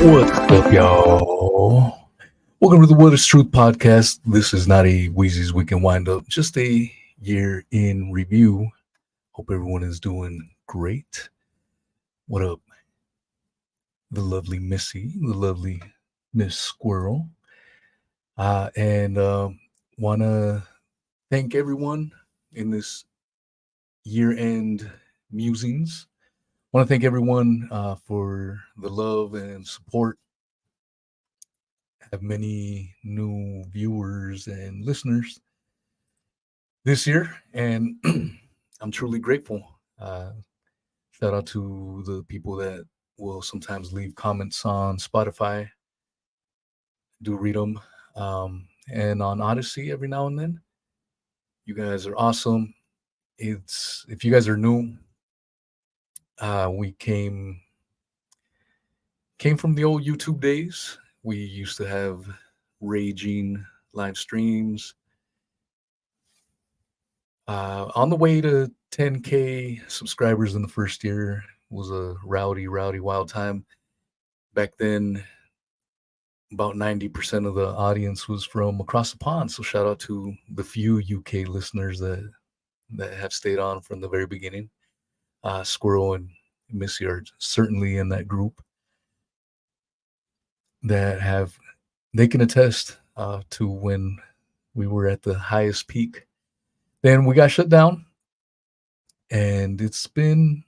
What's up, y'all? Welcome to the What is Truth podcast. This is not a Weezy's Weekend Wind-Up, just a year in review. Hope everyone is doing great. What up? The lovely Missy, the lovely Miss Squirrel. And want to thank everyone in this year-end musings. Want to thank everyone for the love and support. Have many new viewers and listeners this year, and I'm truly grateful. Shout out to the people that will sometimes leave comments on Spotify. Do read them, and on Odyssey every now and then. You guys are awesome. If you guys are new. We came from the old YouTube days. We used to have raging live streams. On the way to 10K subscribers in the first year was a rowdy, wild time. Back then, about 90% of the audience was from across the pond. So shout out to the few UK listeners that have stayed on from the very beginning. Squirrel and Missy are certainly in that group that they can attest to when we were at the highest peak. Then we got shut down, and it's been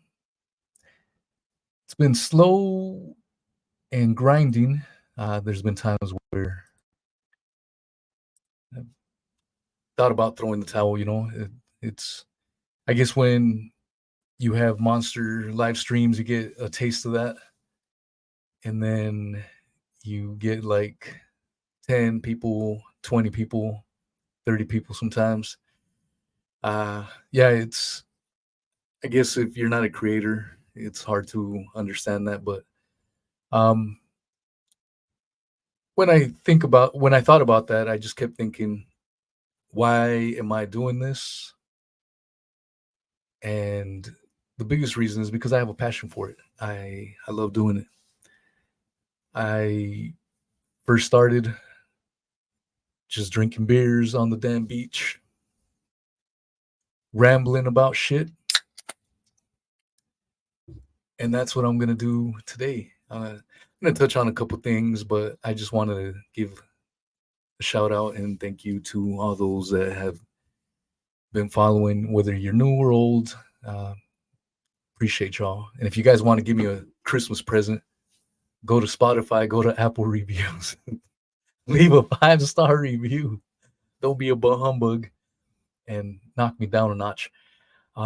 slow and grinding. There's been times where I've thought about throwing the towel. It's I guess when you have monster live streams, you get a taste of that. And then you get like 10 people, 20 people, 30 people sometimes. I guess if you're not a creator, it's hard to understand that. But when I thought about that, I just kept thinking, why am I doing this? And the biggest reason is because I have a passion for it. I love doing it. I first started just drinking beers on the damn beach, rambling about shit. And that's what I'm going to do today. I'm going to touch on a couple things, but I just wanted to give a shout out and thank you to all those that have been following, whether you're new or old. Appreciate y'all. And if you guys want to give me a Christmas present, go to Spotify, go to Apple Reviews, leave a 5-star review. Don't be a humbug and knock me down a notch.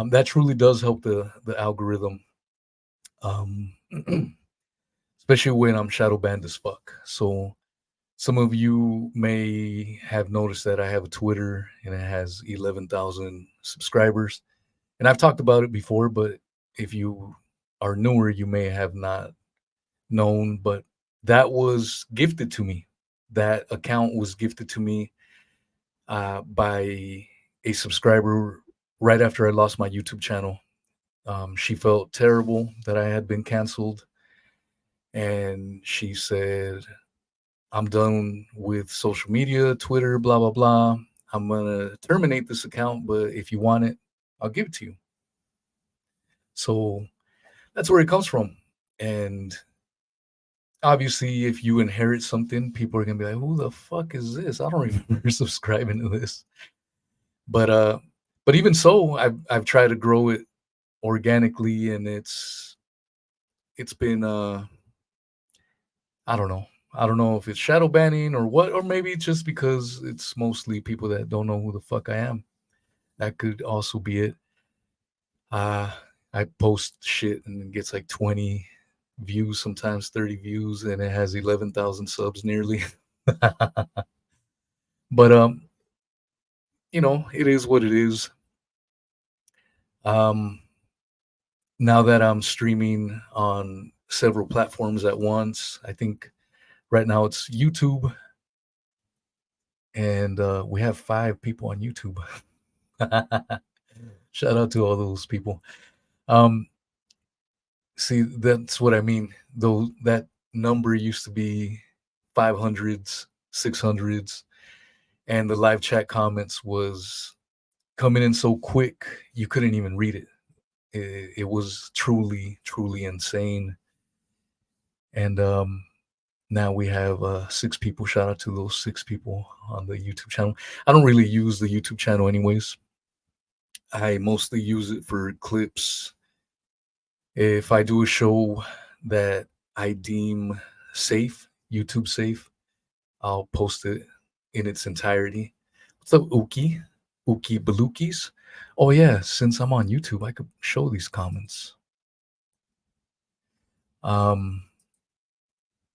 That truly does help the algorithm, especially when I'm shadow banned as fuck. So some of you may have noticed that I have a Twitter and it has 11,000 subscribers. And I've talked about it before, but if you are newer, you may have not known, but that was gifted to me. That account was gifted to me by a subscriber right after I lost my YouTube channel. She felt terrible that I had been canceled. And she said, I'm done with social media, Twitter, blah, blah, blah. I'm going to terminate this account, but if you want it, I'll give it to you. So that's where it comes from. And obviously, if you inherit something, people are gonna be like, "Who the fuck is this? I don't remember subscribing to this." But but even so, I've tried to grow it organically, and it's been I don't know. I don't know if it's shadow banning or what, or maybe it's just because it's mostly people that don't know who the fuck I am. That could also be it. Uh, I post shit and it gets like 20 views, sometimes 30 views, and it has 11,000 subs nearly. But it is what it is. Um, Now that I'm streaming on several platforms at once, I think right now it's YouTube, and we have 5 people on YouTube. Shout out to all those people. Um, See, that's what I mean. Though that number used to be 500s, 600s, and the live chat comments was coming in so quick you couldn't even read it. It was truly, truly insane. And now we have 6 people. Shout out to those 6 people on the YouTube channel. I don't really use the YouTube channel anyways. I mostly use it for clips. If I do a show that I deem safe, YouTube safe, I'll post it in its entirety. What's up, Uki? Uki Balukis? Oh yeah, since I'm on YouTube, I could show these comments. Um,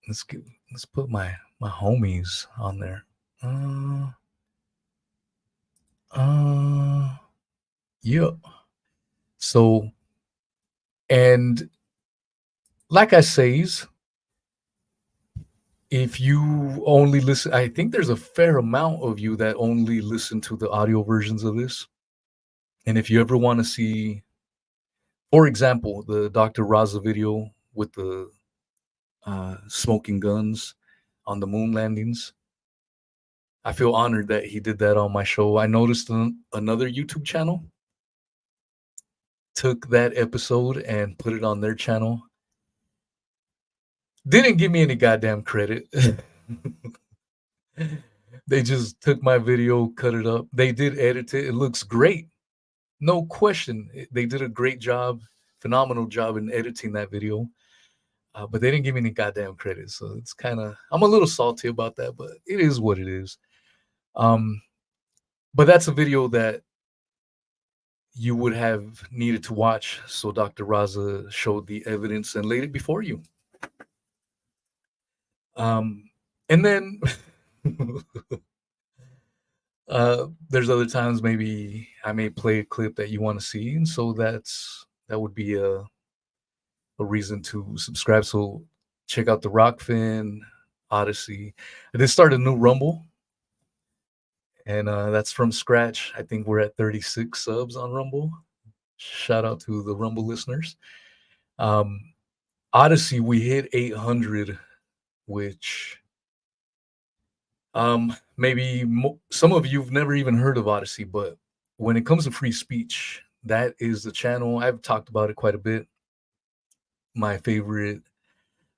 let's get let's put my homies on there. Uh, yeah. So, and like I says, if you only listen, I think there's a fair amount of you that only listen to the audio versions of this. And if you ever want to see, for example, the Dr. Raza video with the smoking guns on the moon landings, I feel honored that he did that on my show. I noticed another YouTube channel took that episode and put it on their channel. Didn't give me any goddamn credit. They just took my video, cut it up. They did edit it. It looks great. No question. They did a great job, phenomenal job in editing that video. But they didn't give me any goddamn credit. So it's kind of, I'm a little salty about that, but it is what it is. Um, but that's a video that you would have needed to watch. So Dr. Raza showed the evidence and laid it before you. And then there's other times maybe I may play a clip that you want to see, and so that would be a reason to subscribe. So check out the Rockfin Odyssey. I did start a new Rumble, and that's from scratch. I think we're at 36 subs on Rumble. Shout out to the Rumble listeners. Um, Odyssey, we hit 800, which maybe some of you've never even heard of Odyssey, but when it comes to free speech, that is the channel. I've talked about it quite a bit. My favorite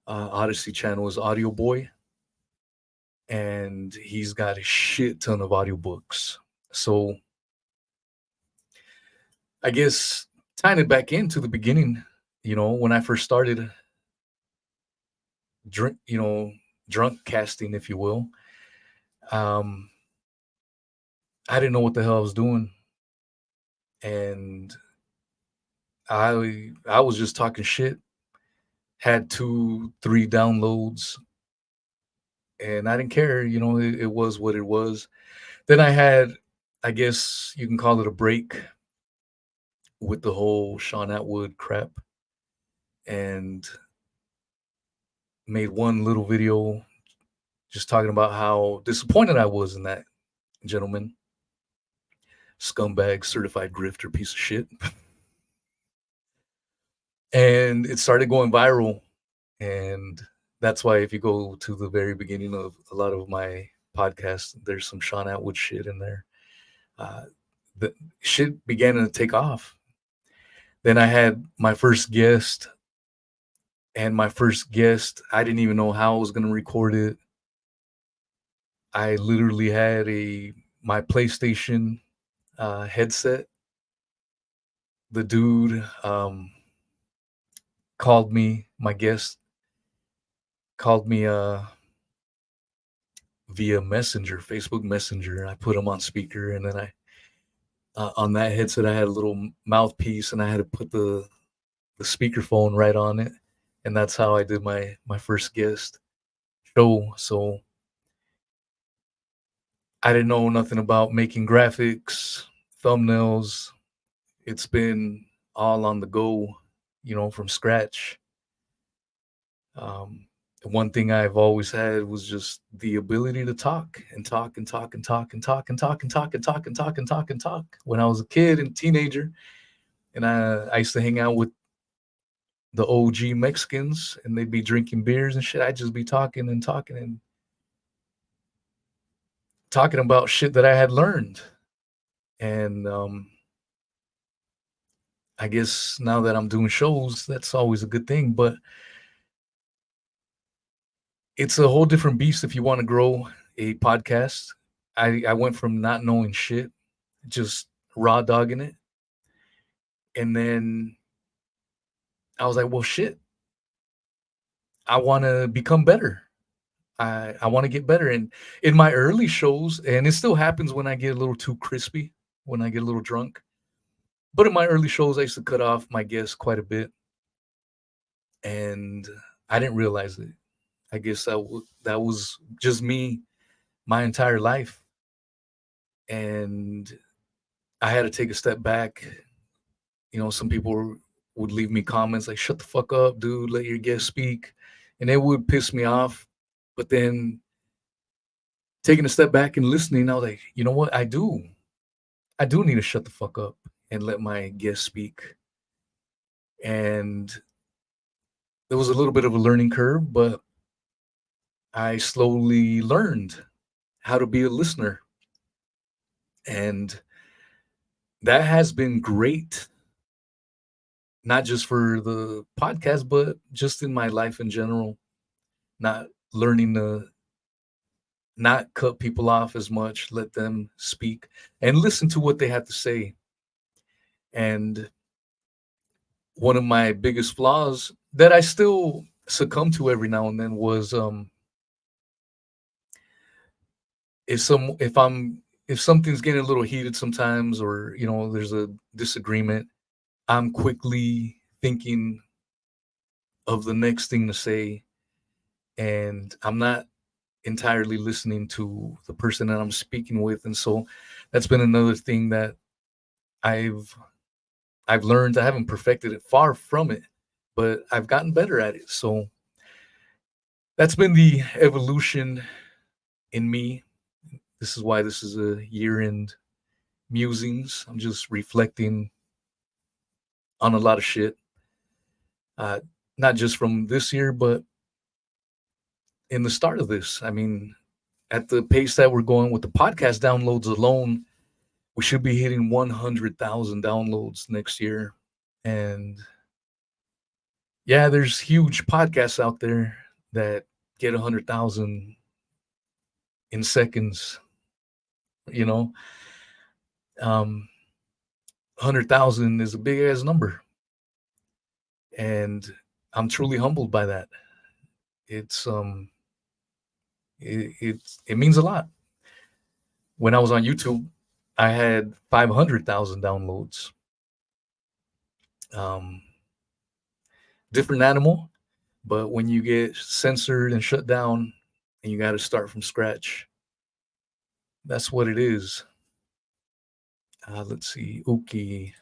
Odyssey channel is Audio Boy, and he's got a shit ton of audiobooks. So I guess tying it back into the beginning, when I first started drunk casting, if you will, um, I didn't know what the hell I was doing, and I was just talking shit. Had 2, 3 downloads, and I didn't care. It was what it was. Then I had, I guess you can call it a break with the whole Sean Atwood crap, and made one little video just talking about how disappointed I was in that gentleman, scumbag, certified grifter, piece of shit. And it started going viral. And that's why if you go to the very beginning of a lot of my podcasts, there's some Sean Atwood shit in there. The shit began to take off. Then I had my first guest And my first guest, I didn't even know how I was going to record it. I literally had my PlayStation headset. The dude called me, my guest called me via Messenger, Facebook Messenger. I put him on speaker, and then on that headset I had a little mouthpiece, and I had to put the speakerphone right on it, and that's how I did my first guest show. So I didn't know nothing about making graphics, thumbnails. It's been all on the go, from scratch. Um, one thing I've always had was just the ability to talk and talk and talk and talk and talk and talk and talk and talk and talk and talk and talk. When I was a kid and teenager, and I used to hang out with the OG Mexicans, and they'd be drinking beers and shit. I'd just be talking and talking and talking about shit that I had learned. And I guess now that I'm doing shows, that's always a good thing. But it's a whole different beast if you want to grow a podcast. I went from not knowing shit, just raw dogging it. And then I was like, well, shit, I want to become better. I want to get better. And in my early shows, and it still happens when I get a little too crispy, when I get a little drunk. But in my early shows, I used to cut off my guests quite a bit. And I didn't realize it. I guess that was just me my entire life. And I had to take a step back. Some people would leave me comments like, shut the fuck up, dude, let your guest speak. And it would piss me off. But then taking a step back and listening, I was like, you know what? I do need to shut the fuck up and let my guest speak. And there was a little bit of a learning curve, but I slowly learned how to be a listener. And that has been great, not just for the podcast, but just in my life in general. Not learning to not cut people off as much, let them speak and listen to what they have to say. And one of my biggest flaws that I still succumb to every now and then was if something's getting a little heated sometimes, or there's a disagreement, I'm quickly thinking of the next thing to say, and I'm not entirely listening to the person that I'm speaking with. And so that's been another thing that I've learned. I haven't perfected it, far from it, but I've gotten better at it. So that's been the evolution in me. This is why this is a year-end musings. I'm just reflecting on a lot of shit, not just from this year, but in the start of this. I mean, at the pace that we're going with the podcast downloads alone, we should be hitting 100,000 downloads next year. And yeah, there's huge podcasts out there that get 100,000 in seconds. You know, 100,000 is a big ass number, and I'm truly humbled by that. It's it means a lot. When I was on YouTube, I had 500,000 downloads. Um, Different animal, but when you get censored and shut down, and you got to start from scratch, that's what it is. Let's see, Uki.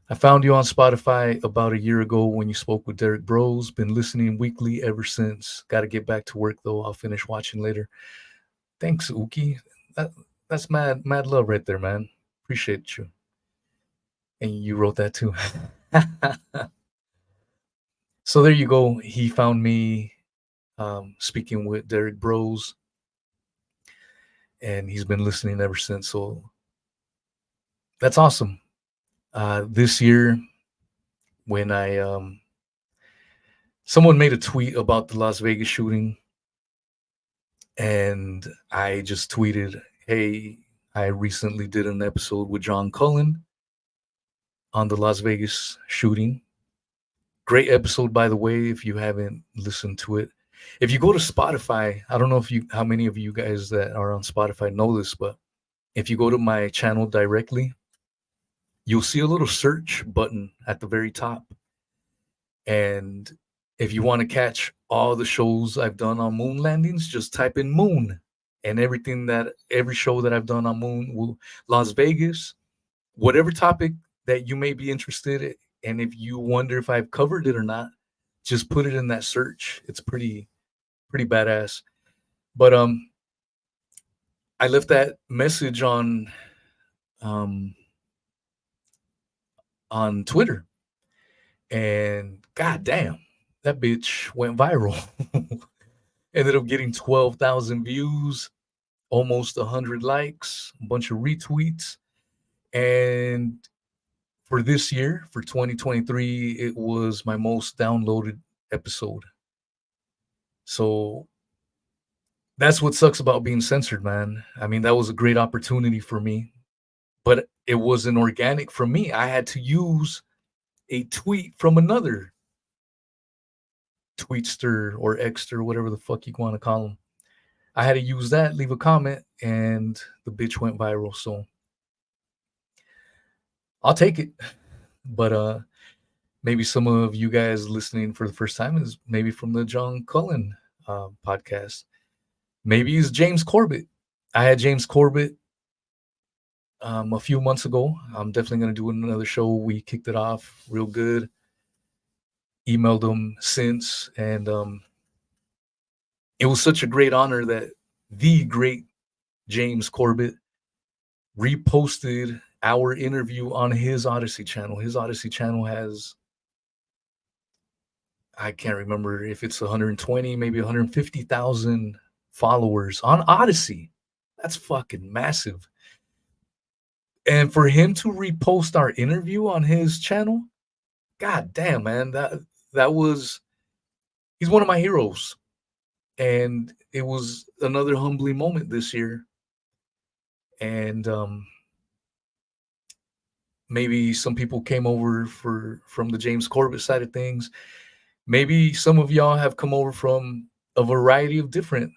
I found you on Spotify about a year ago when you spoke with Derek Bros. Been listening weekly ever since. Got to get back to work though. I'll finish watching later. Thanks, Uki. That's mad love right there, man. Appreciate you. And you wrote that too. So there you go. He found me speaking with Derek Bros, and he's been listening ever since. So that's awesome. This year, when I someone made a tweet about the Las Vegas shooting, and I just tweeted, "Hey, I recently did an episode with John Cullen on the Las Vegas shooting. Great episode, by the way, if you haven't listened to it. If you go to Spotify, I don't know how many of you guys that are on Spotify know this, but if you go to my channel directly, you'll see a little search button at the very top. And if you want to catch all the shows I've done on moon landings, just type in moon, and every show that I've done on moon Las Vegas, whatever topic that you may be interested in, and if you wonder if I've covered it or not, just put it in that search. It's pretty badass. But I left that message um on Twitter, and goddamn, that bitch went viral. Ended up getting 12,000 views, almost 100 likes, a bunch of retweets. And for this year, for 2023, it was my most downloaded episode. So that's what sucks about being censored, man. I mean, that was a great opportunity for me, but it wasn't organic from me. I had to use a tweet from another tweetster or exter, whatever the fuck you want to call them. I had to use that, leave a comment, and the bitch went viral. So I'll take it. But maybe some of you guys listening for the first time is maybe from the John Cullen podcast. Maybe it's James Corbett. I had James Corbett a few months ago. I'm definitely going to do another show. We kicked it off real good. Emailed him since, and it was such a great honor that the great James Corbett reposted our interview on his Odyssey channel. His Odyssey channel has, I can't remember if it's 120, maybe 150,000 followers on Odyssey. That's fucking massive. And for him to repost our interview on his channel, god damn, man, that was, he's one of my heroes. And it was another humbling moment this year. And maybe some people came over from the James Corbett side of things. Maybe some of y'all have come over from a variety of different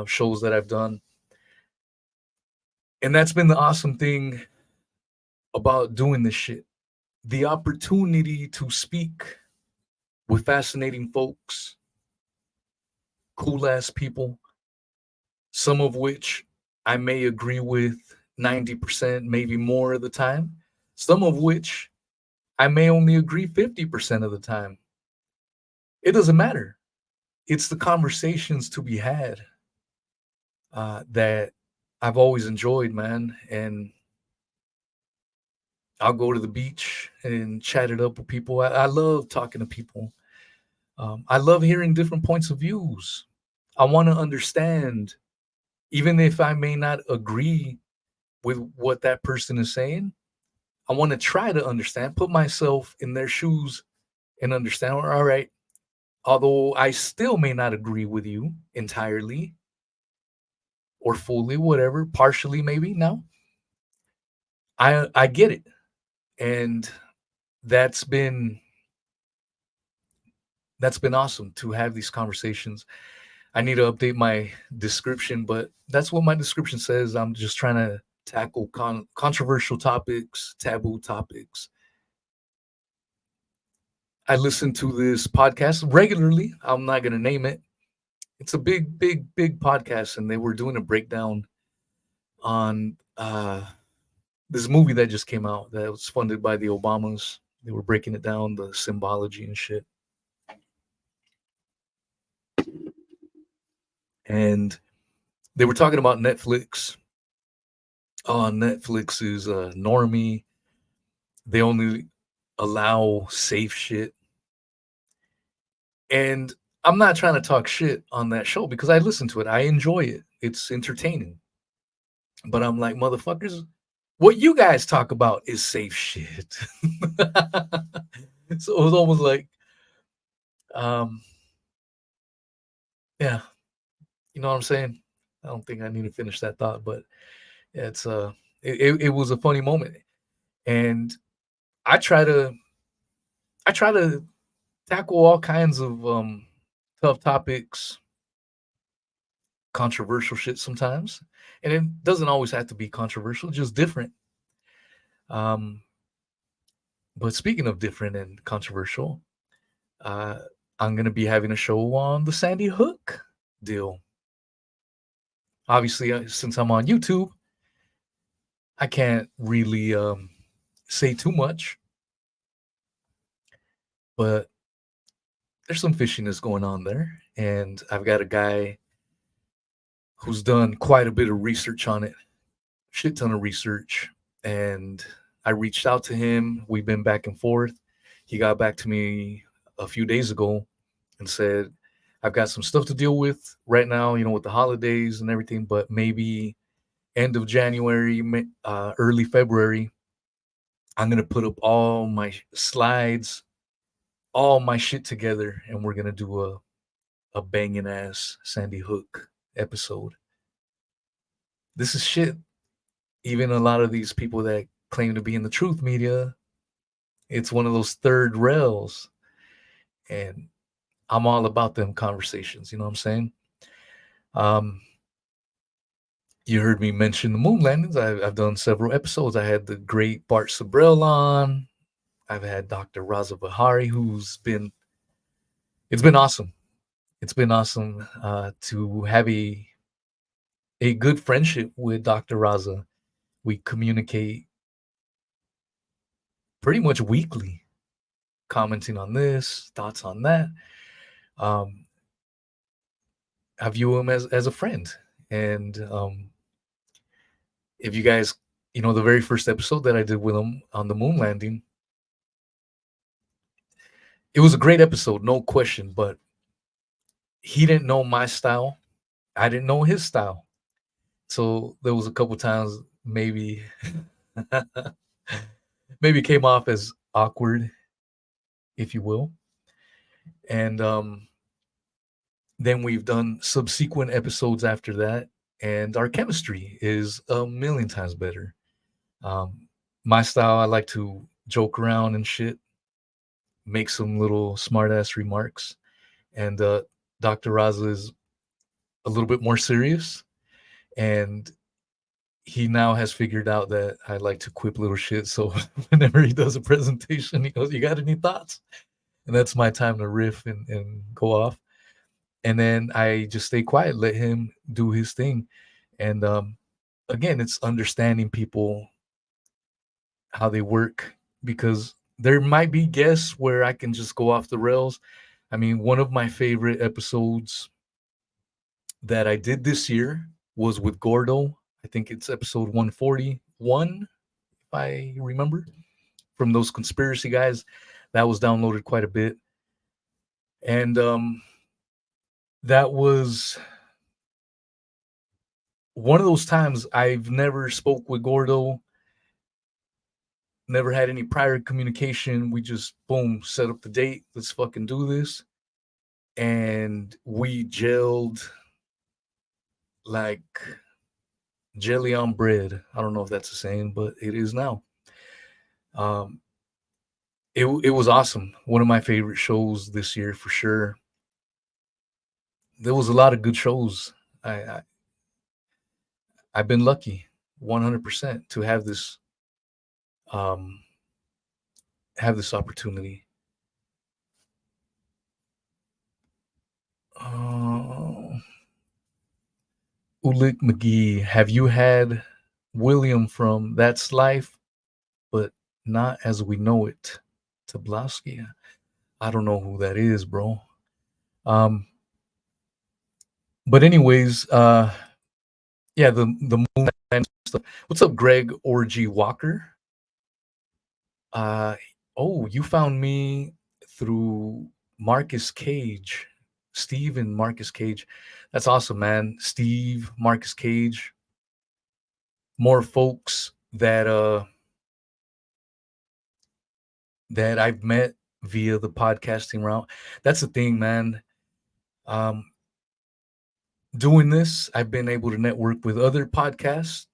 shows that I've done. And that's been the awesome thing about doing this shit. The opportunity to speak with fascinating folks, cool ass people, some of which I may agree with 90%, maybe more of the time, some of which I may only agree 50% of the time. It doesn't matter. It's the conversations to be had that I've always enjoyed, man. And I'll go to the beach and chat it up with people. I love talking to people. I love hearing different points of views. I want to understand, even if I may not agree with what that person is saying. I want to try to understand, put myself in their shoes and understand, all right, although I still may not agree with you entirely or fully, whatever, partially maybe, no, I get it. And that's been awesome to have these conversations. I need to update my description, but that's what my description says. I'm just trying to tackle controversial topics, taboo topics. I listen to this podcast regularly. I'm not going to name it. It's a big podcast, and they were doing a breakdown on this movie that just came out that was funded by the Obamas. They were breaking it down, the symbology and shit. And they were talking about Netflix. Oh, Netflix is normie. They only allow safe shit. And I'm not trying to talk shit on that show because I listen to it. I enjoy it. It's entertaining. But I'm like, motherfuckers, what you guys talk about is safe shit. So it was almost like Um, yeah, you know what I'm saying? I don't think I need to finish that thought, but yeah, it was a funny moment. And I try to I try to tackle all kinds of tough topics, controversial shit sometimes. And it doesn't always have to be controversial, just different. Um, but speaking of different and controversial, uh, I'm gonna be having a show on the Sandy Hook deal. Obviously, since I'm on YouTube, I can't really say too much, but there's some fishiness going on there, and I've got a guy who's done quite a bit of research on it, shit ton of research, and I reached out to him. We've been back and forth. He got back to me a few days ago and said, I've got some stuff to deal with right now, with the holidays and everything, but maybe end of January, early February, I'm going to put up all my slides, all my shit together, and we're going to do a banging ass Sandy Hook episode. This is shit. Even a lot of these people that claim to be in the truth media, it's one of those third rails. And I'm all about them conversations. You know what I'm saying? Um, you heard me mention the moon landings. I've done several episodes. I had the great Bart Sabrell on. I've had Dr. Raza Bahari, it's been awesome. It's been awesome to have a good friendship with Dr. Raza. We communicate pretty much weekly, commenting on this, thoughts on that. Um, I view him as a friend. And if you guys, the very first episode that I did with him on the moon landing, it was a great episode, no question, but he didn't know my style. I didn't know his style. So there was a couple times maybe maybe came off as awkward, if you will. And then we've done subsequent episodes after that, and our chemistry is a million times better. My style, I like to joke around and shit, make some little smart ass remarks. And Dr. Raza is a little bit more serious. And he now has figured out that I like to quip little shit. So whenever he does a presentation, he goes, "You got any thoughts?" And that's my time to riff and go off. And then I just stay quiet, let him do his thing. And again, it's understanding people, how they work, because there might be guests where I can just go off the rails. I mean, one of my favorite episodes that I did this year was with Gordo. I think it's episode 141, if I remember, from those conspiracy guys. That was downloaded quite a bit. And that was one of those times I've never spoke with Gordo, never had any prior communication. We just, boom, set up the date. Let's fucking do this. And we gelled like jelly on bread. I don't know if that's a saying, but it is now. Um, it was awesome. One of my favorite shows this year for sure. There was a lot of good shows. I I've been lucky, 100% to um have this opportunity. Uh, Ulick McGee, have you had William from That's Life, but not as we know it? Tablasky. I don't know who that is, bro. Um, but anyways, yeah, the moonlight stuff. What's up, Greg Orgy Walker? Uh, oh, you found me through Marcus Cage, Steve and Marcus Cage. That's awesome, man. Steve, Marcus Cage, more folks that I've met via the podcasting route. That's the thing, man. Um, Doing this, I've been able to network with other podcast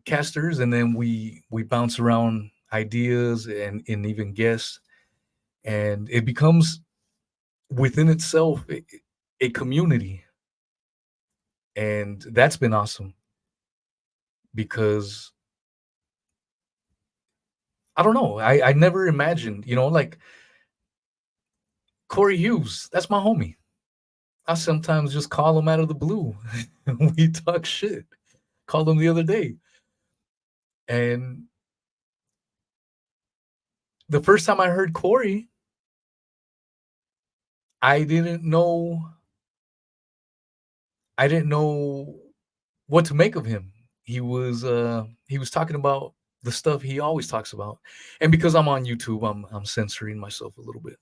casters, and then we bounce around ideas and even guests, and it becomes within itself a community, and that's been awesome because I don't know, I never imagined, like Corey Hughes, that's my homie. I sometimes just call him out of the blue. We talk shit. Called him the other day. And the first time I heard Corey, I didn't know what to make of him. He was talking about the stuff he always talks about. And because I'm on YouTube, I'm censoring myself a little bit.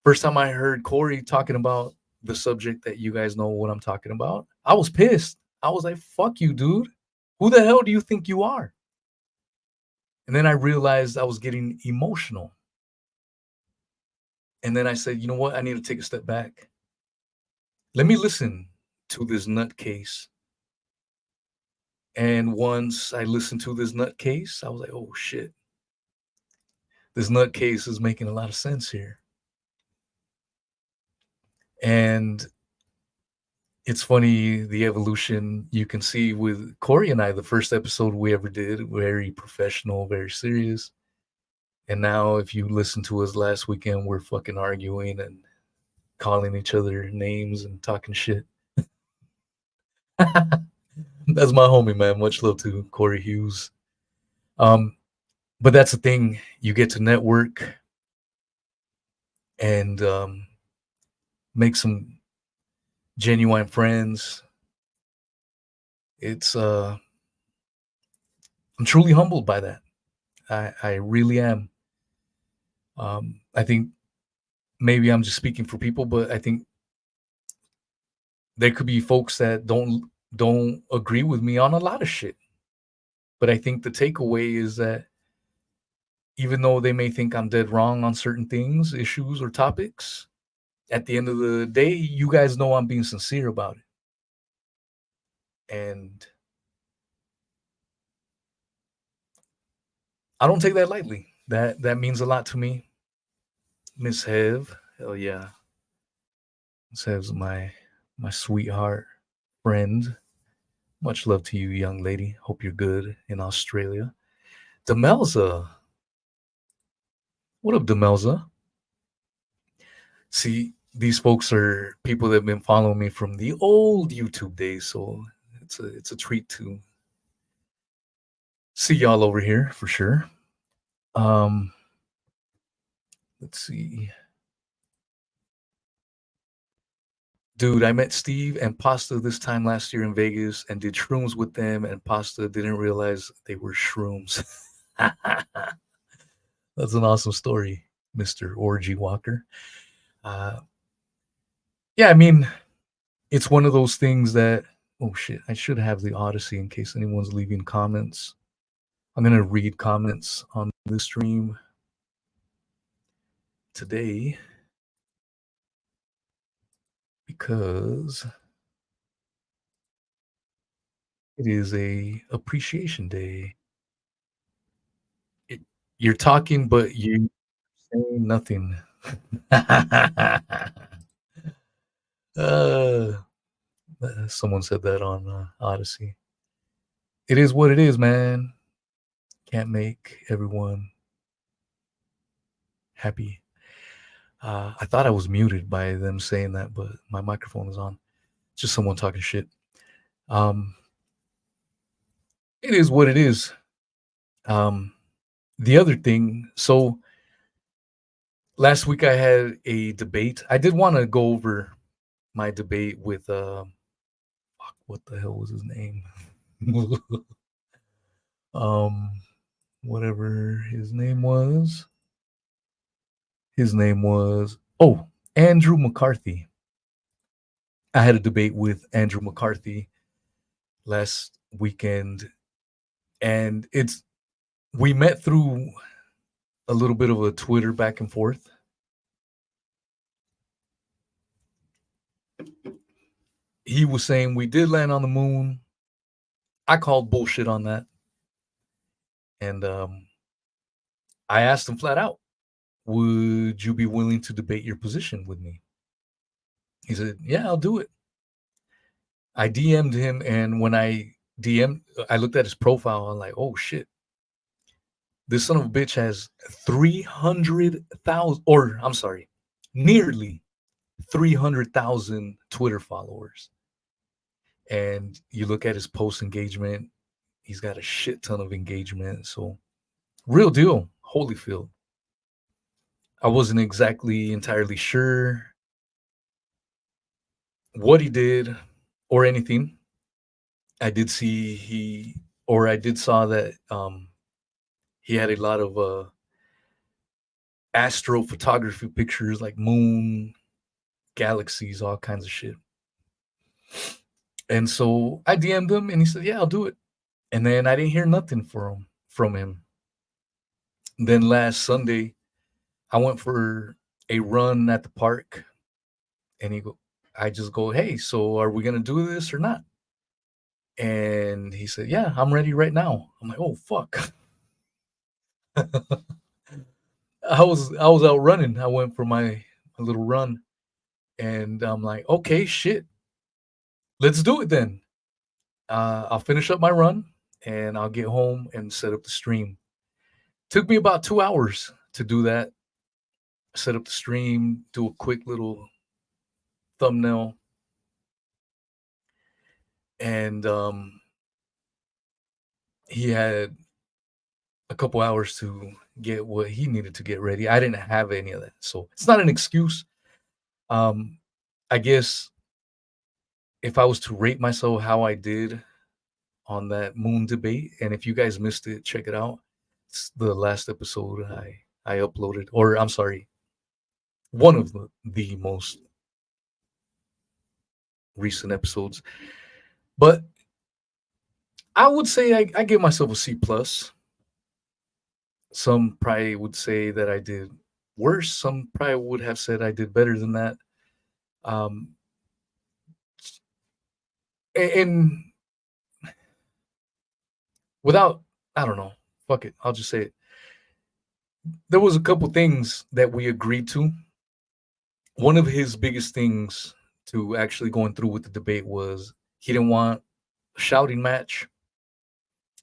First time I heard Corey talking about the subject that you guys know what I'm talking about, I was pissed. I was like, fuck you, dude. Who the hell do you think you are? And then I realized I was getting emotional. And then I said, you know what? I need to take a step back. Let me listen to this nutcase. And once I listened to this nutcase, I was like, oh shit. This nutcase is making a lot of sense here. And it's funny, the evolution you can see with Corey and I, the first episode we ever did, very professional, very serious. And now if you listen to us last weekend, we're fucking arguing and calling each other names and talking shit. That's my homie, man. Much love to Corey Hughes. But that's the thing. You get to network and make some genuine friends. It's I'm truly humbled by that. I really am. I think maybe I'm just speaking for people, but I think there could be folks that don't agree with me on a lot of shit. But I think the takeaway is that even though they may think I'm dead wrong on certain things, issues, or topics, at the end of the day, you guys know I'm being sincere about it. And I don't take that lightly. That means a lot to me. Miss Hev, hell yeah. Miss Hev's my sweetheart friend. Much love to you, young lady. Hope you're good in Australia. Demelza. What up, Demelza? See, these folks are people that have been following me from the old YouTube days, so it's a treat to see y'all over here for sure. Let's see. Dude, I met Steve and Pasta this time last year in Vegas and did shrooms with them, and Pasta didn't realize they were shrooms. That's an awesome story, Mr. Orgy Walker. Yeah, I mean, it's one of those things that, oh shit, I should have the Odyssey in case anyone's leaving comments. I'm going to read comments on the stream today because it is a appreciation day. You're talking, but you saying nothing. uh, Someone said that on Odyssey. It is what it is, man. Can't make everyone happy. I thought I was muted by them saying that, but my microphone is on. Just someone talking shit. It is what it is. The other thing, so last week I had a debate. I did want to go over my debate with what the hell was his name? Whatever his name was. His name was Andrew McCarthy. I had a debate with Andrew McCarthy last weekend, and we met through a little bit of a Twitter back and forth. He was saying we did land on the moon. I called bullshit on that. And I asked him flat out, would you be willing to debate your position with me? He said, yeah, I'll do it. I DM'd him, and when I looked at his profile. I'm like, oh shit, this son of a bitch has 300,000, or I'm sorry, nearly 300,000 Twitter followers. And you look at his post engagement, he's got a shit ton of engagement. So, real deal, Holyfield. I wasn't exactly entirely sure what he did or anything. I did saw that he had a lot of astrophotography pictures, like moon, galaxies, all kinds of shit. And so I DM'd him, and he said, "Yeah, I'll do it." And then I didn't hear nothing from him. Then last Sunday, I went for a run at the park, and I just go, "Hey, so are we gonna do this or not?" And he said, "Yeah, I'm ready right now." I'm like, "Oh fuck." I was out running. I went for my little run, and I'm like, "Okay, shit, let's do it then." I'll finish up my run, and I'll get home and set up the stream. Took me about 2 hours to do that. Set up the stream, do a quick little thumbnail, and he had a couple hours to get what he needed to get ready. I didn't have any of that, so it's not an excuse. Um, I guess if I was to rate myself how I did on that moon debate, and if you guys missed it, check it out. It's the last episode I uploaded, or I'm sorry, one of the most recent episodes. But I would say I give myself a C plus. Some probably would say that I did worse. Some probably would have said I did better than that. Um, and without, I don't know, fuck it, I'll just say it. There was a couple things that we agreed to. One of his biggest things to actually going through with the debate was he didn't want a shouting match.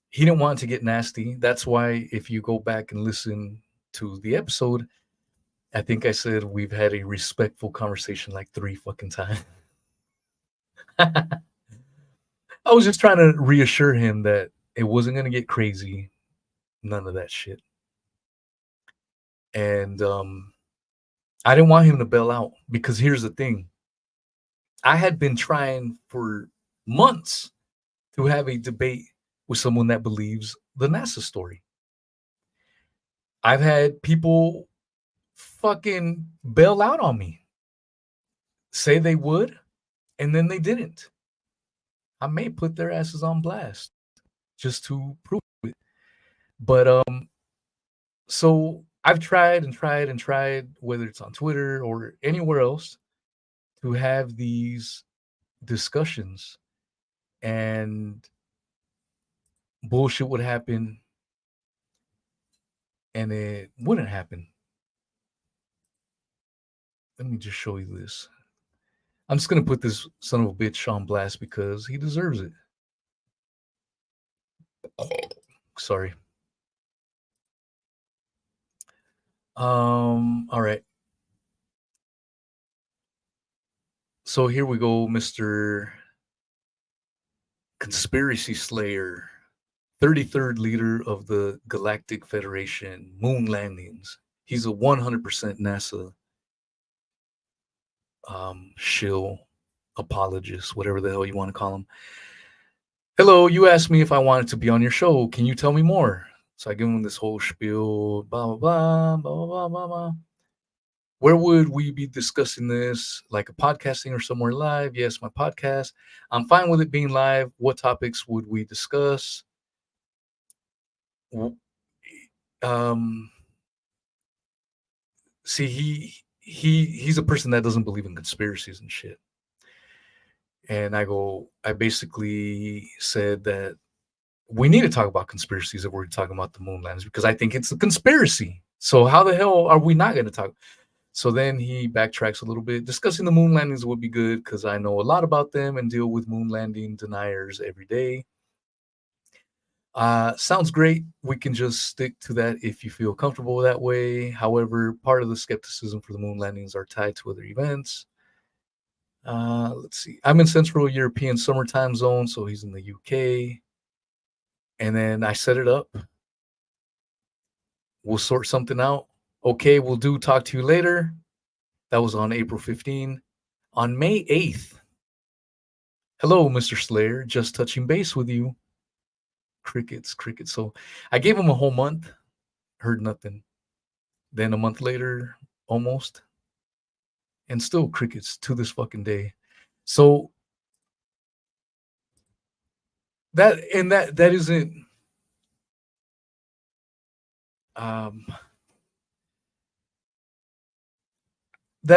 He didn't want to get nasty. That's why if you go back and listen to the episode, I think I said we've had a respectful conversation like 3 fucking times. I was just trying to reassure him that it wasn't going to get crazy. None of that shit. And I didn't want him to bail out, because here's the thing. I had been trying for months to have a debate with someone that believes the NASA story. I've had people fucking bail out on me, say they would, and then they didn't. I may put their asses on blast just to prove it. But so I've tried and tried and tried, whether it's on Twitter or anywhere else, to have these discussions, and bullshit would happen and it wouldn't happen. Let me just show you this. I'm just gonna put this son of a bitch on blast because he deserves it. Sorry. All right. So here we go, Mr. Conspiracy Slayer, 33rd leader of the Galactic Federation, moon landings. He's a 100% NASA shill, apologist, whatever the hell you want to call him. Hello, you asked me if I wanted to be on your show. Can you tell me more? So I give him this whole spiel, blah, blah, blah, blah, blah, blah, blah. Where would we be discussing this? Like a podcasting or somewhere live? Yes, my podcast. I'm fine with it being live. What topics would we discuss? Um, See, he's a person that doesn't believe in conspiracies and shit. And I basically said that we need to talk about conspiracies if we're talking about the moon landings because I think it's a conspiracy. So how the hell are we not going to talk? So then he backtracks a little bit. Discussing the moon landings would be good because I know a lot about them and deal with moon landing deniers every day. Sounds great. We can just stick to that if you feel comfortable that way. However, part of the skepticism for the moon landings are tied to other events. Let's see. I'm in Central European summertime zone, so he's in the UK. And then I set it up. We'll sort something out. Okay, we'll do. Talk to you later. That was on April 15. On May 8th. Hello, Mr. Slayer. Just touching base with you. Crickets. So I gave him a whole month. Heard nothing. Then a month later, almost. And still crickets to this fucking day. So that isn't that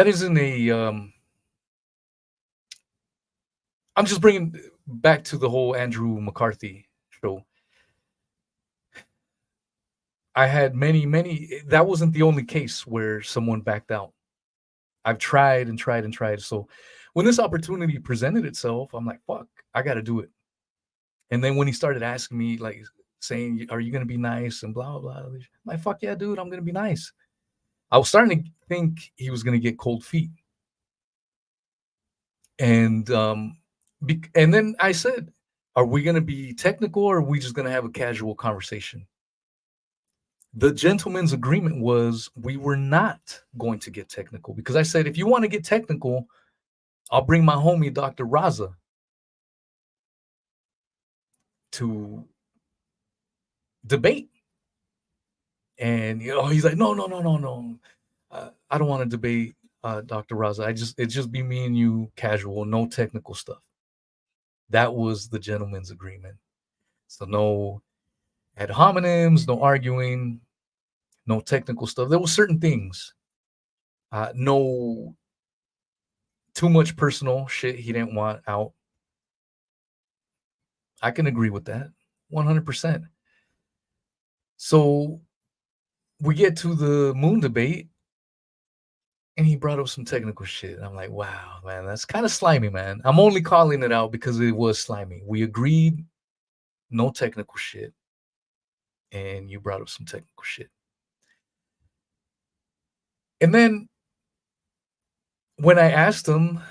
isn't a I'm just bringing back to the whole Andrew McCarthy show. I had many. That wasn't the only case where someone backed out. I've tried and tried and tried. So when this opportunity presented itself, I'm like, fuck, I got to do it. And then when he started asking me, like, saying, are you going to be nice and blah, blah, blah. I'm like, fuck yeah, dude, I'm going to be nice. I was starting to think he was going to get cold feet. And then I said, are we going to be technical or are we just going to have a casual conversation? The gentleman's agreement was we were not going to get technical because I said, if you want to get technical, I'll bring my homie, Dr. Raza, to debate. And, he's like, no. I don't want to debate Dr. Raza. It just be me and you, casual, no technical stuff. That was the gentleman's agreement. So no ad hominems, no arguing, no technical stuff. There were certain things. No too much personal shit he didn't want out. I can agree with that 100%. So we get to the moon debate and he brought up some technical shit. I'm like, wow, man, that's kind of slimy, man. I'm only calling it out because it was slimy. We agreed, no technical shit. And you brought up some technical shit. And then when I asked him,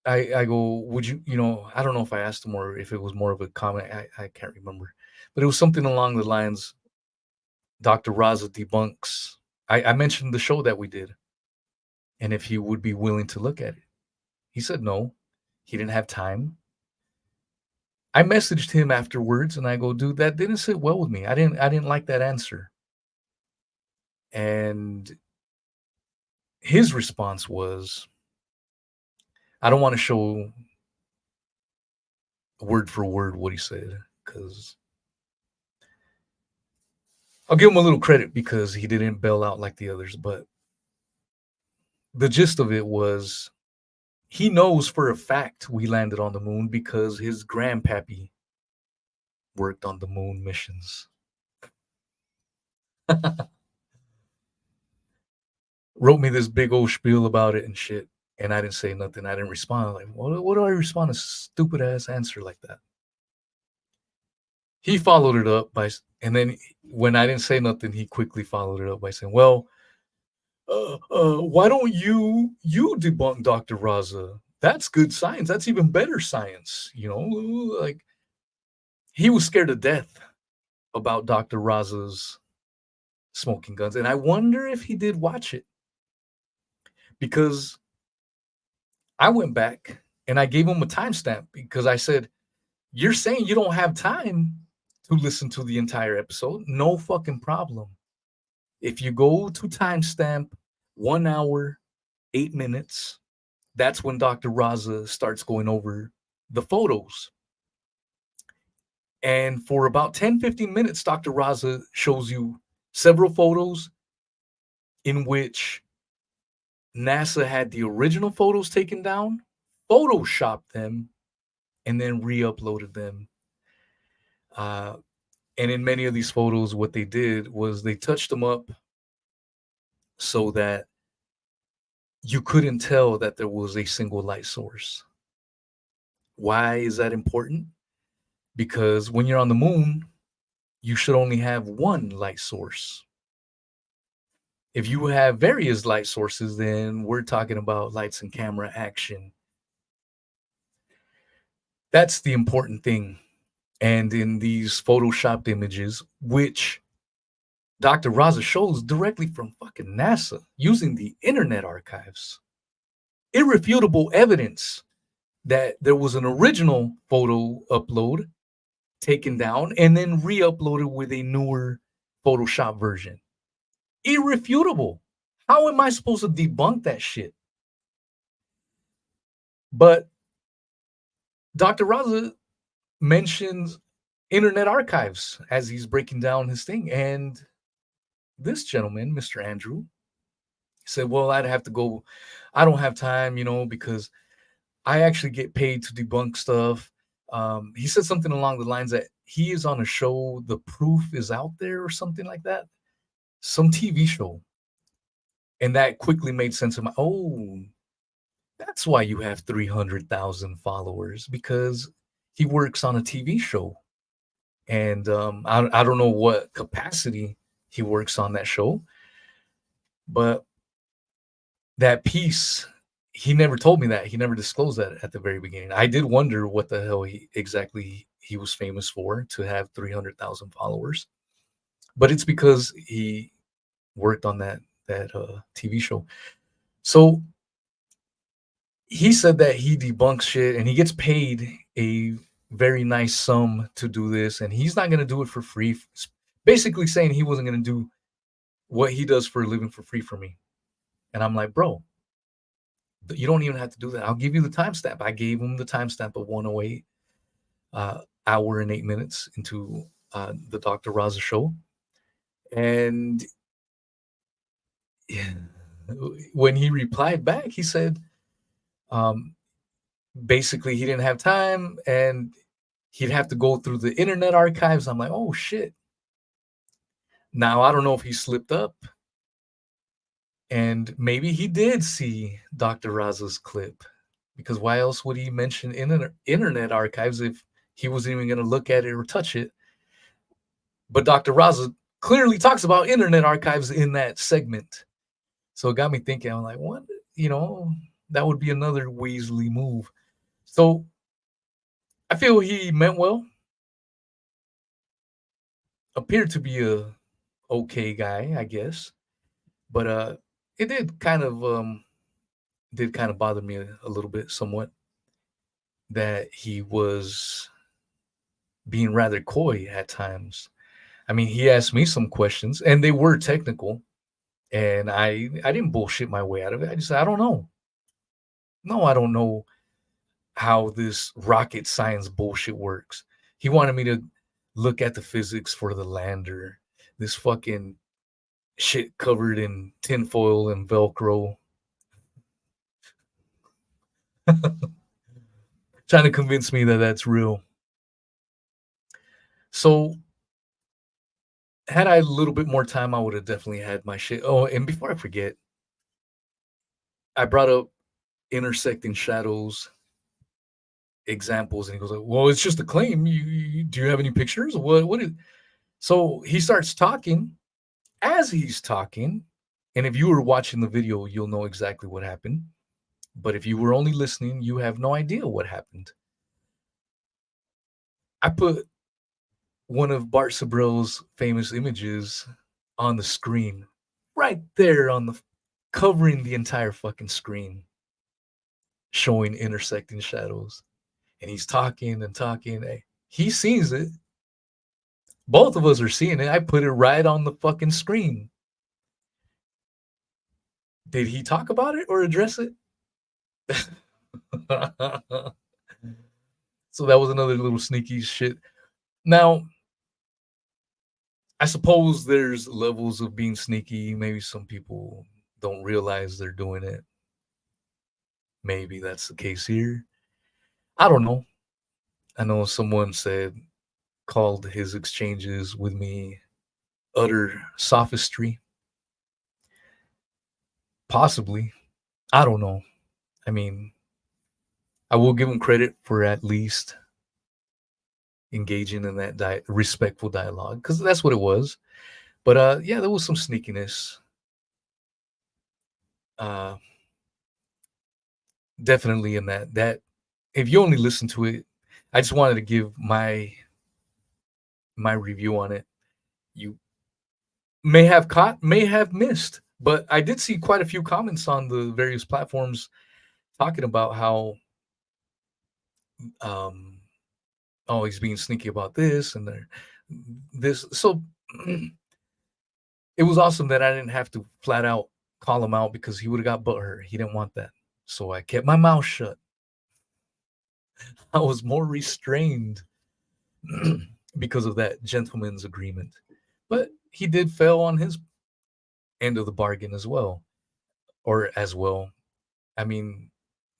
I go, would you, I don't know if I asked him or if it was more of a comment. I can't remember. But it was something along the lines, Dr. Raza debunks. I mentioned the show that we did. And if he would be willing to look at it. He said no. He didn't have time. I messaged him afterwards and I go, dude, that didn't sit well with me. I didn't like that answer. And his response was, I don't want to show word for word what he said because I'll give him a little credit because he didn't bail out like the others. But the gist of it was he knows for a fact we landed on the moon because his grandpappy worked on the moon missions. Wrote me this big old spiel about it and shit. And I didn't say nothing. I didn't respond. Like, what do I respond to stupid ass answer like that? He followed it up by, and then when I didn't say nothing, he quickly followed it up by saying, well, why don't you debunk Dr. Raza? That's good science. That's even better science. Like he was scared to death about Dr. Raza's smoking guns. And I wonder if he did watch it because I went back and I gave him a timestamp because I said, you're saying you don't have time to listen to the entire episode. No fucking problem. If you go to timestamp 1 hour, 8 minutes, that's when Dr. Raza starts going over the photos. And for about 10, 15 minutes, Dr. Raza shows you several photos in which NASA had the original photos taken down, photoshopped them, and then re-uploaded them. Uh, and in many of these photos, what they did was they touched them up so that you couldn't tell that there was a single light source. Why is that important? Because when you're on the moon, you should only have one light source. If you have various light sources, then we're talking about lights and camera action. That's the important thing. And in these photoshopped images, which Dr. Raza shows directly from fucking NASA using the Internet Archives, irrefutable evidence that there was an original photo upload taken down and then re-uploaded with a newer Photoshop version. Irrefutable. How am I supposed to debunk that shit? But Dr. Raza mentions Internet Archives as he's breaking down his thing. And this gentleman, Mr. Andrew, said, well, I'd have to go. I don't have time, because I actually get paid to debunk stuff. He said something along the lines that he is on a show, The Proof is Out There or something like that. Some TV show. And that quickly made sense of that's why you have 300,000 followers, because he works on a TV show. And I don't know what capacity he works on that show, but that piece, he never told me that. He never disclosed that at the very beginning. I did wonder what the hell he was famous for, to have 300,000 followers. But it's because he worked on that TV show. So he said that he debunks shit and he gets paid a very nice sum to do this, and he's not going to do it for free. Basically saying he wasn't going to do what he does for a living for free for me. And I'm like, bro, you don't even have to do that. I'll give you the timestamp. I gave him the timestamp of 108 hour and 8 minutes into the Dr. Raza show. And when he replied back, he said, basically he didn't have time and he'd have to go through the Internet Archives. I'm like, oh shit. Now, I don't know if he slipped up and maybe he did see Dr. Raza's clip, because why else would he mention Internet Archives if he wasn't even going to look at it or touch it? But Dr. Raza clearly talks about Internet Archives in that segment. So it got me thinking, I'm like, what? That would be another Weasley move. So I feel he meant well. Appeared to be a okay guy, I guess. But it did kind of bother me a little bit, somewhat, that he was being rather coy at times. I mean, he asked me some questions and they were technical, and I didn't bullshit my way out of it. I just said, I don't know. No, I don't know how this rocket science bullshit works. He wanted me to look at the physics for the lander, this fucking shit covered in tinfoil and Velcro. Trying to convince me that that's real. So had I a little bit more time, I would have definitely had my shit. Oh, and before I forget, I brought up intersecting shadows examples, and he goes like, well, it's just a claim. Do you have any pictures? What is... So he starts talking. As he's talking, and if you were watching the video, you'll know exactly what happened. But if you were only listening, you have no idea what happened. I put one of Bart Sabrill's famous images on the screen, right there covering the entire fucking screen, showing intersecting shadows. And he's talking and talking. He sees it. Both of us are seeing it. I put it right on the fucking screen. Did he talk about it or address it? So that was another little sneaky shit. Now, I suppose there's levels of being sneaky. Maybe some people don't realize they're doing it. Maybe that's the case here. I don't know. I know someone called his exchanges with me utter sophistry. Possibly. I don't know. I mean, I will give him credit for at least engaging in that respectful dialogue, because that's what it was. But yeah, there was some sneakiness. Uh, definitely in that. If you only listen to it, I just wanted to give my review on it. You may have caught, may have missed, but I did see quite a few comments on the various platforms talking about how um oh, he's being sneaky about this and this. So it was awesome that I didn't have to flat out call him out, because he would have got butthurt. He didn't want that. So I kept my mouth shut. I was more restrained because of that gentleman's agreement. But he did fail on his end of the bargain as well. Or as well. I mean,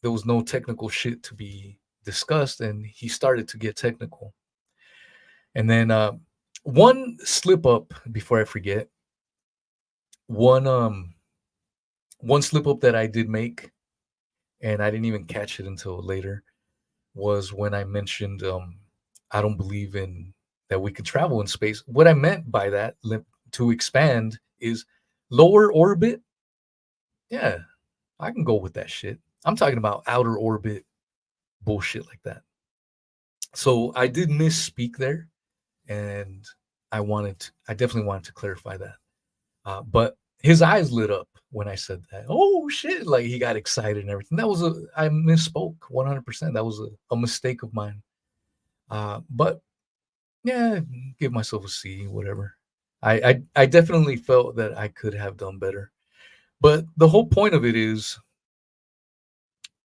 there was no technical shit to be discussed, and he started to get technical. And then one slip up before I forget. One slip up that I did make, and I didn't even catch it until later, was when I mentioned I don't believe in that we can travel in space. What I meant by that, to expand, is lower orbit. Yeah, I can go with that shit. I'm talking about outer orbit bullshit like that. So I did misspeak there, and I definitely wanted to clarify that. But his eyes lit up when I said that. Oh shit! Like, he got excited and everything. I misspoke 100%. That was a mistake of mine. But yeah, give myself a C, whatever. I definitely felt that I could have done better. But the whole point of it is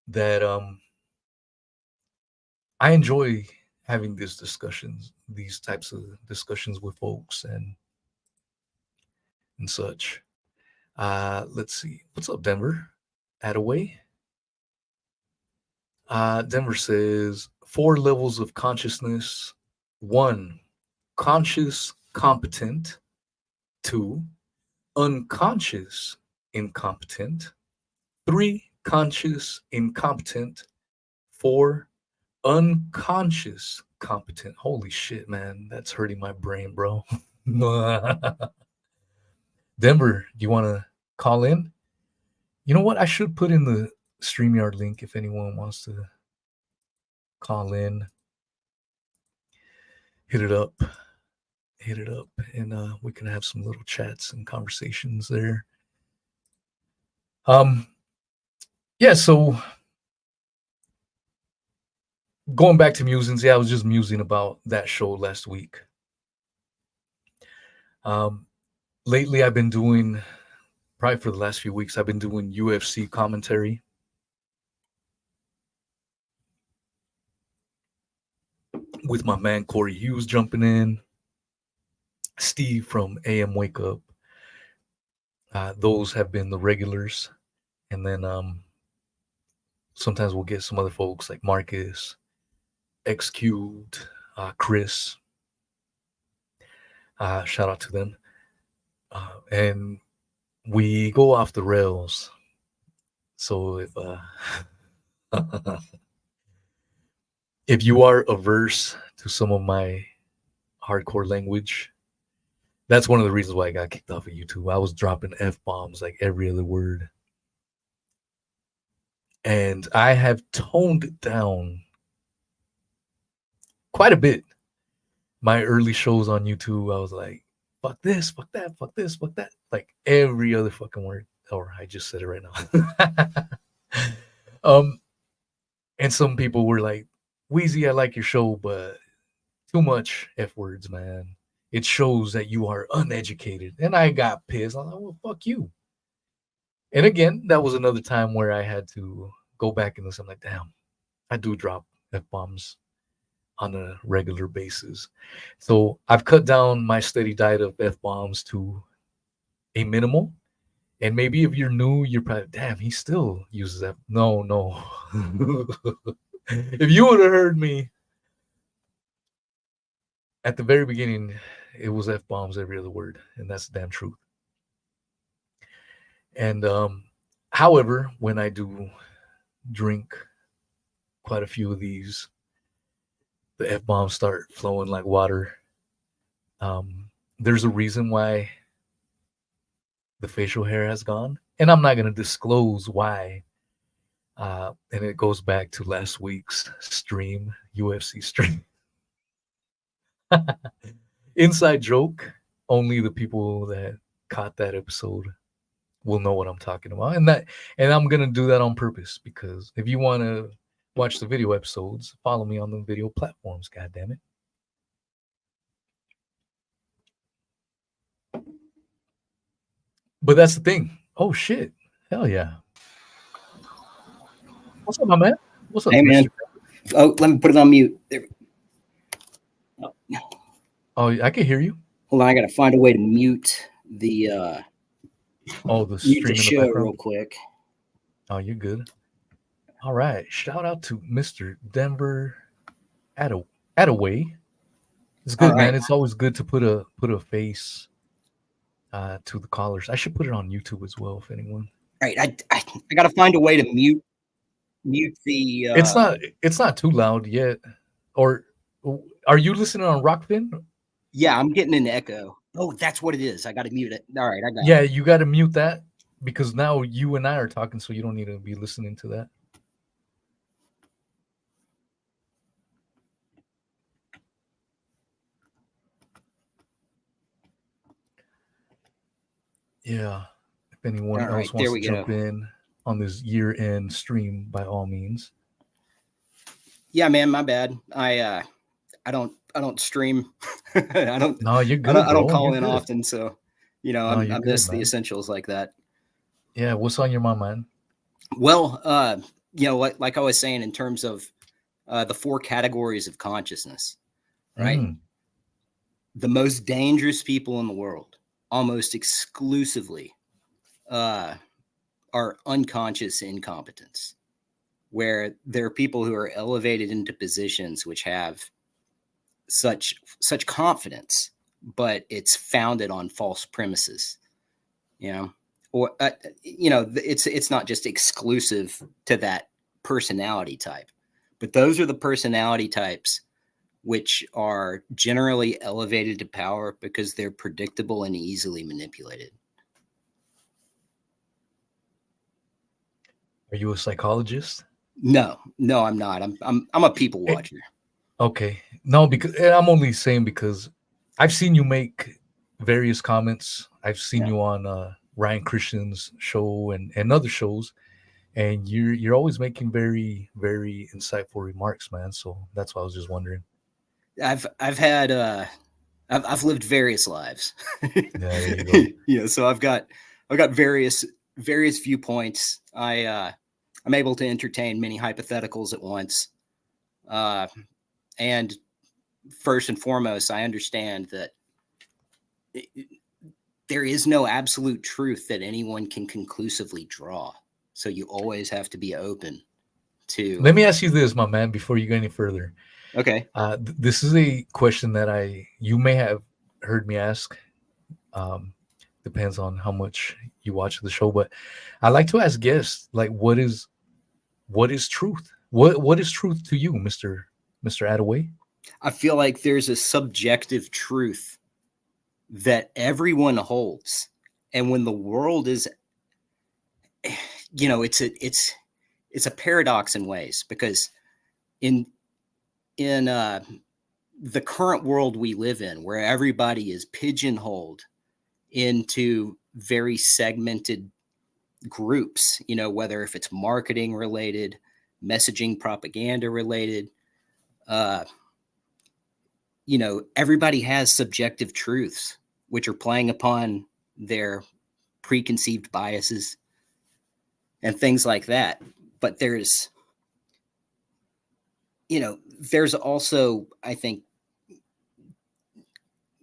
that I enjoy having these types of discussions with folks and such. Let's see. What's up, Denver? Attaway. Denver says 4 levels of consciousness. 1, conscious competent. 2, unconscious incompetent. 3, conscious incompetent. 4, unconscious competent. Holy shit, man. That's hurting my brain, bro. Denver, do you want to call in? You know what? I should put in the StreamYard link if anyone wants to call in. Hit it up, and we can have some little chats and conversations there. Yeah, so going back to musings, I was just musing about that show last week. Lately, I've been doing, probably for the last few weeks, I've been doing UFC commentary. With my man Corey Hughes jumping in, Steve from AM Wake Up. Those have been the regulars. And then sometimes we'll get some other folks like Marcus, X Cubed, Chris. Shout out to them. And we go off the rails. So if you are averse to some of my hardcore language, that's one of the reasons why I got kicked off of YouTube. I was dropping F-bombs like every other word. And I have toned it down quite a bit. My early shows on YouTube, I was like, fuck this, fuck that, fuck this, fuck that. Like every other fucking word. Or I just said it right now. And some people were like, Weezy, I like your show, but too much F words, man. It shows that you are uneducated. And I got pissed. I was like, well, fuck you. And again, that was another time where I had to go back and listen. I'm like, damn, I do drop F-bombs on a regular basis. So I've cut down my steady diet of F-bombs to a minimal. And maybe if you're new, you're probably, damn, he still uses that. No, no. If you would have heard me at the very beginning, it was F bombs every other word. And that's the damn truth. And however, when I do drink quite a few of these, the F bombs start flowing like water. There's a reason why the facial hair has gone. And I'm not going to disclose why. And it goes back to last week's stream, UFC stream. Inside joke. Only the people that caught that episode will know what I'm talking about. And I'm gonna do that on purpose, because if you want to watch the video episodes, follow me on the video platforms. God damn it. But that's the thing. Oh shit. Hell yeah. What's up, my man? What's up, hey, man? Oh, let me put it on mute. There. Oh, I can hear you. Hold on, I gotta find a way to mute the the stream in the show background real quick. Oh, you're good. All right. Shout out to Mr. Denver Attaway. It's good, man. It's always good to put a face to the callers. I should put it on YouTube as well, if anyone. All right, I gotta find a way to mute the. It's not too loud yet. Or are you listening on Rockfin? Yeah, I'm getting an echo. Oh, that's what it is. I got to mute it. All right, I got it. Yeah, you got to mute that, because now you and I are talking, so you don't need to be listening to that. Yeah. If anyone else wants to jump in on this year-end stream, by all means. Yeah, man, my bad. I don't stream. I don't. No, you're good. I don't call in often, so I miss the essentials like that. Yeah, what's on your mind, man? Well, like I was saying, in terms of the 4 categories of consciousness, right? The most dangerous people in the world, almost exclusively, are unconscious incompetence, where there are people who are elevated into positions which have such confidence, but it's founded on false premises, or it's not just exclusive to that personality type, but those are the personality types which are generally elevated to power because they're predictable and easily manipulated. Are you a psychologist? No, I'm not. I'm a people watcher. Okay. No, because I'm only saying because I've seen you make various comments. I've seen you on Ryan Christian's show and other shows, and you're always making very, very insightful remarks, man. So that's why I was just wondering. I've had I've lived various lives. Yeah, there you go. So I've got various viewpoints. I'm able to entertain many hypotheticals at once. And first and foremost, I understand that there is no absolute truth that anyone can conclusively draw. So you always have to be open to. Let me ask you this, my man, before you go any further. Okay. This is a question that you may have heard me ask. Depends on how much you watch the show, but I like to ask guests, like, what is truth? What is truth to you, Mr. Attaway? I feel like there's a subjective truth that everyone holds, and when the world is, it's a paradox in ways, because in the current world we live in, where everybody is pigeonholed into very segmented groups, whether if it's marketing related, messaging, propaganda related, everybody has subjective truths which are playing upon their preconceived biases and things like that. But there's also, I think,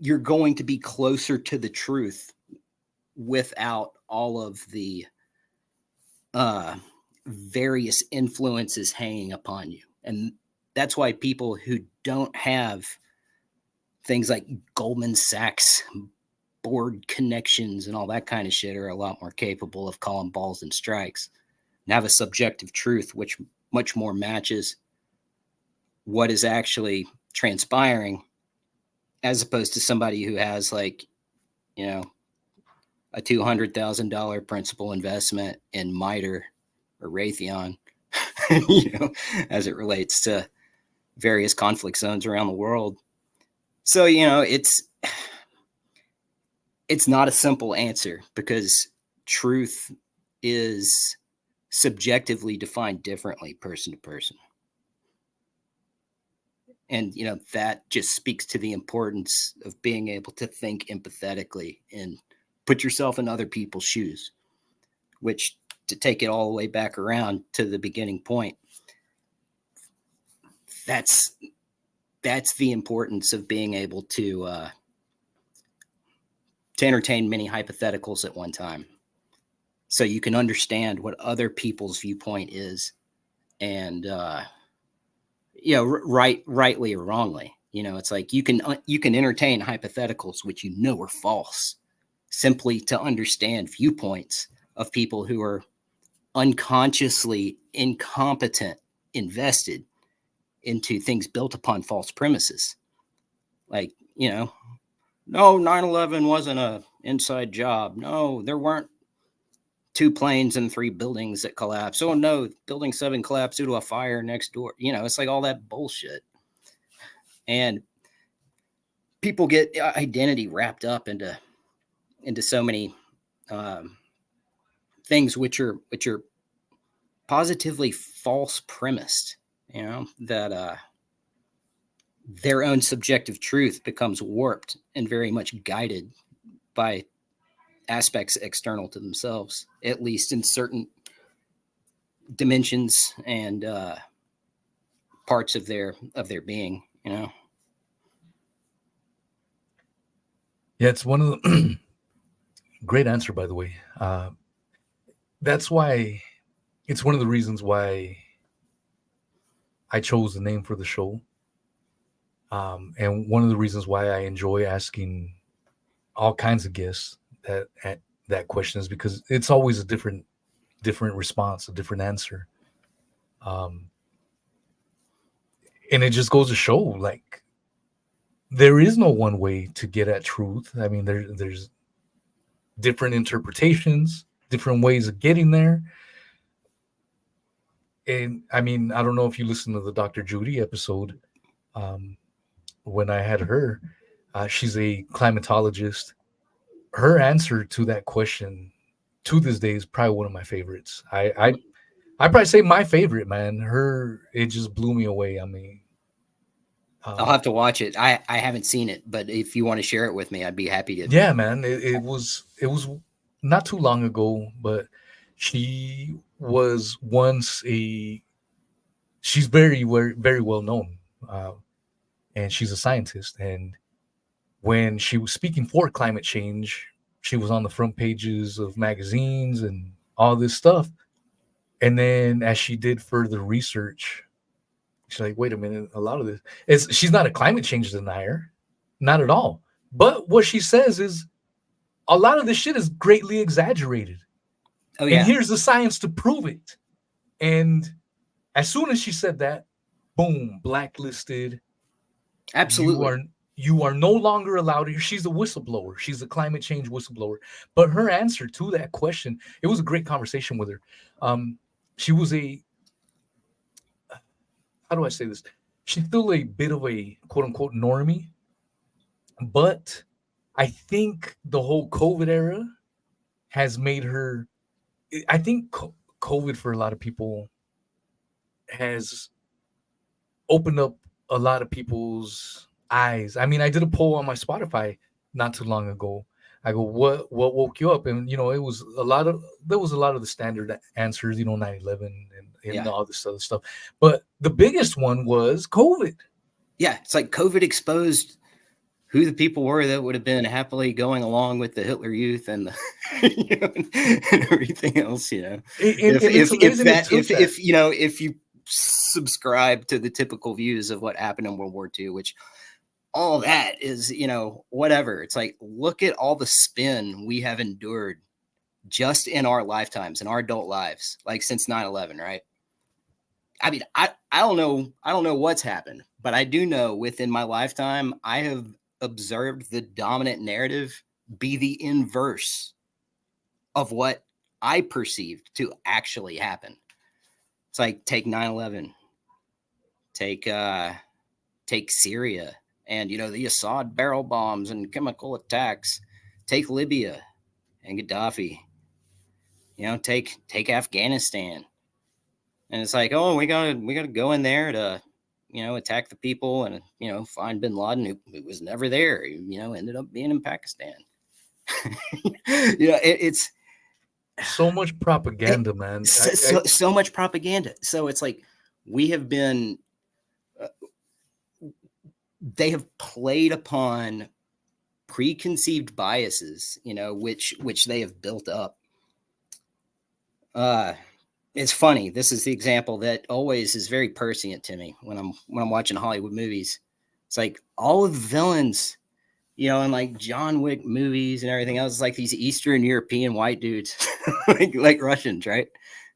you're going to be closer to the truth without all of the various influences hanging upon you. And that's why people who don't have things like Goldman Sachs board connections and all that kind of shit are a lot more capable of calling balls and strikes and have a subjective truth which much more matches what is actually transpiring, as opposed to somebody who has, like, you know, a $200,000 principal investment in MITRE or Raytheon, you know, as it relates to various conflict zones around the world. So, you know, it's not a simple answer, because truth is subjectively defined differently person to person. And, you know, that just speaks to the importance of being able to think empathetically and put yourself in other people's shoes, which, to take it all the way back around to the beginning point, that's the importance of being able to entertain many hypotheticals at one time, so you can understand what other people's viewpoint is, and you know, rightly or wrongly. You know, it's like you can entertain hypotheticals which you know are false, simply to understand viewpoints of people who are unconsciously incompetent, invested into things built upon false premises. Like, you know, no, 9/11 wasn't a inside job. No, there weren't 2 planes and 3 buildings that collapsed. Oh no, building 7 collapsed due to a fire next door. You know, it's like all that bullshit. And people get identity wrapped up into so many things which are positively false premised, you know, that their own subjective truth becomes warped and very much guided by aspects external to themselves, at least in certain dimensions and parts of their being, you know. Yeah, it's one of the great answer, by the way. That's why it's one of the reasons why I chose the name for the show. And one of the reasons why I enjoy asking all kinds of guests that question is because it's always a different response, a different answer. And it just goes to show, like, there is no one way to get at truth. I mean, there's different interpretations, different ways of getting there. And I mean, I don't know if you listened to the Dr. Judy episode. When I had her, she's a climatologist. Her answer to that question to this day is probably one of my favorites. I probably say my favorite, man. It just blew me away. I mean, I'll have to watch it. I haven't seen it, but if you want to share it with me, I'd be happy to. Yeah, man. It was not too long ago, but she was once she's very well known, and she's a scientist. And when she was speaking for climate change, she was on the front pages of magazines and all this stuff. And then as she did further research, she's like, wait a minute, a lot of this she's not a climate change denier, not at all. But what she says is a lot of this shit is greatly exaggerated. Oh, yeah. And here's the science to prove it. And as soon as she said that, boom, blacklisted. Absolutely. You are no longer allowed to. She's a whistleblower. She's a climate change whistleblower. But her answer to that question, it was a great conversation with her. She was how do I say this? She's still a bit of a quote unquote normie, but I think the whole COVID era has made her. I think COVID for a lot of people has opened up a lot of people's eyes. I mean, I did a poll on my Spotify not too long ago. I go, what woke you up? And, you know, there was a lot of the standard answers, you know, 9/11 and all this other stuff. But the biggest one was COVID. Yeah. It's like COVID exposed who the people were that would have been happily going along with the Hitler Youth and the, and everything else. If you subscribe to the typical views of what happened in World War II, which all that is, whatever. It's like, look at all the spin we have endured just in our lifetimes, in our adult lives, like since 9/11, right? I mean, I don't know what's happened, but I do know within my lifetime, I have observed the dominant narrative be the inverse of what I perceived to actually happen. It's like, take 9/11, take Syria, and the Assad barrel bombs and chemical attacks, take Libya and Gaddafi, take Afghanistan. And it's like, oh, we gotta go in there to, attack the people and, find bin Laden, who was never there, ended up being in Pakistan. It's so much propaganda, man. So much propaganda. So it's like we have been, they have played upon preconceived biases, which they have built up. It's funny. This is the example that always is very prescient to me when I'm watching Hollywood movies. It's like all of the villains, in like John Wick movies and everything else, like these Eastern European white dudes, like Russians, right?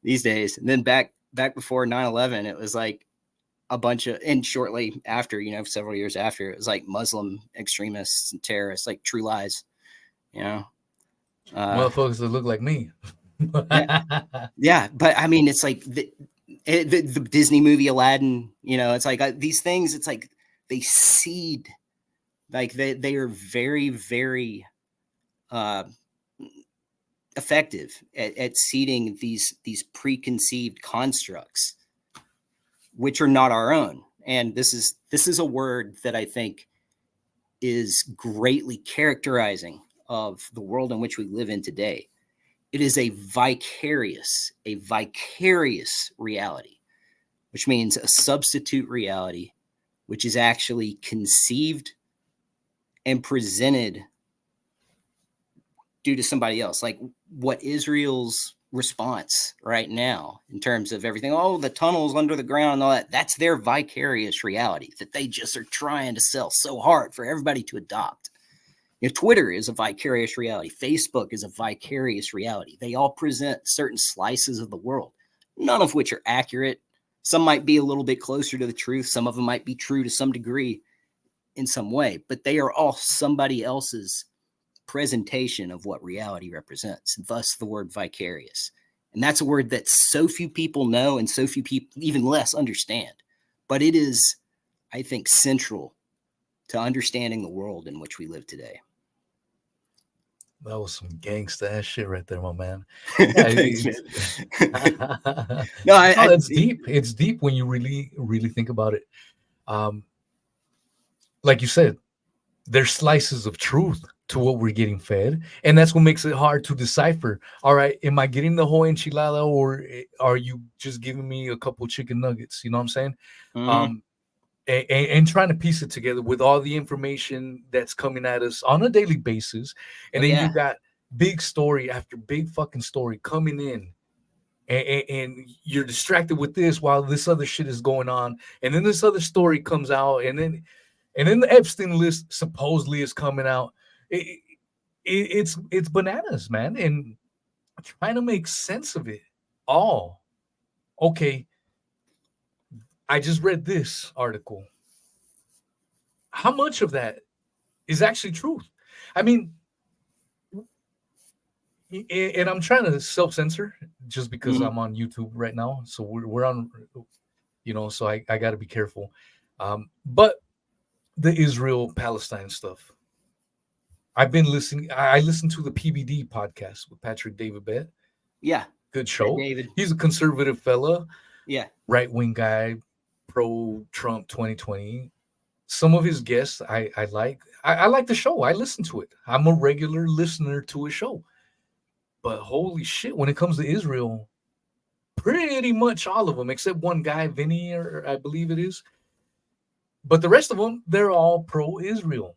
These days. And then back before 9/11, it was like a bunch of, and shortly after, several years after, it was like Muslim extremists and terrorists, like True Lies, motherfuckers that look like me. Yeah, but I mean, it's like the Disney movie Aladdin, it's like these things, it's like they seed, like they are very, very effective at seeding these preconceived constructs, which are not our own. And this is a word that I think is greatly characterizing of the world in which we live in today. It is a vicarious reality, which means a substitute reality, which is actually conceived and presented due to somebody else. Like what Israel's response right now in terms of everything, oh, the tunnels under the ground and all that, that's their vicarious reality that they just are trying to sell so hard for everybody to adopt. Twitter is a vicarious reality. Facebook is a vicarious reality. They all present certain slices of the world, none of which are accurate. Some might be a little bit closer to the truth. Some of them might be true to some degree in some way, but they are all somebody else's presentation of what reality represents, thus the word vicarious. And that's a word that so few people know and so few people even less understand. But it is, I think, central to understanding the world in which we live today. That was some gangsta ass shit right there, my man. Thanks, man. It's deep. It's deep when you really, really think about it. Like you said, there's slices of truth to what we're getting fed, and that's what makes it hard to decipher. All right, am I getting the whole enchilada, or are you just giving me a couple chicken nuggets? You know what I'm saying? Mm-hmm. And trying to piece it together with all the information that's coming at us on a daily basis. And then you got big story after big fucking story coming in, and you're distracted with this while this other shit is going on. And then this other story comes out, and then the Epstein list supposedly is coming out. It's bananas, man. And trying to make sense of it all. Okay, I just read this article. How much of that is actually truth? I mean, and I'm trying to self-censor just because I'm on YouTube right now. So we're on, so I got to be careful. But the Israel-Palestine stuff, I've been listening. I listened to the PBD podcast with Patrick David Bett. Yeah. Good show. David. He's a conservative fella. Yeah. Right-wing guy, pro-Trump 2020. Some of his guests I like. I like the show. I listen to it. I'm a regular listener to his show. But holy shit, when it comes to Israel, pretty much all of them, except one guy, Vinny, or I believe it is. But the rest of them, they're all pro-Israel.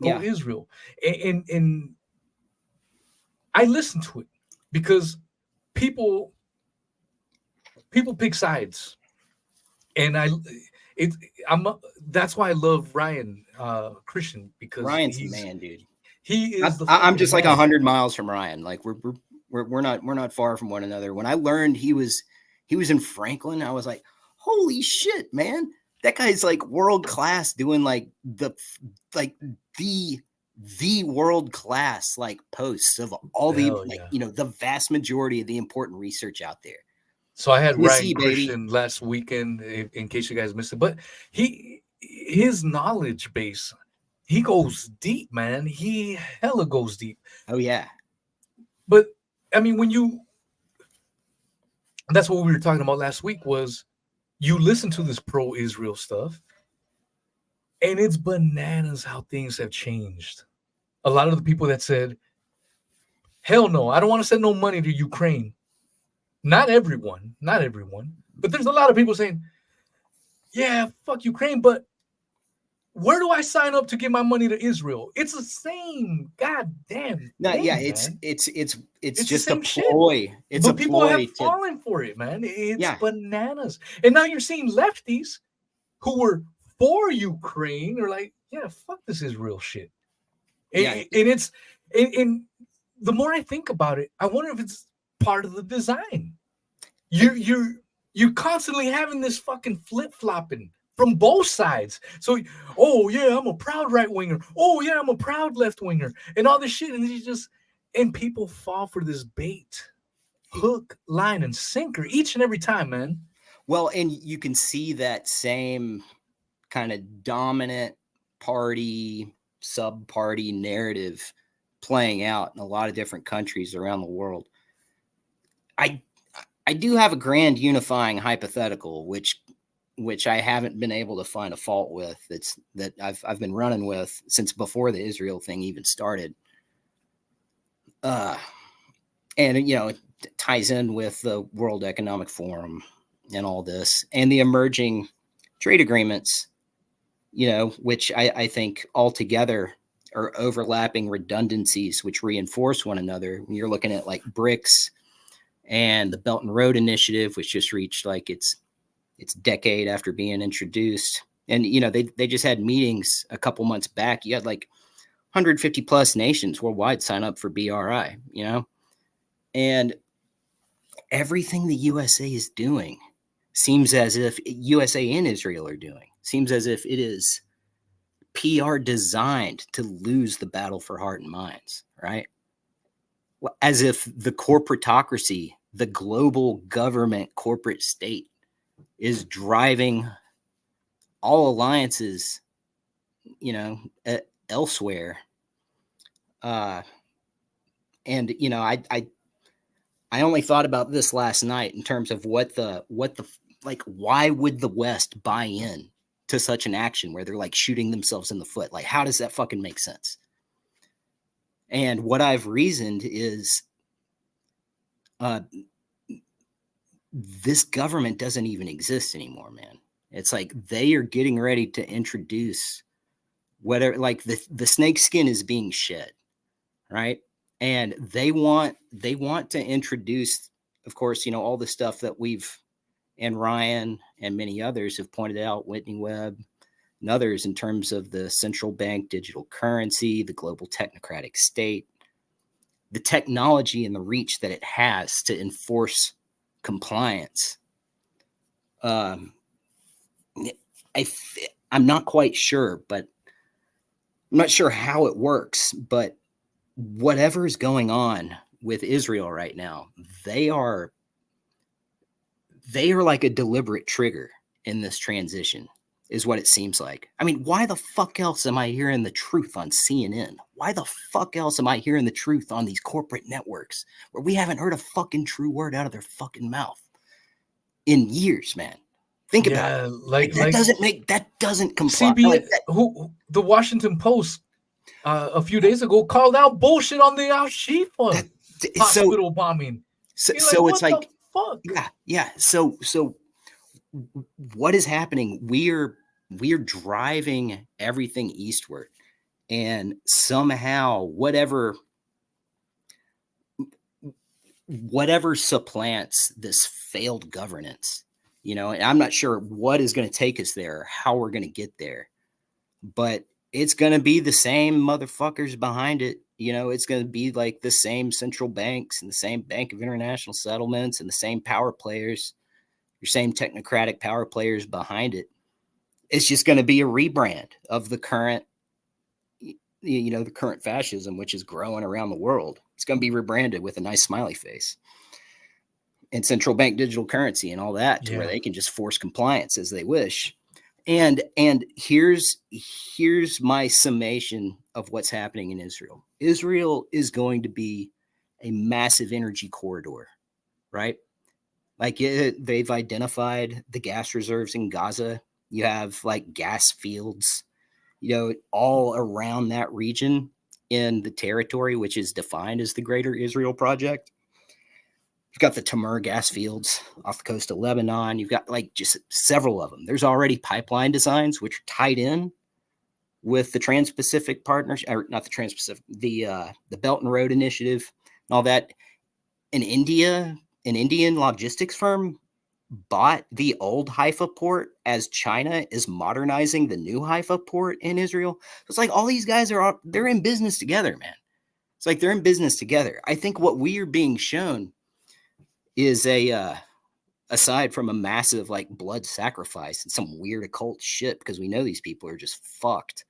pro-Israel, and I listen to it because people pick sides, and that's why I love Ryan Christian, because Ryan's the man, dude. He is I'm just like 100 miles from Ryan. Like we're not far from one another. When I learned he was in Franklin, I was like, holy shit, man. That guy's like world class, doing like the world class like posts of all the vast majority of the important research out there. So I had Ryan Christian last weekend, in case you guys missed it. But his knowledge base, he goes deep, man. He hella goes deep. Oh yeah. But I mean, that's what we were talking about last week, was you listen to this pro-Israel stuff, and it's bananas how things have changed. A lot of the people that said, hell no, I don't want to send no money to Ukraine. Not everyone, but there's a lot of people saying, yeah, fuck Ukraine, but where do I sign up to give my money to Israel? It's the same goddamn thing, yeah, it's just a ploy. It's but people have fallen for it, man. It's bananas. And now you're seeing lefties who were for Ukraine are like, yeah, fuck this Israel shit. And the more I think about it, I wonder if it's part of the design. You're constantly having this fucking flip-flopping from both sides. So, oh yeah, I'm a proud right-winger. Oh yeah, I'm a proud left-winger, and all this shit. And people fall for this bait, hook, line, and sinker each and every time, man. Well, and you can see that same kind of dominant party, sub-party narrative playing out in a lot of different countries around the world. I do have a grand unifying hypothetical, which I haven't been able to find a fault with. That I've been running with since before the Israel thing even started. And it ties in with the World Economic Forum and all this, and the emerging trade agreements, which I think altogether are overlapping redundancies, which reinforce one another. When you're looking at like BRICS and the Belt and Road Initiative, which just reached like its decade after being introduced. And, they just had meetings a couple months back. You had like 150 plus nations worldwide sign up for BRI, and everything the USA is doing seems as if USA and Israel are doing, seems as if it is PR designed to lose the battle for heart and minds, right? As if the corporatocracy, the global government corporate state, is driving all alliances, elsewhere. I only thought about this last night in terms of why would the West buy in to such an action where they're like shooting themselves in the foot? Like, how does that fucking make sense? And what I've reasoned is this government doesn't even exist anymore, man. It's like they are getting ready to introduce whatever, like the snake skin is being shed, right? And they want to introduce, of course, all the stuff that and Ryan and many others have pointed out, Whitney Webb and others, in terms of the central bank digital currency, the global technocratic state, the technology and the reach that it has to enforce compliance. I'm not quite sure, but I'm not sure how it works, but whatever is going on with Israel right now, they are like a deliberate trigger in this transition, is what it seems like. I mean, why the fuck else am I hearing the truth on CNN? Why the fuck else am I hearing the truth on these corporate networks where we haven't heard a fucking true word out of their fucking mouth in years, man? Think about it. That doesn't comply. The Washington Post a few days ago called out bullshit on the Al-Shifa hospital bombing. So it's like, fuck? Yeah. So what is happening? We are driving everything eastward, And somehow whatever supplants this failed governance, and I'm not sure what is going to take us there, how we're going to get there, but it's going to be the same motherfuckers behind it. It's going to be like the same central banks and the same Bank of International Settlements and the same power players, your same technocratic power players behind it. It's just going to be a rebrand of the current, the current fascism, which is growing around the world. It's going to be rebranded with a nice smiley face and central bank digital currency and all that, to where they can just force compliance as they wish. And here's my summation of what's happening in Israel. Israel is going to be a massive energy corridor, right? Like they've identified the gas reserves in Gaza. You have like gas fields, all around that region in the territory, which is defined as the Greater Israel Project. You've got the Tamar gas fields off the coast of Lebanon. You've got like just several of them. There's already pipeline designs which are tied in with the Trans-Pacific Partnership, or not the Trans-Pacific, the Belt and Road Initiative and all that. In India, an Indian logistics firm bought the old Haifa port as China is modernizing the new Haifa port in Israel. It's like all these guys they're in business together, man. It's like they're in business together. I think what we are being shown is aside from a massive like blood sacrifice and some weird occult shit, because we know these people are just fucked.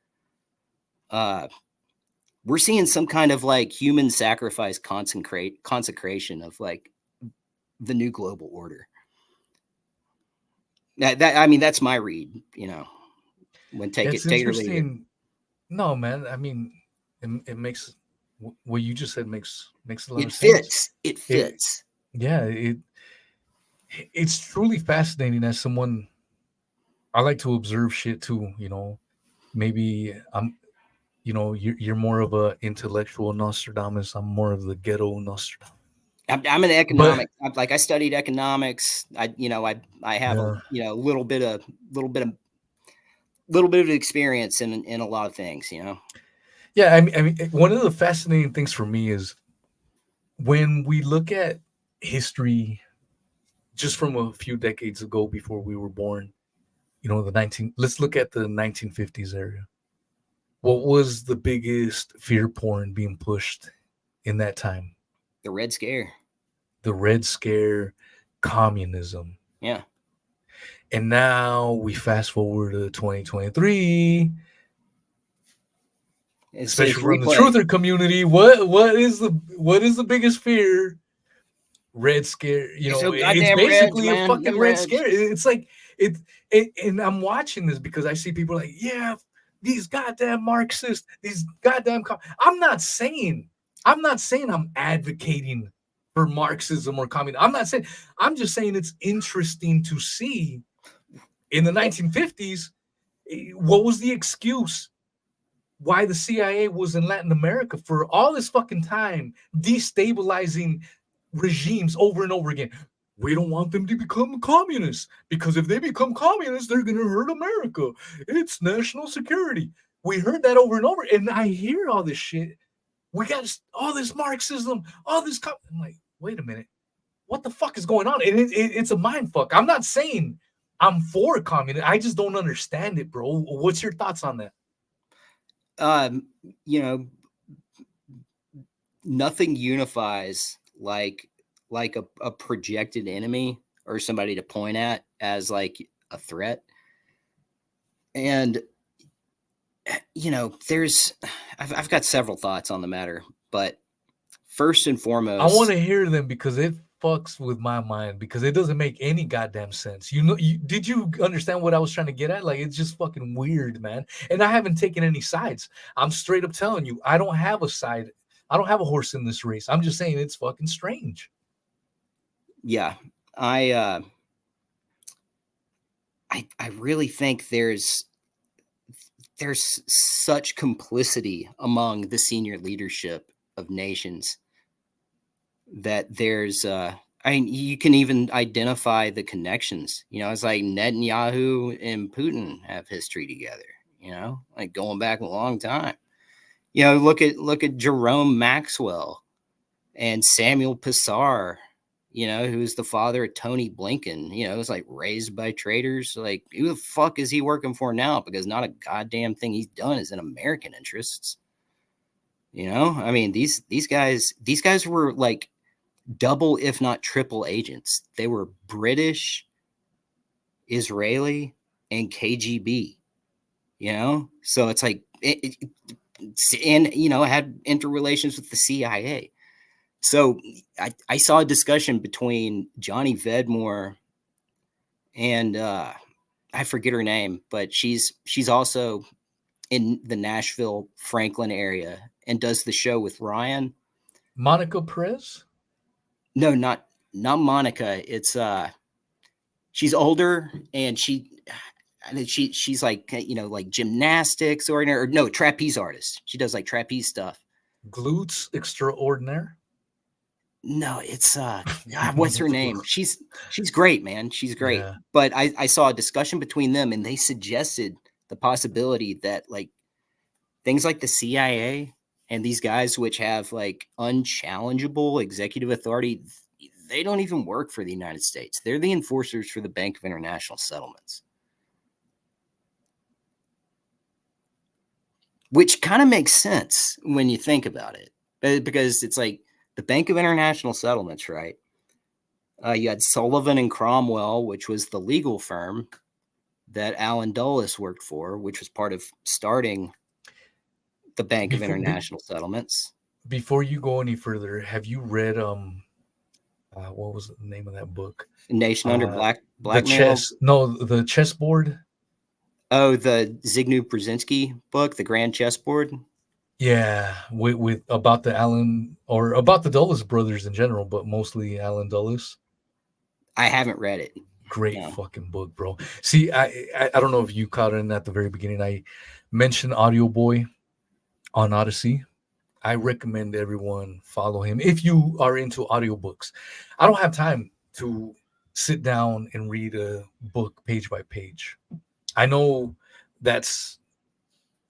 We're seeing some kind of like human sacrifice consecration of like the new global order. That's my read, when take it or leave it. No, man. I mean, it makes what you just said makes a lot of sense. It fits. It's truly fascinating. As someone, I like to observe shit too. Maybe you're more of a intellectual Nostradamus. I'm more of the ghetto Nostradamus. I'm an economic. I studied economics. I have a little bit of experience in a lot of things. Yeah, I mean, one of the fascinating things for me is when we look at history, just from a few decades ago before we were born. Let's look at the 1950s area. What was the biggest fear porn being pushed in that time? The Red Scare. The Red Scare, communism. Yeah. And now we fast forward to 2023. Especially from the truther community. What is the biggest fear? Red Scare. It's basically a fucking Red Scare. It's like and I'm watching this because I see people like, yeah, these goddamn Marxists, these goddamn I'm not saying I'm advocating for Marxism or communism. I'm just saying it's interesting to see in the 1950s, what was the excuse why the CIA was in Latin America for all this fucking time, destabilizing regimes over and over again. We don't want them to become communists, because if they become communists, they're going to hurt America. It's national security. We heard that over and over, and I hear all this shit. We got all this Marxism, all this. I'm like, wait a minute. What the fuck is going on? And it's a mind fuck. I'm not saying I'm for communism. I just don't understand it, bro. What's your thoughts on that? Nothing unifies like a projected enemy or somebody to point at as like a threat. And I've got several thoughts on the matter, but first and foremost, I want to hear them because it fucks with my mind, because it doesn't make any goddamn sense. Did you understand what I was trying to get at? Like, it's just fucking weird, man. And I haven't taken any sides. I'm straight up telling you, I don't have a side. I don't have a horse in this race. I'm just saying it's fucking strange. Yeah, I really think there's such complicity among the senior leadership of nations that there's you can even identify the connections. It's like Netanyahu and Putin have history together, like going back a long time. look at Jerome Maxwell and Samuel Pissarr, who's the father of Tony Blinken. It was like raised by traitors. Like, who the fuck is he working for now? Because not a goddamn thing he's done is in American interests. I mean, these guys were like double, if not triple agents. They were British, Israeli, and KGB. So it's like and had interrelations with the CIA. So I saw a discussion between Johnny Vedmore and I forget her name, but she's also in the Nashville, Franklin area and does the show with Ryan. Monica Perez? No, not Monica. It's she's older and she's like, like gymnastics or no, trapeze artist. She does like trapeze stuff. Glutes extraordinaire? No, it's God, what's her name? She's great, man. She's great. Yeah. But I saw a discussion between them and they suggested the possibility that like things like the CIA and these guys which have like unchallengeable executive authority, they don't even work for the United States. They're the enforcers for the Bank of International Settlements. Which kind of makes sense when you think about it. Because it's like the Bank of International Settlements, right? You had Sullivan and Cromwell, which was the legal firm that Alan Dulles worked for, which was part of starting the Bank of International Settlements. Before you go any further, have you read what was the name of that book? Nation Under Blackmail? The chessboard. Oh, the Zygmunt Brzezinski book, The Grand Chessboard. Yeah, with about the about the Dulles brothers in general, but mostly Alan Dulles. I haven't read it. Great fucking book, bro. See, I don't know if you caught it at the very beginning. I mentioned Audio Boy on Odyssey. I recommend everyone follow him if you are into audiobooks. I don't have time to sit down and read a book page by page. I know that's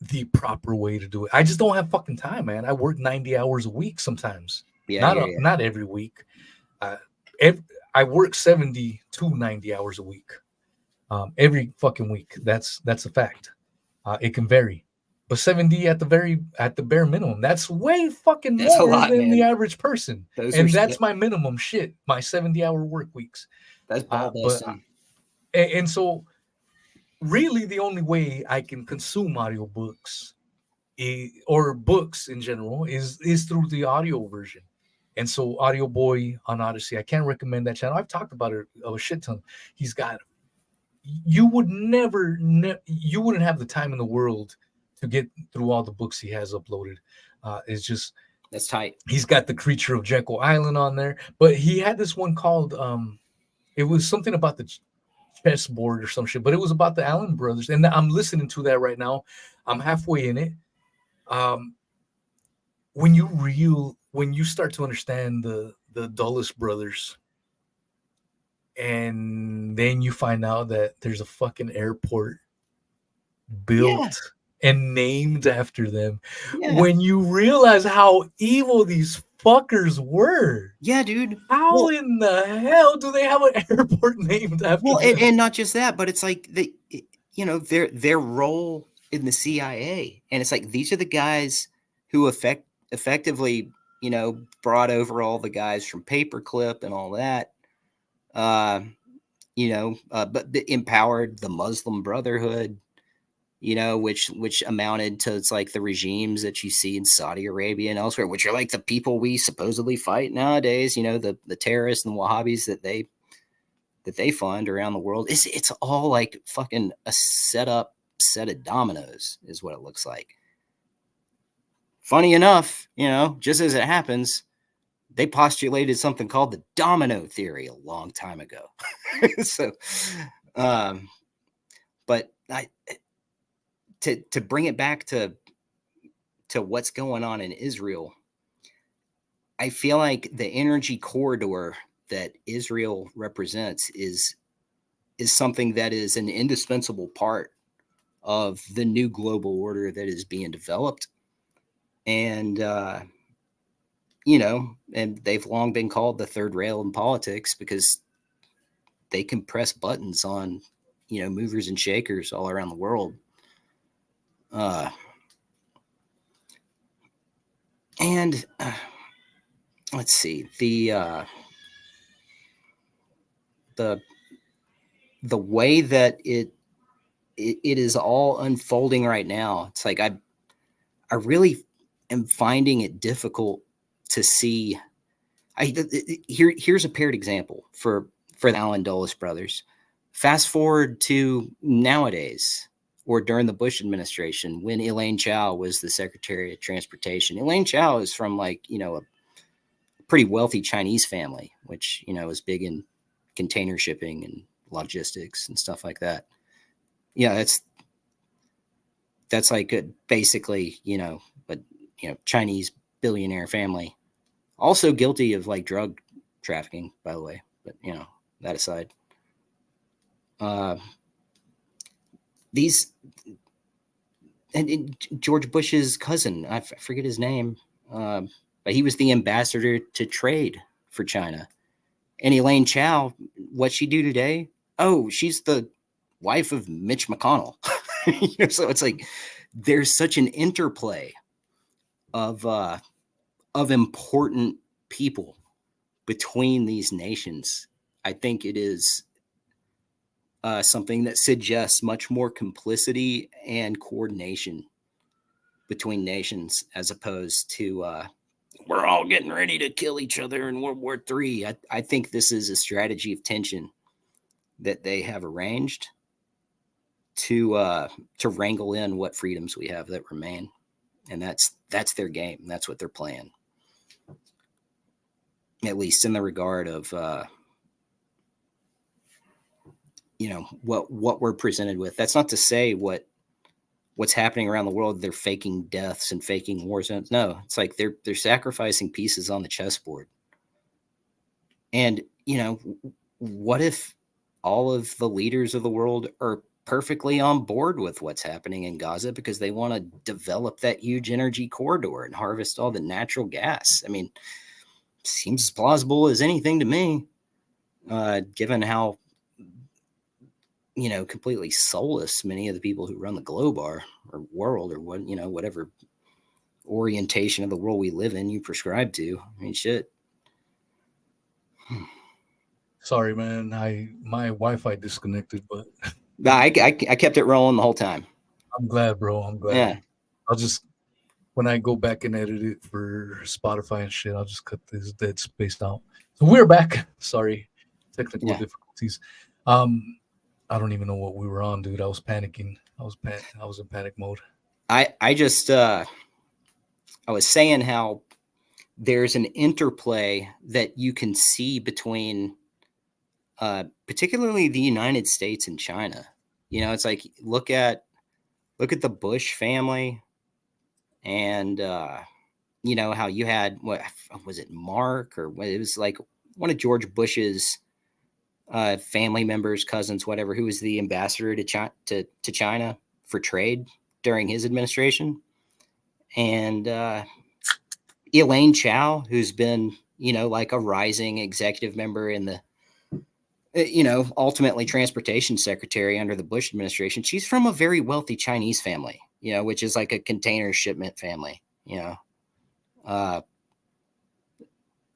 the proper way to do it. I just don't have fucking time, man. I work 90 hours a week sometimes. Not every week. I work 70 to 90 hours a week. Every fucking week. That's a fact. It can vary. But 70 at the bare minimum. That's way fucking more than the average person. That's my minimum shit. My 70-hour work weeks. That's ball busting. And so really the only way I can consume audiobooks or books in general is through the audio version. And so Audio Boy on Odyssey, I can't recommend that channel. I've talked about it a shit ton. He's got, you wouldn't have the time in the world to get through all the books he has uploaded. It's just, that's tight. He's got The Creature of Jekyll Island on there, but he had this one called, it was something about the chessboard or some shit, but it was about the Allen brothers. And I'm listening to that right now. I'm halfway in it. When you start to understand the Dulles brothers, and then you find out that there's a fucking airport built and named after them. Yeah. When you realize how evil these fuckers were. Yeah, dude. How in the hell do they have an airport named after them? And not just that, but it's like their role in the CIA. And it's like these are the guys who effectively, brought over all the guys from Paperclip and all that. But empowered the Muslim Brotherhood, which amounted to, it's like the regimes that you see in Saudi Arabia and elsewhere, which are like the people we supposedly fight nowadays, the terrorists and the Wahhabis that they fund around the world. It's all like fucking a set of dominoes is what it looks like. Funny enough, just as it happens, they postulated something called the domino theory a long time ago. So, but to bring it back to what's going on in Israel, I feel like the energy corridor that Israel represents is something that is an indispensable part of the new global order that is being developed. And, you know, and they've long been called the third rail in politics because they can press buttons on, you know, movers and shakers all around the world. And let's see, the way that it is all unfolding right now, it's like I really am finding it difficult to see. Here's a paired example for the Allen Dulles brothers. Fast forward to nowadays, or during the Bush administration, when Elaine Chao was the Secretary of Transportation. Elaine Chao is from, like, you know, a pretty wealthy Chinese family, which, you know, is big in container shipping and logistics and stuff like that. Yeah, that's like basically, you know, but, you know, Chinese billionaire family, also guilty of like drug trafficking, by the way. But, you know, that aside, these and George Bush's cousin, I forget his name, but he was the ambassador to trade for China. And Elaine Chao, what's she do today? Oh, she's the wife of Mitch McConnell. You know, so it's like there's such an interplay of important people between these nations. I think it is something that suggests much more complicity and coordination between nations, as opposed to we're all getting ready to kill each other in World War III. I think this is a strategy of tension that they have arranged to wrangle in what freedoms we have that remain, and that's their game. That's what they're playing, at least in the regard of you know, what we're presented with. That's not to say what's happening around the world, they're faking deaths and faking war zones. No, it's like they're sacrificing pieces on the chessboard. And, you know, what if all of the leaders of the world are perfectly on board with what's happening in Gaza because they want to develop that huge energy corridor and harvest all the natural gas? I mean, seems as plausible as anything to me, given how, you know, completely soulless many of the people who run the globe are, or world, or what, you know, whatever orientation of the world we live in you prescribe to. I mean, shit. Sorry, man. My Wi-Fi disconnected, but I kept it rolling the whole time. I'm glad, bro. I'm glad. Yeah. I'll just, when I go back and edit it for Spotify and shit, I'll just cut this dead space out. So we're back. Sorry, technical difficulties. I don't even know what we were on, dude. I was panicking. I was in panic mode. I just I was saying how there's an interplay that you can see between particularly the United States and China. You know, it's like look at the Bush family, and you know how you had, what was it, Mark, or what, it was like one of George Bush's family members, cousins, whatever, who was the ambassador to China for trade during his administration. And Elaine Chao, who's been, you know, like a rising executive member in the, you know, ultimately transportation secretary under the Bush administration. She's from a very wealthy Chinese family, you know, which is like a container shipment family, you know,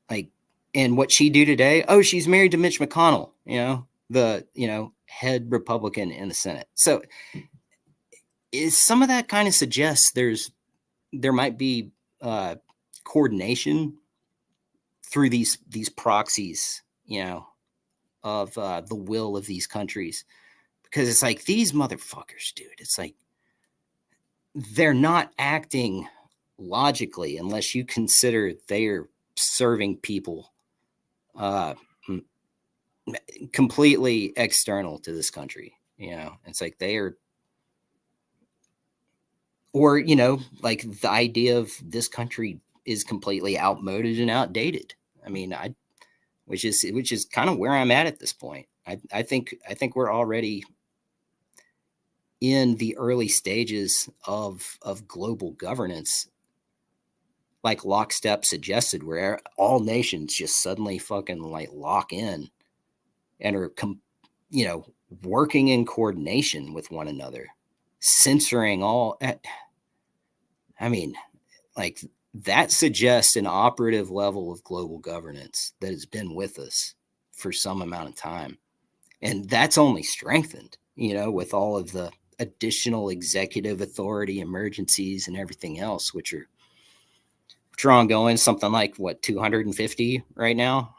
like, and what she do today? Oh, she's married to Mitch McConnell, you know, the, you know, head Republican in the Senate. So is some of that kind of suggests there might be coordination through these proxies, you know, of the will of these countries, because it's like these motherfuckers, dude. It's like they're not acting logically unless you consider they're serving people completely external to this country. You know, it's like they are, or, you know, like the idea of this country is completely outmoded and outdated. I mean, which is kind of where I'm at this point. I think we're already in the early stages of global governance like lockstep suggested, where all nations just suddenly fucking like lock in and are working in coordination with one another, censoring all. I mean, like, that suggests an operative level of global governance that has been with us for some amount of time. And that's only strengthened, with all of the additional executive authority emergencies and everything else, which are ongoing, something like 250 right now.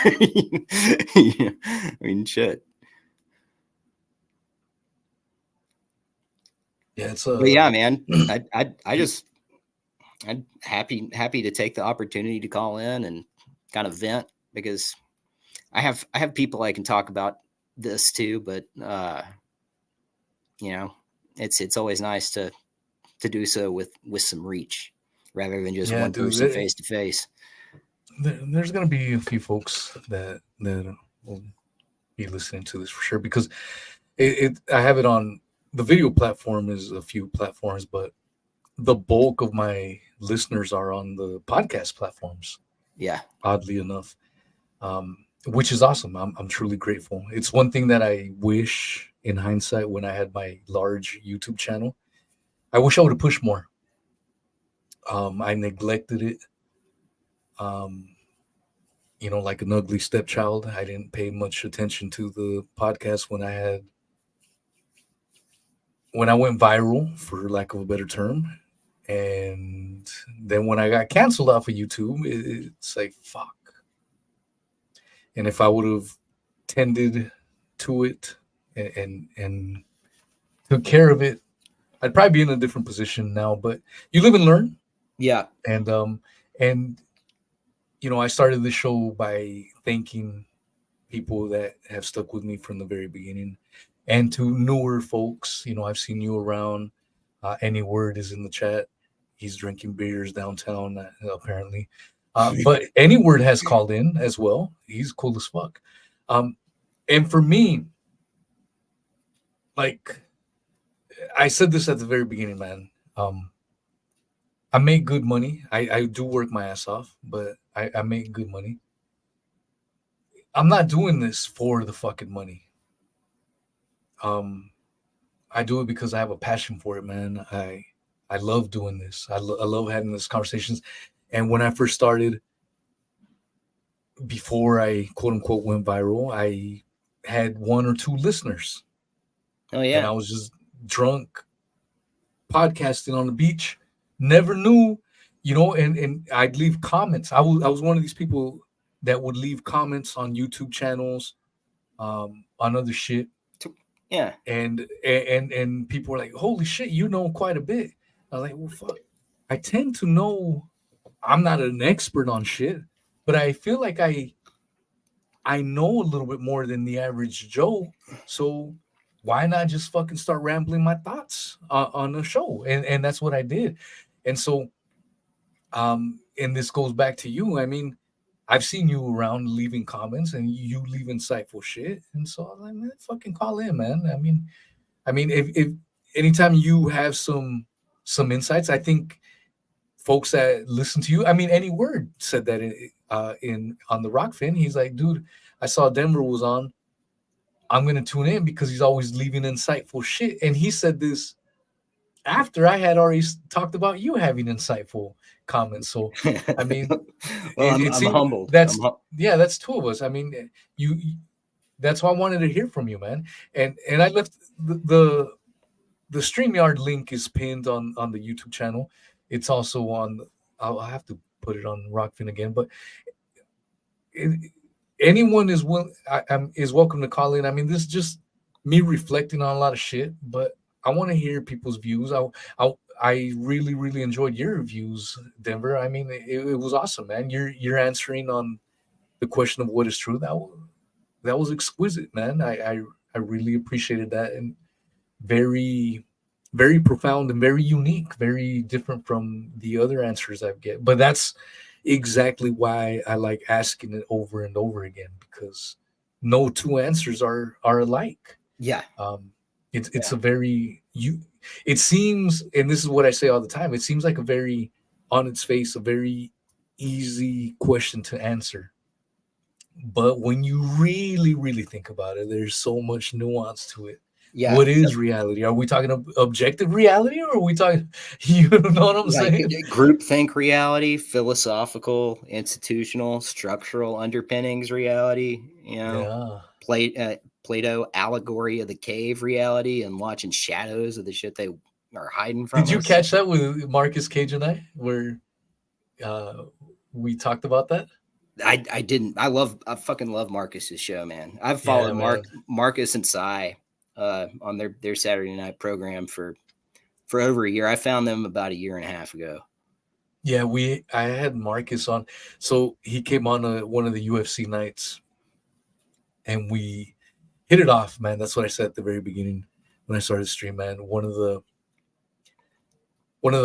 I mean, shit. Yeah, it's but yeah, man. I'm happy to take the opportunity to call in and kind of vent, because I have people I can talk about this too, but it's always nice to do so with some reach rather than just one person face to face. There's gonna be a few folks that will be listening to this for sure, because I have it on the video platform is a few platforms, but the bulk of my listeners are on the podcast platforms. Yeah. Oddly enough, which is awesome. I'm truly grateful. It's one thing that I wish, in hindsight, when I had my large YouTube channel, I wish I would have pushed more. I neglected it. Like an ugly stepchild. I didn't pay much attention to the podcast when I went viral, for lack of a better term. And then when I got canceled off of YouTube, it's like, fuck. And if I would have tended to it and took care of it, I'd probably be in a different position now. But you live and learn. Yeah. And I started this show by thanking people that have stuck with me from the very beginning, and to newer folks. I've seen you around. Any word is in the chat. He's drinking beers downtown, apparently. But Any word has called in as well. He's cool as fuck. And for me, like I said this at the very beginning, man. I make good money. I do work my ass off, but I make good money. I'm not doing this for the fucking money. I do it because I have a passion for it, man. I love doing this. I love having these conversations. And when I first started, before I quote unquote went viral, I had 1 or 2 listeners. Oh yeah. And I was just drunk podcasting on the beach. Never knew, and I'd leave comments. I was one of these people that would leave comments on YouTube channels, on other shit. Yeah. And people were like, holy shit, you know quite a bit. I was like, well, fuck. I tend to know. I'm not an expert on shit, but I feel like I know a little bit more than the average Joe. So why not just fucking start rambling my thoughts on the show? And that's what I did. And so, and this goes back to you. I mean, I've seen you around leaving comments, and you leave insightful shit. And so I was like, man, fucking call in, man. I mean, if anytime you have some insights, I think folks that listen to you, I mean, Any word said that in on the Rockfin. He's like, dude, I saw Denver was on. I'm gonna tune in because he's always leaving insightful shit. And he said this after I had already talked about you having insightful comments. So I mean, well, I'm humbled. That's 2 of us. I mean, you that's why I wanted to hear from you, man. And I left the StreamYard link is pinned on the YouTube channel. It's also on. I'll have to put it on Rockfin again, but anyone is welcome to call in. I mean, this is just me reflecting on a lot of shit, but I want to hear people's views. I really, really enjoyed your reviews, Denver. I mean, it was awesome, man. You're answering on the question of what is true. That was exquisite, man. I really appreciated that, and very, very profound and very unique, very different from the other answers I've get. But that's exactly why I like asking it over and over again, because no 2 answers are alike. Yeah. It's a very it seems, and this is what I say all the time, it seems like a very on its face a very easy question to answer. But when you really, really think about it, there's so much nuance to it. Yeah. What is reality? Are we talking objective reality, or are we talking, you know what I'm saying? Groupthink reality, philosophical, institutional, structural underpinnings reality, Yeah. Plato allegory of the cave reality and watching shadows of the shit they are hiding from Did you us. catch that with Marcus Cage and I, where we talked about that? I didn't. I fucking love Marcus's show, man. I've followed Marcus and Cy on their Saturday night program for over a year. I found them about a year and a half ago. Yeah, I had Marcus on. So he came on one of the UFC nights, and we hit it off, man. That's what I said at the very beginning when I started the stream, man. One of the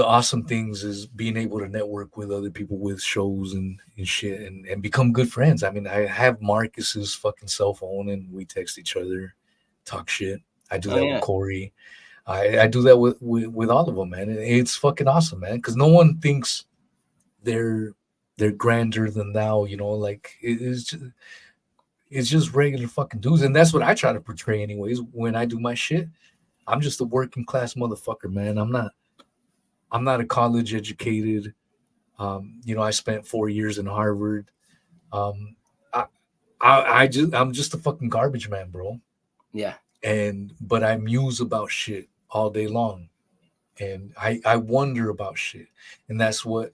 awesome things is being able to network with other people with shows and shit and become good friends. I mean, I have Marcus's fucking cell phone and we text each other, talk shit. I do that with Corey. I do that with all of them, man. It's fucking awesome, man. Because no one thinks they're grander than thou, you know. Like it's just regular fucking dudes, and that's what I try to portray, anyways. When I do my shit, I'm just a working class motherfucker, man. I'm not a college educated. You know, I spent 4 years in Harvard. I'm just a fucking garbage man, bro. Yeah. But I muse about shit all day long, and I wonder about shit, and that's what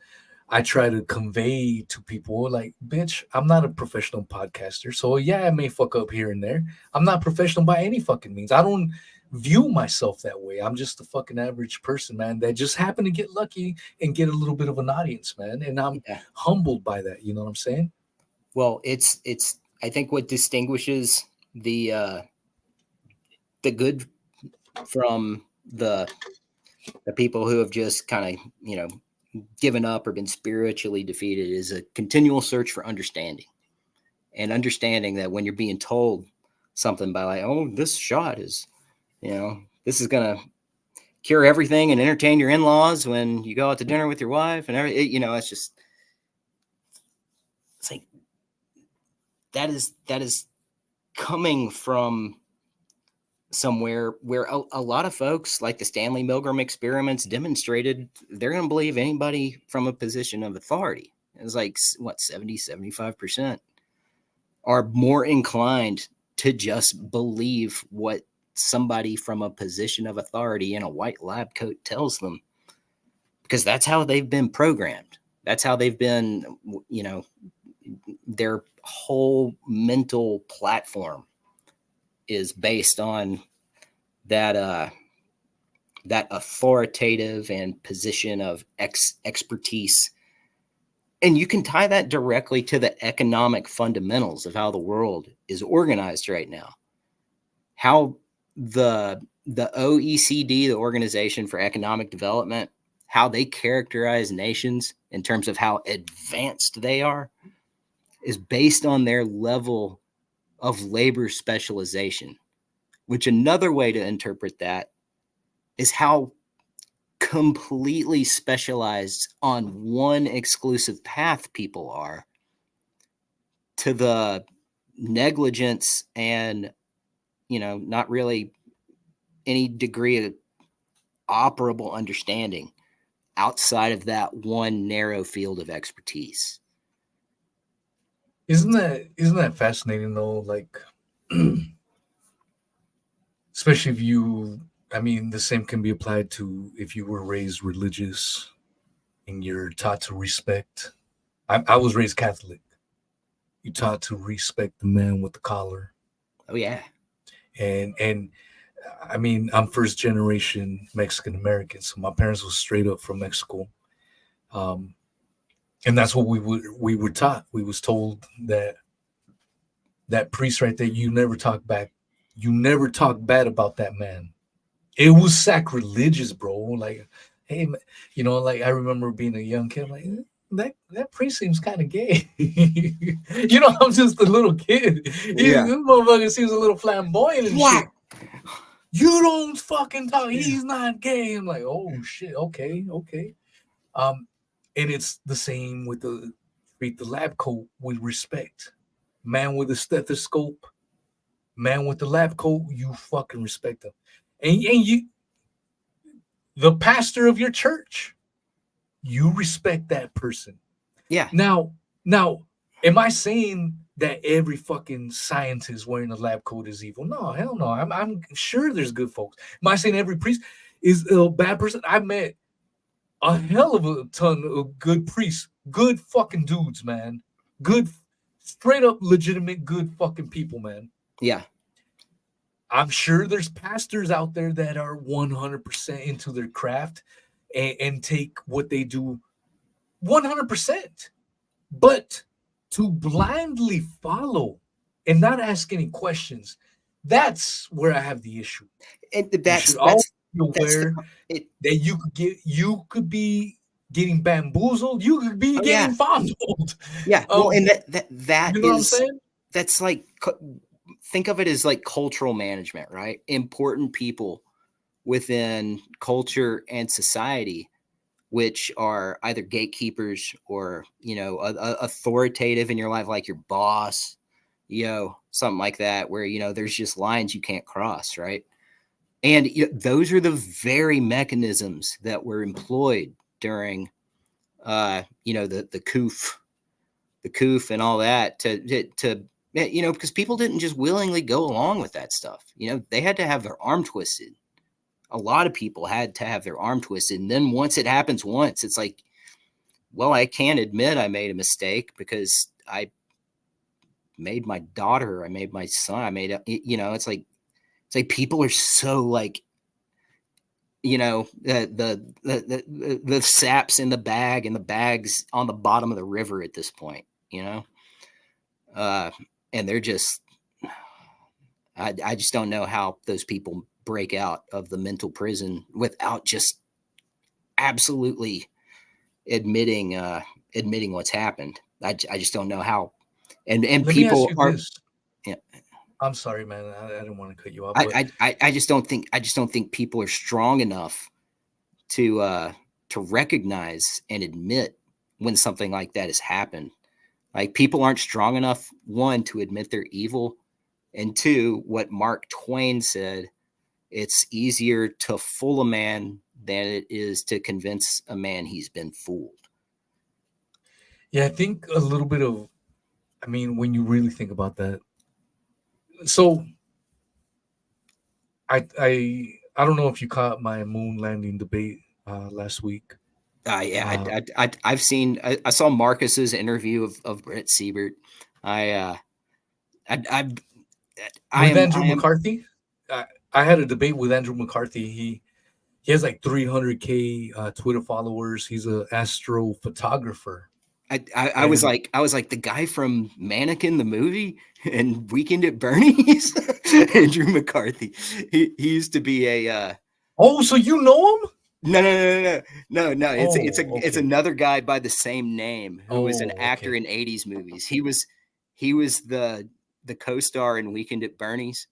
I try to convey to people. Like, bitch, I'm not a professional podcaster, so yeah, I may fuck up here and there. I'm not professional by any fucking means. I don't view myself that way. I'm just a fucking average person, man, that just happened to get lucky and get a little bit of an audience, man, and I'm humbled by that. You know what I'm saying? Well, it's I think what distinguishes the good from the people who have just kind of, you know, given up or been spiritually defeated is a continual search for understanding, and understanding that when you're being told something by like, oh, this shot is, you know, this is going to cure everything and entertain your in-laws when you go out to dinner with your wife and everything, you know, it's like, that is coming from somewhere where a lot of folks, like the Stanley Milgram experiments demonstrated, they're going to believe anybody from a position of authority. It's like, what, 75% are more inclined to just believe what somebody from a position of authority in a white lab coat tells them, because that's how they've been programmed. That's how they've been, you know, their whole mental platform is based on that authoritative and position of expertise. And you can tie that directly to the economic fundamentals of how the world is organized right now. How the OECD, the Organization for Economic Development, how they characterize nations in terms of how advanced they are is based on their level of labor specialization, which another way to interpret that is how completely specialized on one exclusive path people are, to the negligence and, you know, not really any degree of operable understanding outside of that one narrow field of expertise. Isn't that fascinating though? Like, especially if you, I mean, the same can be applied to if you were raised religious and you're taught to respect. I was raised Catholic. You're taught to respect the man with the collar. Oh yeah. And I mean, I'm first generation Mexican American, so my parents were straight up from Mexico. And that's what we were taught. We was told that priest right there, you never talk back. You never talk bad about that man. It was sacrilegious, bro. Like, hey, you know, like I remember being a young kid, like that priest seems kind of gay. You know, I'm just a little kid. Yeah. This motherfucker seems a little flamboyant and shit. You don't fucking talk. He's not gay. I'm like, oh shit. Okay. And it's the same with treat the lab coat with respect. Man with a stethoscope, man with the lab coat, you fucking respect them. And you, the pastor of your church, you respect that person. Yeah. Now, am I saying that every fucking scientist wearing a lab coat is evil? No, hell no. I'm sure there's good folks. Am I saying every priest is a bad person? I met a hell of a ton of good priests, good fucking dudes, man. Good, straight up legitimate good fucking people, man. Yeah. I'm sure there's pastors out there that are 100% into their craft and take what they do 100%. But to blindly follow and not ask any questions, that's where I have the issue. And You should always be aware that you could be getting bamboozled, you could be getting fondled. Yeah. Well, and that you know what I'm is, saying? that's like, think of it as like cultural management, right? Important people within culture and society, which are either gatekeepers or, authoritative in your life, like your boss, something like that, where, there's just lines you can't cross, right? And those are the very mechanisms that were employed during, the coof and all that to because people didn't just willingly go along with that stuff. They had to have their arm twisted. A lot of people had to have their arm twisted. And then once it happens once, it's like, well, I can't admit I made a mistake because I made my daughter, I made my son, it's like people are so like, the saps in the bag and the bags on the bottom of the river at this point, and they're just, I just don't know how those people break out of the mental prison without just absolutely admitting what's happened. I just don't know how. And Let people me ask you are. this. Yeah. I'm sorry, man. I didn't want to cut you off. I just don't think people are strong enough to recognize and admit when something like that has happened. Like, people aren't strong enough, one, to admit they're evil, and two, what Mark Twain said, it's easier to fool a man than it is to convince a man he's been fooled. Yeah, I think a little bit of, when you really think about that. So I don't know if you caught my moon landing debate last week. I've seen. I saw Marcus's interview of Brett Siebert. With Andrew McCarthy. I had a debate with Andrew McCarthy. He has like 300K Twitter followers. He's an astrophotographer. I was like the guy from Mannequin the movie and Weekend at Bernie's. Andrew McCarthy. He used to be a. Oh, so you know him? No. It's another guy by the same name who was an actor in 80s movies. He was the co-star in Weekend at Bernie's.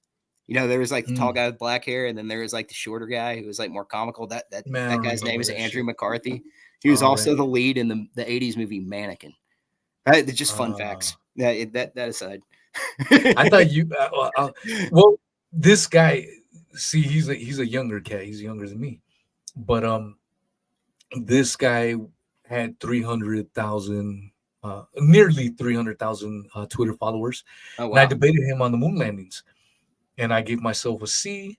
There was like the tall guy with black hair, and then there was like the shorter guy who was like more comical. That guy's name is Andrew McCarthy. He was also the lead in the 80s movie Mannequin. Right? Just fun facts. Yeah, that aside. I thought you well, this guy, see, he's a younger cat. He's younger than me. But this guy had 300,000 nearly 300,000 Twitter followers. Oh, wow. And I debated him on the moon landings. And I gave myself a C.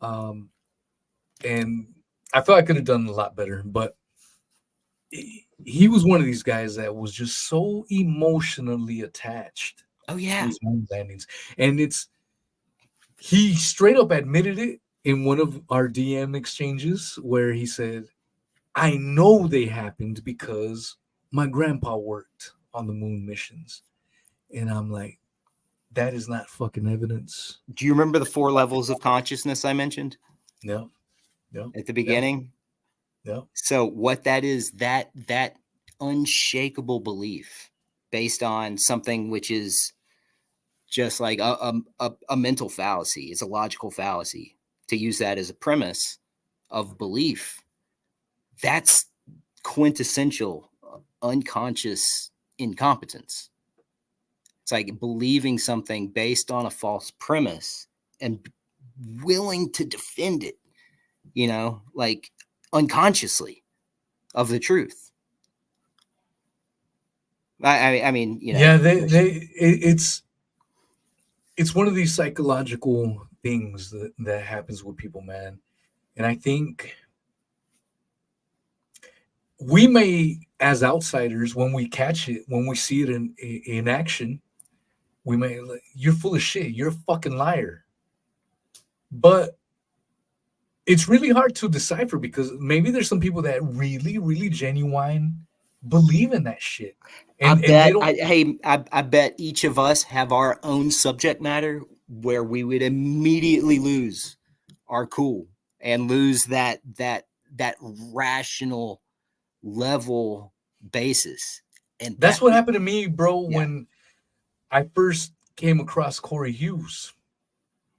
And I thought I could have done a lot better, but he was one of these guys that was just so emotionally attached. Oh, yeah. To these moon landings. And he straight up admitted it in one of our DM exchanges where he said, I know they happened because my grandpa worked on the moon missions. And I'm like, that is not fucking evidence. Do you remember the 4 levels of consciousness I mentioned? No. At the beginning? No. So what that is, that unshakable belief based on something which is just like a mental fallacy. It's a logical fallacy to use that as a premise of belief. That's quintessential unconscious incompetence. It's like believing something based on a false premise and willing to defend it, like unconsciously of the truth. I mean, yeah, it's one of these psychological things that happens with people, man. And I think we may, as outsiders, when we catch it, when we see it in action, we may like, you're full of shit, you're a fucking liar. But it's really hard to decipher because maybe there's some people that really, really genuine believe in that shit. And I bet each of us have our own subject matter where we would immediately lose our cool and lose that rational level basis. And that's what happened to me, bro, when I first came across Corey Hughes.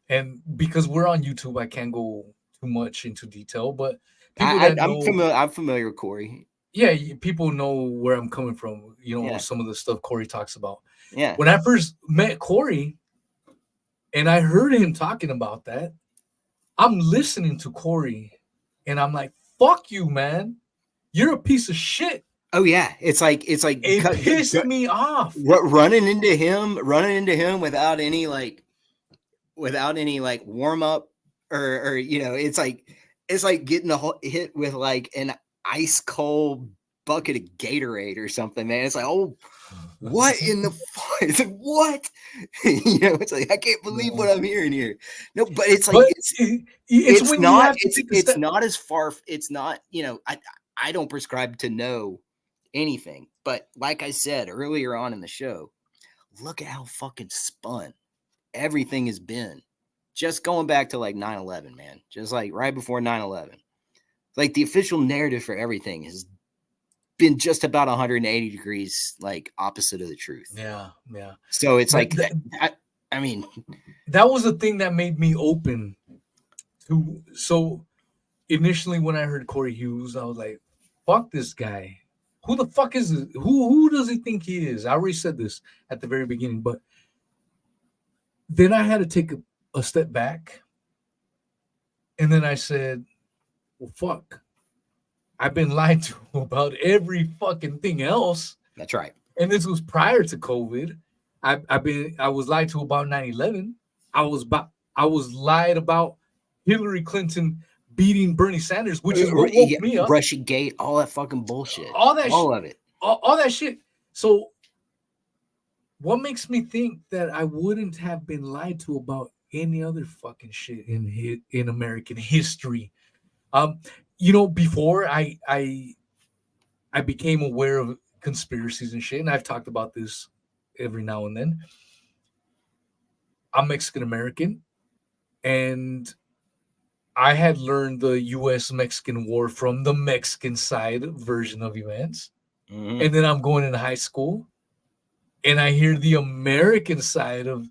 And because we're on YouTube, I can't go too much into detail, but people I'm familiar with Corey. Yeah, people know where I'm coming from, some of the stuff Corey talks about. Yeah. When I first met Corey and I heard him talking about that, I'm listening to Corey and I'm like, fuck you, man. You're a piece of shit. Oh yeah. It's like it pissed me off. Running into him without any warm up or it's like getting hit with like an ice cold bucket of Gatorade or something, man. It's like, oh, what in the fuck? It's like, what? It's like, I can't believe what I'm hearing here. No, but it's like, it's not as far. It's not, I don't prescribe to know anything, but like I said earlier on in the show, look at how fucking spun everything has been. Just going back to like 9/11, man, just like right before 9/11. Like the official narrative for everything has been just about 180 degrees, like opposite of the truth. Yeah. So it's like, I mean, that was the thing that made me open to. So initially when I heard Corey Hughes, I was like, fuck this guy. Who the fuck is this? Who does he think he is? I already said this at the very beginning, but then I had to take a step back. And then I said, well, fuck. I've been lied to about every fucking thing else. That's right. And this was prior to COVID. I was lied to about 9/11. I was lied about Hillary Clinton beating Bernie Sanders, which is what woke me up. Russiagate, all that fucking bullshit. All of it. All that shit. So what makes me think that I wouldn't have been lied to about any other fucking shit in American history? Before I became aware of conspiracies and shit, and I've talked about this every now and then. I'm Mexican American, and I had learned the U.S.-Mexican War from the Mexican side version of events. Mm-hmm. And then I'm going into high school, and I hear the American side of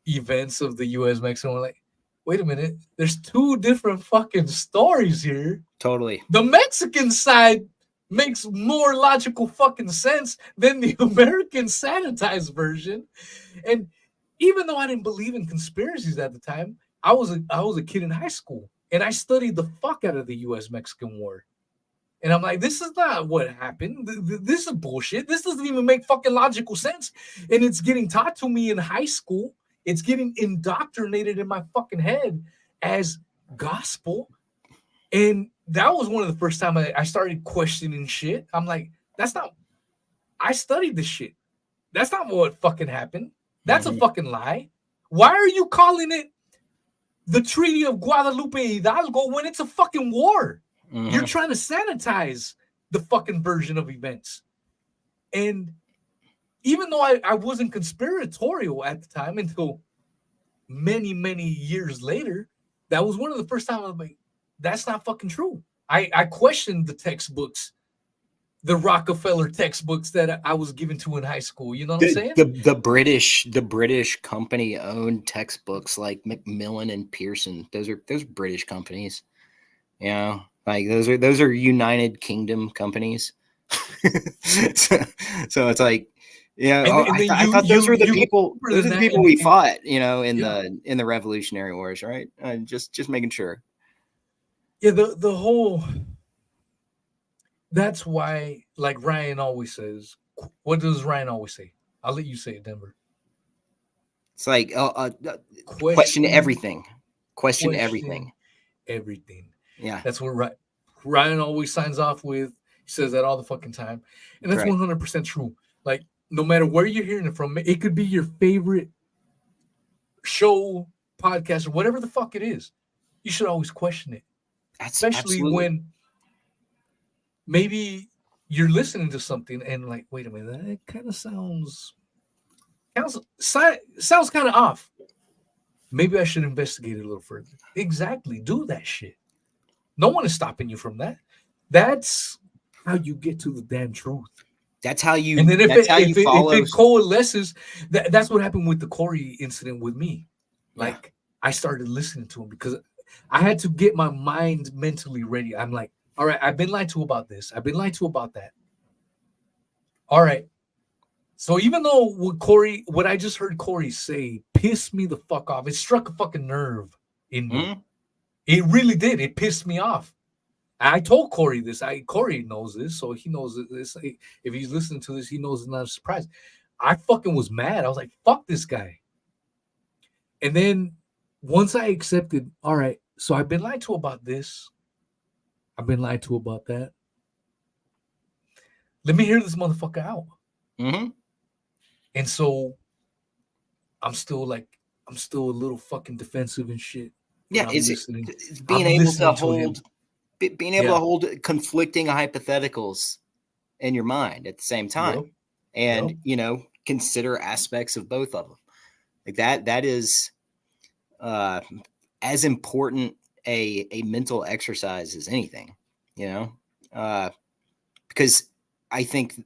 events of the U.S.-Mexican War. Like, wait a minute, there's two different fucking stories here. Totally. The Mexican side makes more logical fucking sense than the American sanitized version. And even though I didn't believe in conspiracies at the time, I was a kid in high school, and I studied the fuck out of the U.S.-Mexican War. And I'm like, this is not what happened. This is bullshit. This doesn't even make fucking logical sense. And it's getting taught to me in high school. It's getting indoctrinated in my fucking head as gospel. And that was one of the first time I started questioning shit. I'm like, I studied this shit. That's not what fucking happened. That's a fucking lie. Why are you calling it the Treaty of Guadalupe Hidalgo when it's a fucking war? Mm-hmm. You're trying to sanitize the fucking version of events. And even though I wasn't conspiratorial at the time until many, many years later, that was one of the first times I was like, that's not fucking true. I questioned the textbooks, the Rockefeller textbooks that I was given to in high school. You know what I'm saying? The British company owned textbooks like Macmillan and Pearson. Those are British companies. You know, like those are United Kingdom companies. So it's like, yeah, I thought those were the people. Those are the people we fought, in the Revolutionary Wars, right? Just making sure. Yeah, the whole. That's why, like Ryan always says. What does Ryan always say? I'll let you say it, Denver. It's like question everything. Question everything. Everything. Yeah, that's what Ryan always signs off with. He says that all the fucking time, and that's 100% true. Like, no matter where you're hearing it from, it could be your favorite show, podcast, or whatever the fuck it is. You should always question it, especially when maybe you're listening to something and like, wait a minute, that kind of sounds kind of off. Maybe I should investigate it a little further. Exactly. Do that shit. No one is stopping you from that. That's how you get to the damn truth. That's how you. And then if it coalesces, that's what happened with the Corey incident with me. Like, I started listening to him because I had to get my mind mentally ready. I'm like, all right, I've been lied to about this. I've been lied to about that. All right. So even though what I just heard Corey say pissed me the fuck off, it struck a fucking nerve in me. Mm-hmm. It really did. It pissed me off. I told Corey this. Corey knows this, so he knows this. If he's listening to this, he knows it's not a surprise. I fucking was mad. I was like, fuck this guy. And then once I accepted, all right, so I've been lied to about this. I've been lied to about that. Let me hear this motherfucker out. Mm-hmm. And so I'm still a little fucking defensive and shit. Yeah, it's being able to hold conflicting hypotheticals in your mind at the same time, and consider aspects of both of them. Like that is as important a mental exercise as anything, because I think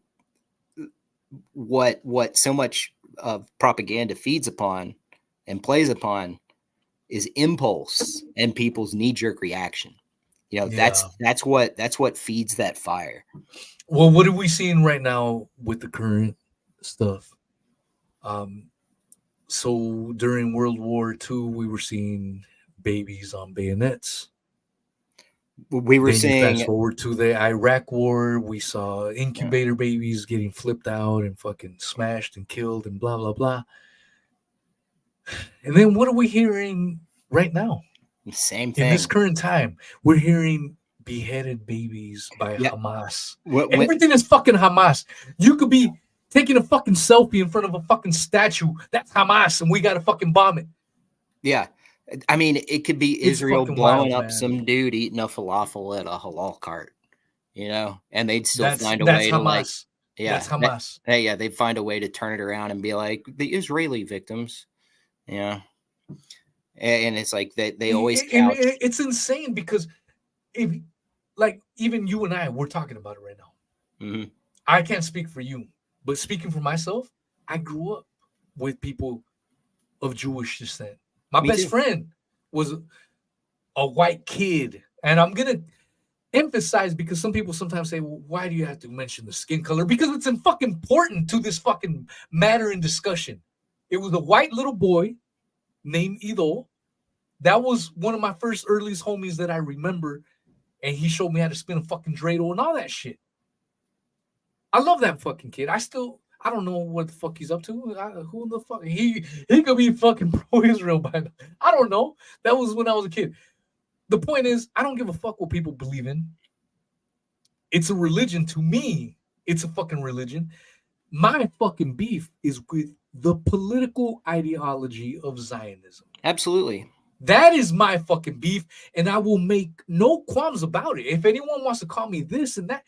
what so much of propaganda feeds upon and plays upon is impulse and people's knee-jerk reaction. That's what feeds that fire. Well, what are we seeing right now with the current stuff? So during World War II, we were seeing babies on bayonets. We were seeing. Fast forward to the Iraq War, we saw incubator babies getting flipped out and fucking smashed and killed and blah blah blah. And then what are we hearing right now? Same thing. In this current time, we're hearing beheaded babies by Hamas. Everything is fucking Hamas. You could be taking a fucking selfie in front of a fucking statue. That's Hamas, and we got to fucking bomb it. Yeah. I mean, it could be Israel blowing up some dude eating a falafel at a halal cart, and they'd still find a way Hamas. to that's Hamas. They'd find a way to turn it around and be like the Israeli victims. Yeah. And it's like they always couch. It's insane because even you and I, we're talking about it right now. Mm-hmm. I can't speak for you, but speaking for myself, I grew up with people of Jewish descent. My best friend was a white kid. And I'm going to emphasize, because some people sometimes say, well, why do you have to mention the skin color? Because it's fucking important to this fucking matter in discussion. It was a white little boy named Ido. That was one of my first earliest homies that I remember. And he showed me how to spin a fucking dreidel and all that shit. I love that fucking kid. I don't know what the fuck he's up to. Who the fuck? He could be fucking pro-Israel by now. I don't know. That was when I was a kid. The point is, I don't give a fuck what people believe in. It's a religion to me. It's a fucking religion. My fucking beef is with the political ideology of Zionism. Absolutely. That is my fucking beef, and I will make no qualms about it. If anyone wants to call me this and that,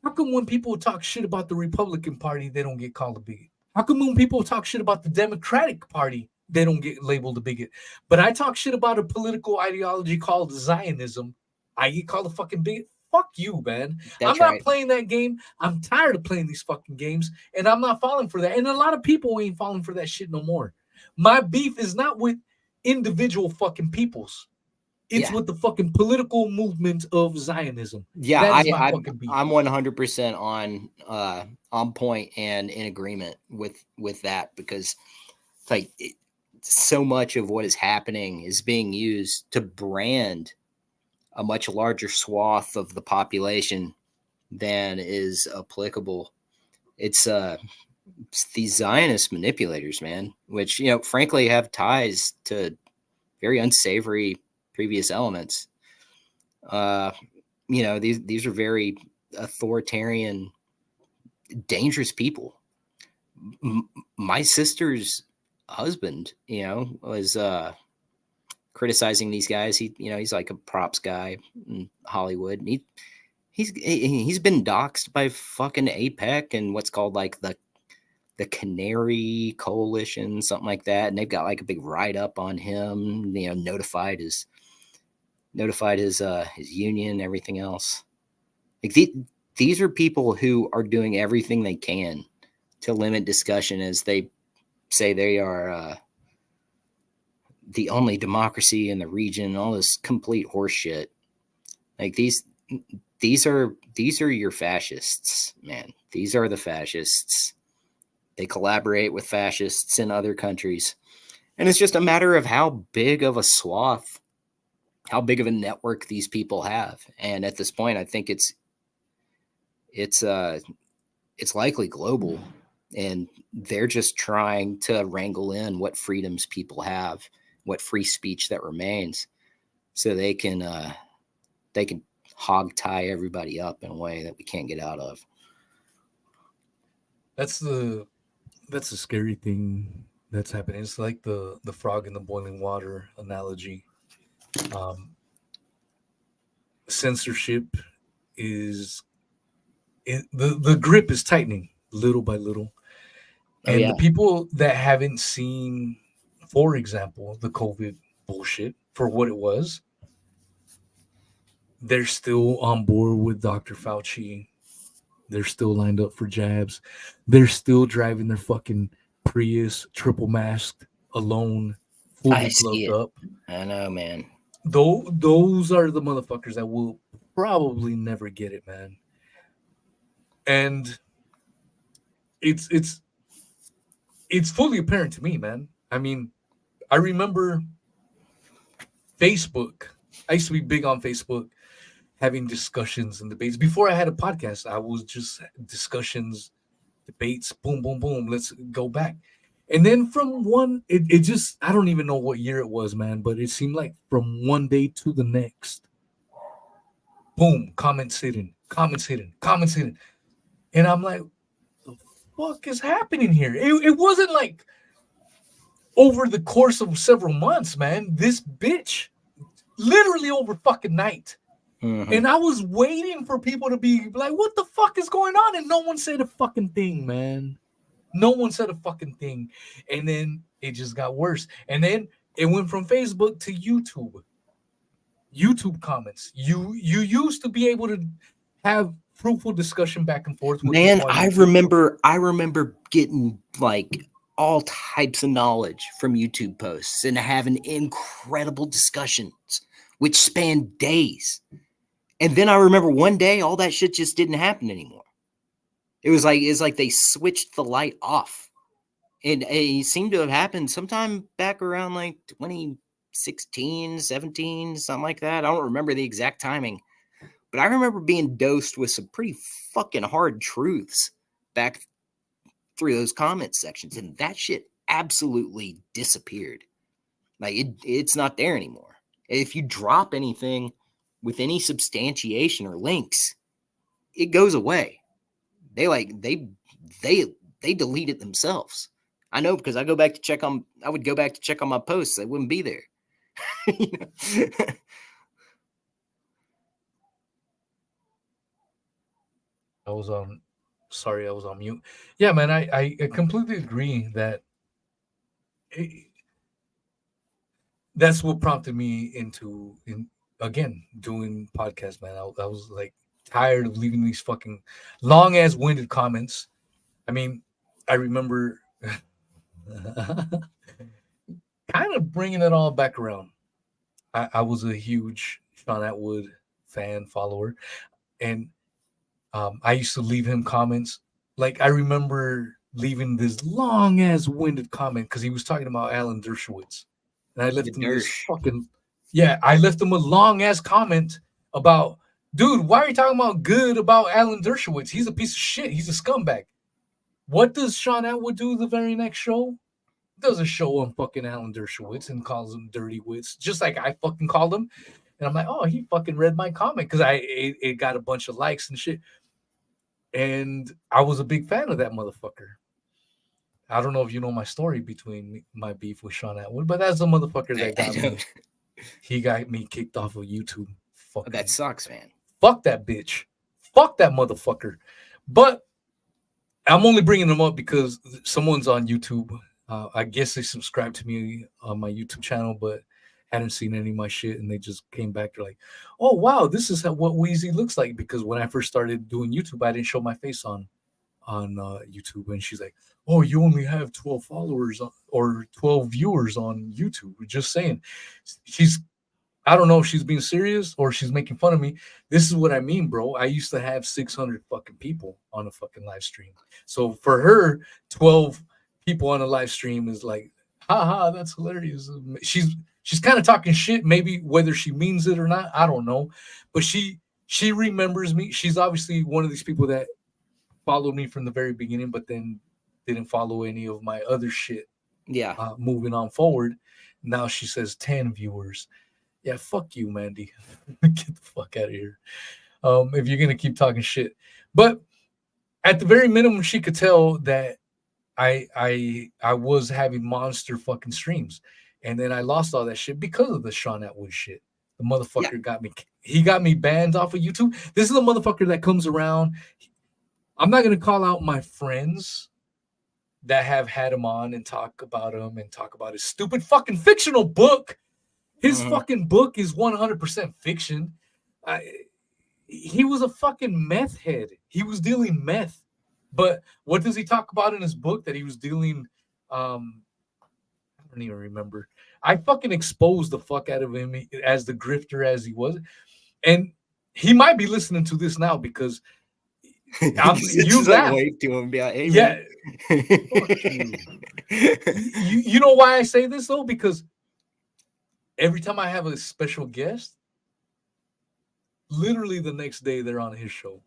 how come when people talk shit about the Republican Party, they don't get called a bigot? How come when people talk shit about the Democratic Party, they don't get labeled a bigot? But I talk shit about a political ideology called Zionism, I get called a fucking bigot? Fuck you, man. I'm not playing that game. I'm tired of playing these fucking games, and I'm not falling for that. And a lot of people ain't falling for that shit no more. My beef is not with individual fucking peoples. It's with the fucking political movement of Zionism. Yeah, that is my fucking beef. I'm 100% on point and in agreement with that, because it's like so much of what is happening is being used to brand a much larger swath of the population than is applicable. It's these Zionist manipulators, man, which, you know, frankly have ties to very unsavory previous elements. You know, these are very authoritarian, dangerous people. My sister's husband, you know, was criticizing these guys. He's like a props guy in Hollywood, and he's been doxxed by fucking APEC and what's called like the Canary Coalition, something like that, and they've got like a big write up on him. You know, notified his union, everything else. Like these are people who are doing everything they can to limit discussion, as they say they are the only democracy in the region. All this complete horseshit. Like these are your fascists, man. These are the fascists. They collaborate with fascists in other countries. And it's just a matter of how big of a swath, how big of a network these people have. And at this point, I think it's likely global. And they're just trying to wrangle in what freedoms people have, what free speech that remains, so they can hog tie everybody up in a way that we can't get out of. That's the scary thing that's happening. It's like the frog in the boiling water analogy. Censorship is the grip is tightening little by little. And the people that haven't seen, for example, the COVID bullshit for what it was, they're still on board with Dr. Fauci. They're still lined up for jabs. They're still driving their fucking Prius, triple masked, alone, fully gloved up. I know, man. Those are the motherfuckers that will probably never get it, man. And it's fully apparent to me, man. I mean, I remember Facebook. I used to be big on Facebook, having discussions and debates. Before I had a podcast, I was just discussions, debates, boom, boom, boom. Let's go back. And then from one, it just, I don't even know what year it was, man, but it seemed like from one day to the next, boom, comments hidden. And I'm like, the fuck is happening here? It wasn't like over the course of several months, man. This bitch, literally over fucking night. Mm-hmm. And I was waiting for people to be like, what the fuck is going on? And no one said a fucking thing, man. No one said a fucking thing. And then it just got worse. And then it went from Facebook to YouTube. YouTube comments. You used to be able to have fruitful discussion back and forth with man. I remember getting like all types of knowledge from YouTube posts and having incredible discussions which spanned days. And then I remember one day all that shit just didn't happen anymore. It's like they switched the light off. And it seemed to have happened sometime back around like 2016, 17, something like that. I don't remember the exact timing. But I remember being dosed with some pretty fucking hard truths back through those comment sections. And that shit absolutely disappeared. Like it's not there anymore. If you drop anything with any substantiation or links, it goes away. They delete it themselves. I know, because I would go back to check on my posts. They wouldn't be there. You know? I was on mute. Yeah, man, I completely agree that that's what prompted me into again doing podcasts, man. I was like tired of leaving these fucking long ass winded comments. I mean, I remember kind of bringing it all back around. I was a huge Sean Atwood fan follower, and I used to leave him comments. Like I remember leaving this long ass winded comment because he was talking about Alan Dershowitz, and I The left him this Dersh. fucking I left him a long ass comment about, dude, why are you talking about good about Alan Dershowitz? He's a piece of shit. He's a scumbag. What does Sean Atwood do the very next show? Does a show on fucking Alan Dershowitz and calls him dirty wits, just like I fucking called him. And I'm like, oh, he fucking read my comment because it got a bunch of likes and shit. And I was a big fan of that motherfucker. I don't know if you know my story between my beef with Sean Atwood, but that's the motherfucker that got me. He got me kicked off of YouTube. Fucking, that sucks, man. Fuck that bitch. Fuck that motherfucker. But I'm only bringing them up because someone's on YouTube. I guess they subscribed to me on my YouTube channel, but hadn't seen any of my shit, and they just came back. They're like, "Oh wow, this is what Weezy looks like." Because when I first started doing YouTube, I didn't show my face on YouTube, and she's like, "Oh, you only have 12 followers or 12 viewers on YouTube." Just saying, I don't know if she's being serious or she's making fun of me. This is what I mean, bro. I used to have 600 fucking people on a fucking live stream. So for her, 12 people on a live stream is like, haha, that's hilarious. She's kind of talking shit, maybe whether she means it or not, I don't know. But she remembers me. She's obviously one of these people that followed me from the very beginning, but then didn't follow any of my other shit. Yeah. Moving on forward. Now she says 10 viewers. Yeah, fuck you, Mandy. Get the fuck out of here. If you're gonna keep talking shit. But at the very minimum, she could tell that I was having monster fucking streams. And then I lost all that shit because of the Sean Atwood shit. The motherfucker got me banned off of YouTube. This is a motherfucker that comes around. I'm not gonna call out my friends that have had him on and talk about him and talk about his stupid fucking fictional book. His fucking book is 100% fiction. He was a fucking meth head. He was dealing meth. But what does he talk about in his book? That he was dealing, I don't even remember. I fucking exposed the fuck out of him as the grifter as he was. And he might be listening to this now because you like wave to him and be like, hey, yeah. Fuck you. You know why I say this though? Because every time I have a special guest, literally the next day they're on his show.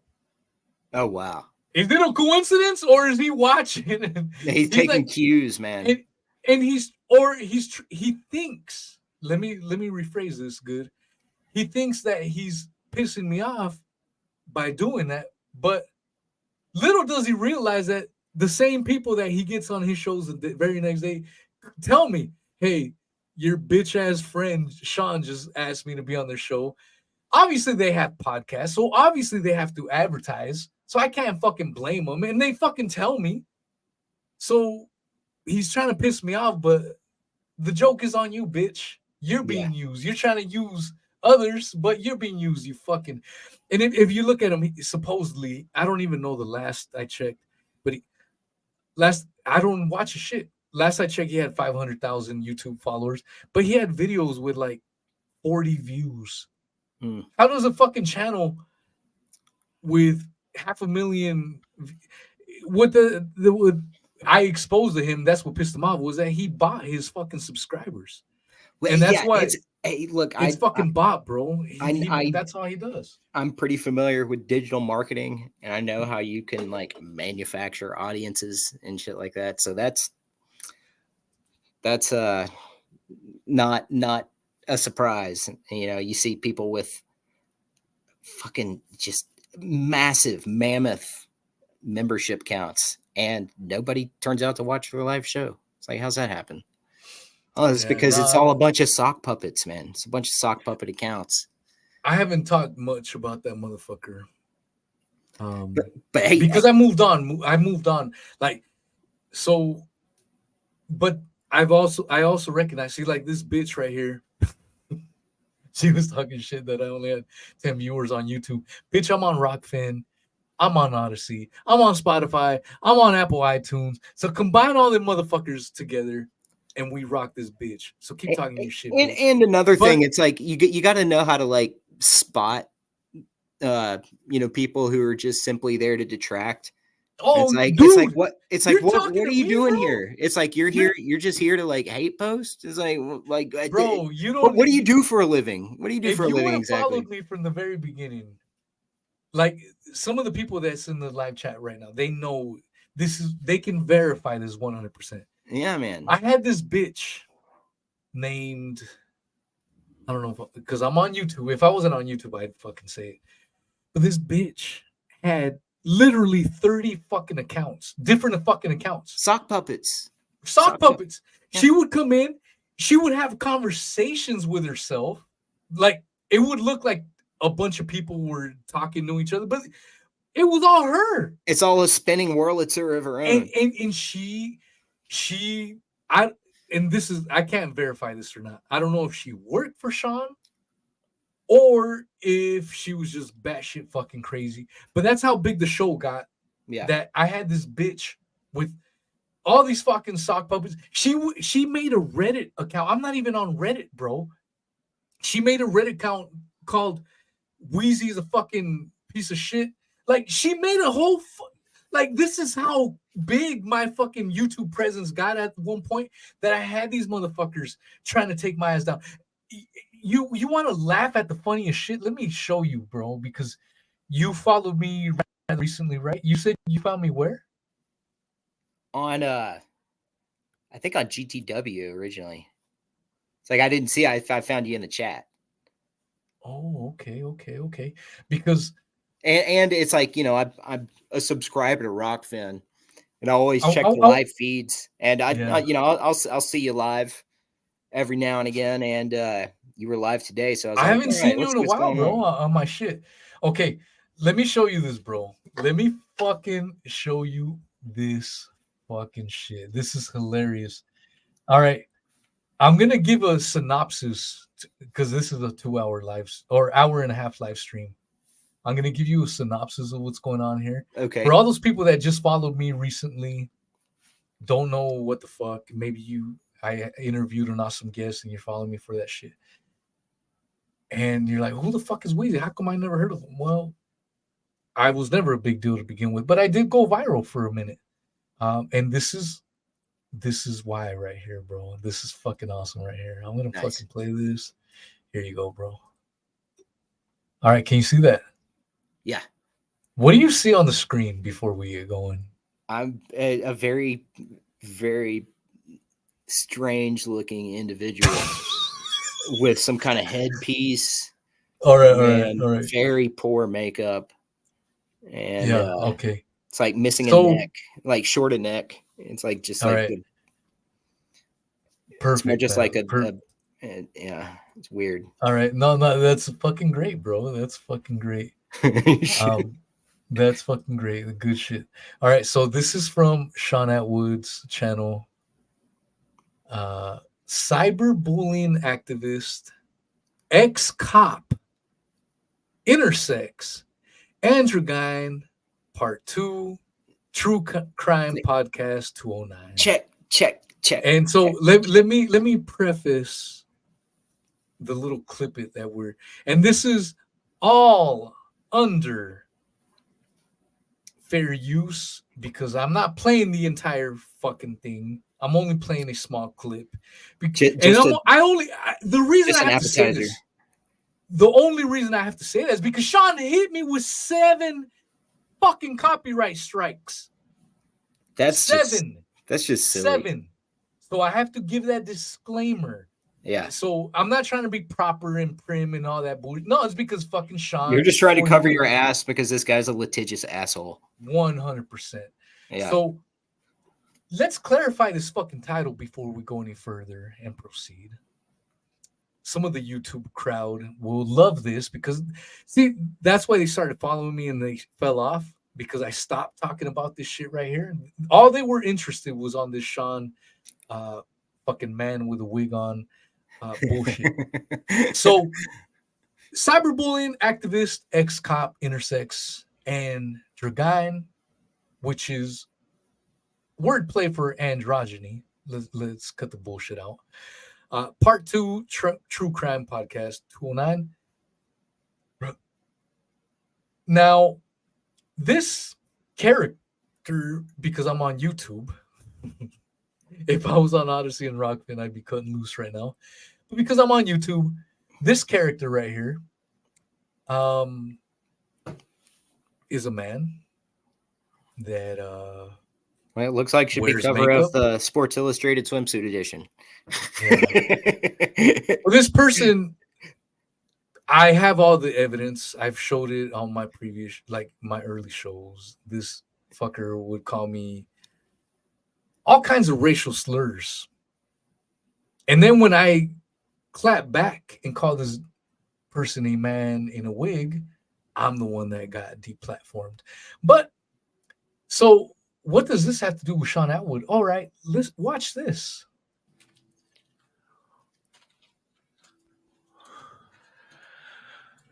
Oh wow! Is it a coincidence or is he watching? He's taking cues, man. And he thinks. Let me rephrase this. Good. He thinks that he's pissing me off by doing that, but little does he realize that the same people that he gets on his shows the very next day tell me, "Hey, your bitch ass friend Sean just asked me to be on their show." Obviously, they have podcasts, so obviously they have to advertise. So I can't fucking blame them, and they fucking tell me. So he's trying to piss me off, but the joke is on you, bitch. You're being used. You're trying to use others, but you're being used. You fucking. And if you look at him, supposedly, I don't even know the last I checked, but I don't watch his shit. Last I checked, he had 500,000 YouTube followers, but he had videos with like 40 views. How does a fucking channel with 500,000 what I exposed to him, that's what pissed him off, was that he bought his fucking subscribers. Well, and that's why it's fucking bought, bro. That's all he does. I'm pretty familiar with digital marketing, and I know how you can like manufacture audiences and shit like that. So that's not a surprise. You know, you see people with fucking just massive mammoth membership counts and nobody turns out to watch their live show. It's like, how's that happen? Oh, it's because it's all a bunch of sock puppets, man. It's a bunch of sock puppet accounts. I haven't talked much about that motherfucker. But hey, because I moved on. Like, so, but I also recognize, see, like this bitch right here. She was talking shit that I only had 10 viewers on YouTube. Bitch, I'm on Rockfin. I'm on Odyssey. I'm on Spotify. I'm on Apple iTunes. So combine all them motherfuckers together. and we rock this bitch. So keep talking your shit, bitch. And another thing, it's like you got to know how to like spot, people who are just simply there to detract. Oh, dude, what are you doing bro? here? It's like you're just here to like hate post. It's like bro, you don't. What do you do for a living? What do you do for a living exactly? If you would have followed me from the very beginning, like some of the people that's in the live chat right now, they know they can verify this 100%. Yeah, man. I had this bitch named, I don't know because I'm on YouTube. If I wasn't on YouTube, I'd fucking say it. But this bitch had literally 30 fucking accounts, different fucking accounts. Sock puppets. Sock puppets. Yeah. She would come in, she would have conversations with herself. Like it would look like a bunch of people were talking to each other, but it was all her. It's all a spinning Wurlitzer of her own. And I can't verify this or not. I don't know if she worked for Sean or if she was just batshit fucking crazy. But that's how big the show got. Yeah. That I had this bitch with all these fucking sock puppets. She made a Reddit account. I'm not even on Reddit, bro. She made a Reddit account called Weezy is a fucking piece of shit. Like she made a whole like this is how big my fucking YouTube presence got at one point that I had these motherfuckers trying to take my ass down. You want to laugh at the funniest shit? Let me show you, bro, because you followed me recently, right? You said you found me where? On I think on GTW originally. It's like I didn't see. I found you in the chat. Oh, okay. Because and it's like I'm a subscriber to Rockfin, and I always check the live feeds, and I'll see you live every now and again, and you were live today, so I haven't seen you in a while, bro, on my shit. Okay, let me show you this, bro. Let me fucking show you this fucking shit. This is hilarious. All right, I'm gonna give a synopsis because this is a 2-hour live or hour and a half live stream. I'm gonna give you a synopsis of what's going on here. Okay. For all those people that just followed me recently, don't know what the fuck. Maybe I interviewed an awesome guest and you're following me for that shit. And you're like, who the fuck is Weezy? How come I never heard of him? Well, I was never a big deal to begin with, but I did go viral for a minute. And this is why right here, bro. This is fucking awesome right here. I'm gonna fucking play this. Here you go, bro. All right, can you see that? Yeah. What do you see on the screen before we get going? I'm a very, very strange looking individual with some kind of headpiece. All right. Very poor makeup. And okay. It's like missing a neck, like short a neck. It's like just all like right. Perfect. It's just like yeah, it's weird. All right. No, that's fucking great, bro. That's fucking great. That's fucking great. Good shit. All right, so this is from Sean Atwood's channel. Cyberbullying activist, ex-cop, intersex, androgyne, part 2, True Crime Podcast 209. Check. And so let me preface the little clip and this is all under fair use because I'm not playing the entire fucking thing. I'm only playing a small clip. The only reason I have to say that is because Sean hit me with 7 fucking copyright strikes. That's 7. That's just silly. 7. So I have to give that disclaimer. Yeah. So I'm not trying to be proper and prim and all that bullshit. No, it's because fucking Sean. You're just trying to cover your ass because this guy's a litigious asshole. 100%. Yeah. So let's clarify this fucking title before we go any further and proceed. Some of the YouTube crowd will love this because, see, that's why they started following me and they fell off because I stopped talking about this shit right here. All they were interested was on this Sean fucking man with a wig on bullshit. So, cyberbullying activist, ex-cop, intersex, androgyne, which is wordplay for androgyny. let's cut the bullshit out. Part 2, True Crime Podcast 209. Now, this character, because I'm on YouTube, if I was on Odyssey and Rockfin, I'd be cutting loose right now. But because I'm on YouTube, this character right here is a man that well, it looks like should be cover makeup. of the Sports Illustrated swimsuit edition. Yeah. Well, this person, I have all the evidence. I've showed it on my previous, like my early shows. This fucker would call me all kinds of racial slurs. And then when I clap back and call this person a man in a wig, I'm the one that got deplatformed. But so what does this have to do with Sean Atwood? All right, let's watch this.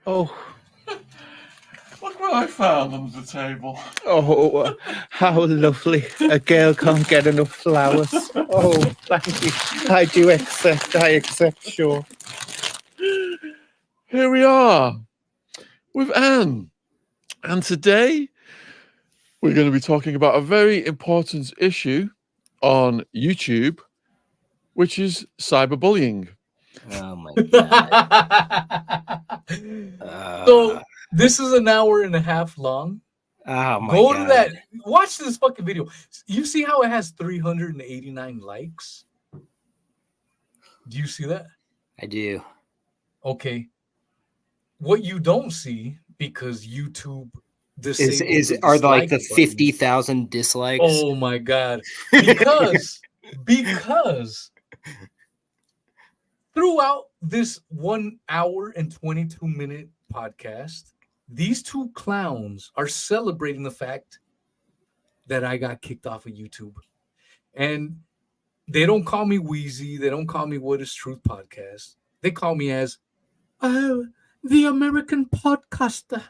Oh, look what I found under the table. Oh, how lovely. A girl can't get enough flowers. Oh, thank you. I do accept. I accept, sure. Here we are with Anne. And today we're going to be talking about a very important issue on YouTube, which is cyberbullying. Oh my god. So this is an hour and a half long. Oh my Go god. to that. Watch this fucking video. You see how it has 389 likes? Do you see that? I do. Okay. What you don't see, because YouTube Are like the 50,000 dislikes? Oh my god. Because throughout this 1 hour and 22-minute podcast, these two clowns are celebrating the fact that I got kicked off of YouTube. And they don't call me Weezy. They don't call me What is Truth Podcast. They call me as, oh, the American podcaster.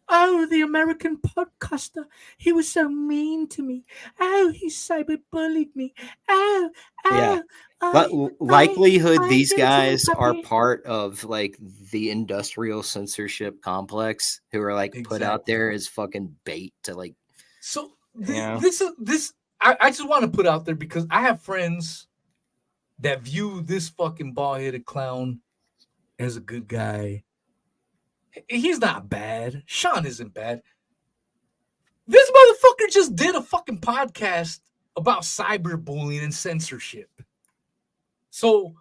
Oh, the American podcaster. He was so mean to me. Oh, he cyberbullied me. Oh, yeah. Likelihood these guys are part of like the industrial censorship complex who are like put out there as fucking bait to like. So this I just want to put out there because I have friends that view this fucking bald-headed clown as a good guy. He's not bad. Sean isn't bad. This motherfucker just did a fucking podcast about cyberbullying and censorship. So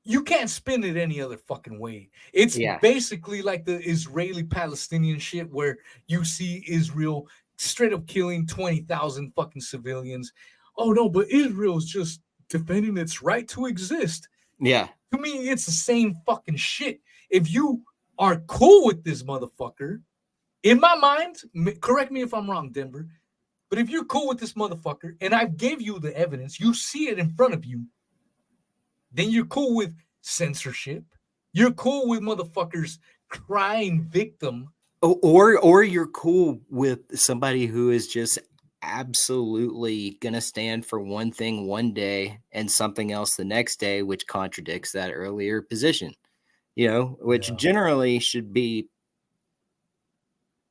you can't spin it any other fucking way. It's basically like the Israeli-Palestinian shit where you see Israel straight up killing 20,000 fucking civilians. Oh no, but Israel's just defending its right to exist. Yeah. To me, it's the same fucking shit. If you are cool with this motherfucker, in my mind, correct me if I'm wrong, Denver, but if you're cool with this motherfucker and I gave you the evidence, you see it in front of you, then you're cool with censorship. You're cool with motherfuckers crying victim. Or you're cool with somebody who is just absolutely going to stand for one thing one day and something else the next day, which contradicts that earlier position, which generally should be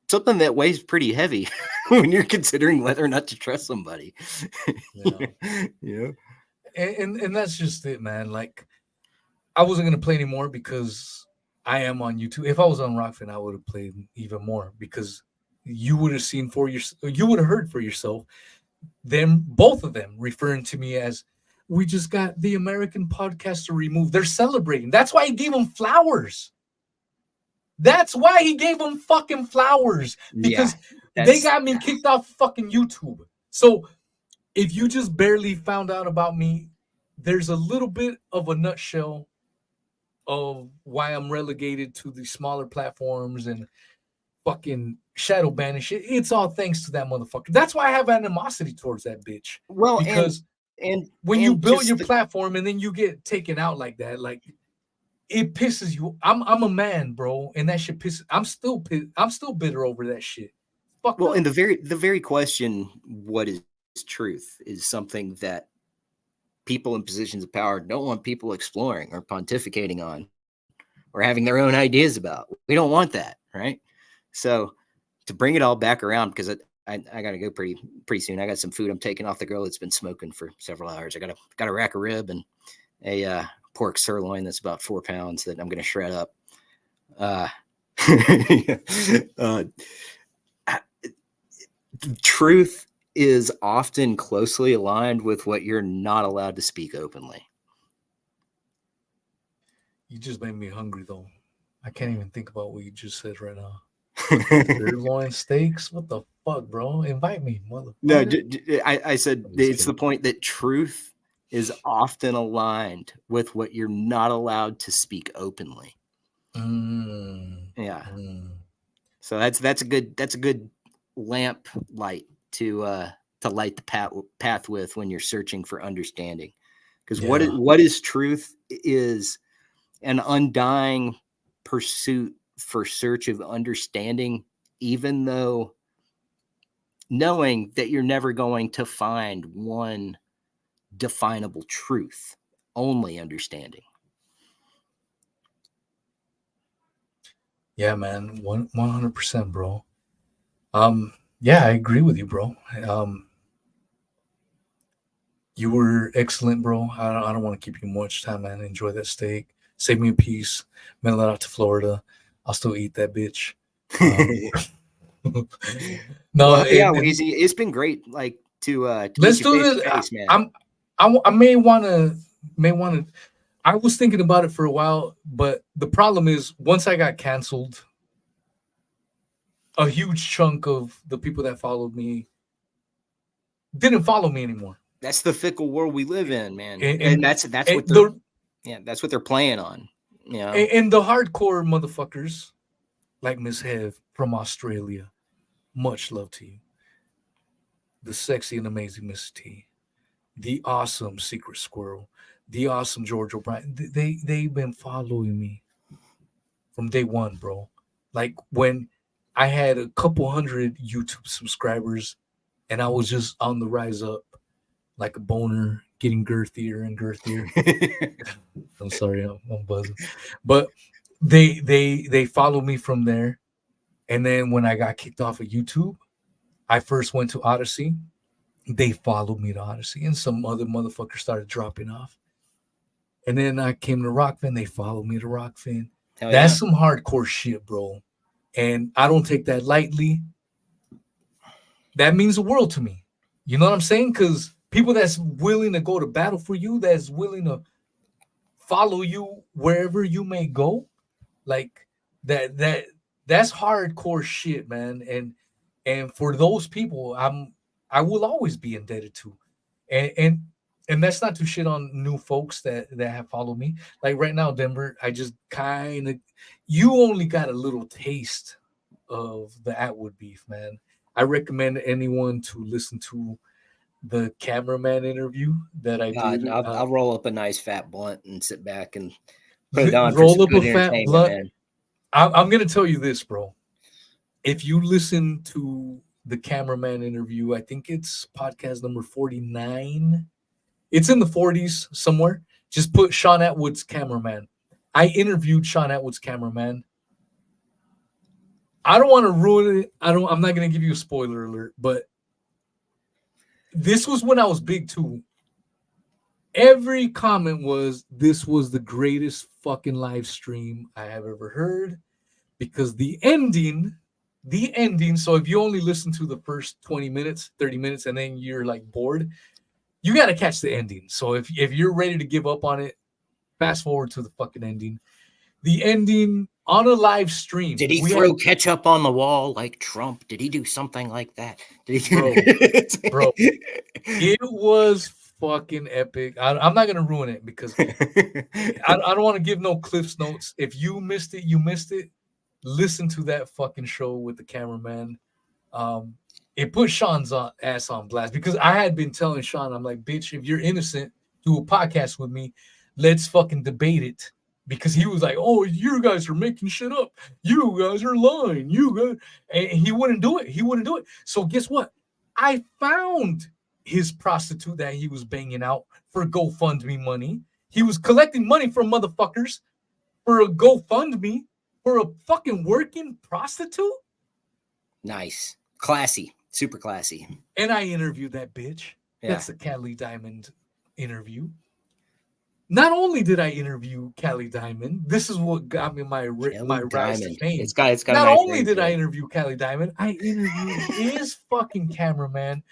something that weighs pretty heavy when you're considering whether or not to trust somebody. And that's just it, man. Like, I wasn't going to play anymore because I am on YouTube. If I was on Rockfin, I would have played even more because you would have seen you would have heard for yourself them, both of them referring to me as, we just got the American podcaster removed. They're celebrating. That's why he gave them flowers. That's why he gave them fucking flowers, because they got me kicked off fucking YouTube. So if you just barely found out about me, there's a little bit of a nutshell of why I'm relegated to the smaller platforms and fucking shadow ban and shit. It's all thanks to that motherfucker. That's why I have animosity towards that bitch. Well, because when you build your platform and then you get taken out like that, like, it pisses you. I'm a man, bro, and that shit pisses. I'm still bitter over that shit. Fuck up. And the very question, what is truth, is something that people in positions of power don't want people exploring or pontificating on or having their own ideas about. We don't want that, right? So to bring it all back around, because I got to go pretty soon. I got some food I'm taking off the grill. It's been smoking for several hours. I got a rack of rib and a pork sirloin that's about 4 pounds that I'm going to shred up. Truth is often closely aligned with what you're not allowed to speak openly. You just made me hungry, though. I can't even think about what you just said right now. Sirloin steaks? What the fuck, bro? Invite me, motherfucker. No, I said it's the point that truth is often aligned with what you're not allowed to speak openly. Yeah. So that's a good lamp light to light the path with when you're searching for understanding. Because what is truth is an undying pursuit for search of understanding, even though knowing that you're never going to find one definable truth, only understanding. Yeah, man, 100%, bro. Yeah, I agree with you, bro. You were excellent, bro. I don't want to keep you much time, man. Enjoy that steak. Save me a piece. Mail it out to Florida. I'll still eat that bitch. No, Weezy, it's been great. Like to let's do this, face, man. I may want to. I was thinking about it for a while, but the problem is once I got canceled, a huge chunk of the people that followed me didn't follow me anymore. That's the fickle world we live in, man. And that's what that's what they're playing on. You know? And the hardcore motherfuckers like Miss Hev from Australia, much love to you. The sexy and amazing Miss T, the awesome Secret Squirrel, the awesome George O'Brien. They've been following me from day one, bro. Like when I had a couple hundred YouTube subscribers and I was just on the rise up like a boner, getting girthier and girthier. I'm sorry, I'm buzzing. But they followed me from there. And then when I got kicked off of YouTube, I first went to Odyssey. They followed me to Odyssey, and some other motherfuckers started dropping off. And then I came to Rockfin. They followed me to Rockfin. That's some hardcore shit, bro. And I don't take that lightly. That means the world to me. You know what I'm saying? Because people that's willing to go to battle for you, that's willing to follow you wherever you may go, like that's hardcore shit, man. And for those people, I will always be indebted to. And that's not to shit on new folks that have followed me. Like right now, Denver, I just kind of, you only got a little taste of the Atwood beef, man. I recommend anyone to listen to the cameraman interview that I did. I'll roll up a nice fat blunt and sit back and put it on. Roll up a fat blunt. Man. I'm going to tell you this, bro. If you listen to the cameraman interview, I think it's podcast number 49. It's in the 40s somewhere. Just put Sean Atwood's cameraman. I interviewed Sean Atwood's cameraman. I don't want to ruin it. I'm not going to give you a spoiler alert, but this was when I was big too. Every comment was, this was the greatest fucking live stream I have ever heard, because the ending, so if you only listen to the first 20 minutes, 30 minutes, and then you're like bored, you got to catch the ending. So if you're ready to give up on it, fast forward to the fucking ending. The ending on a live stream. Did he throw ketchup on the wall like Trump? Did he do something like that? Did he? Bro, it was fucking epic. I'm not gonna ruin it because I don't want to give no Cliff's notes. If you missed it, you missed it. Listen to that fucking show with the cameraman. It put Sean's ass on blast, because I had been telling Sean, I'm like, bitch, if you're innocent, do a podcast with me. Let's fucking debate it. Because he was like, oh, you guys are making shit up. You guys are lying. And he wouldn't do it. So guess what? I found his prostitute that he was banging out for GoFundMe money. He was collecting money from motherfuckers for a GoFundMe for a fucking working prostitute. Nice. Classy. Super classy. And I interviewed that bitch. Yeah. That's the Callie Diamond interview. Not only did I interview Callie Diamond, this is what got me my rise to fame. It's got Not nice only did to I it. interview Callie Diamond, I interviewed his fucking cameraman,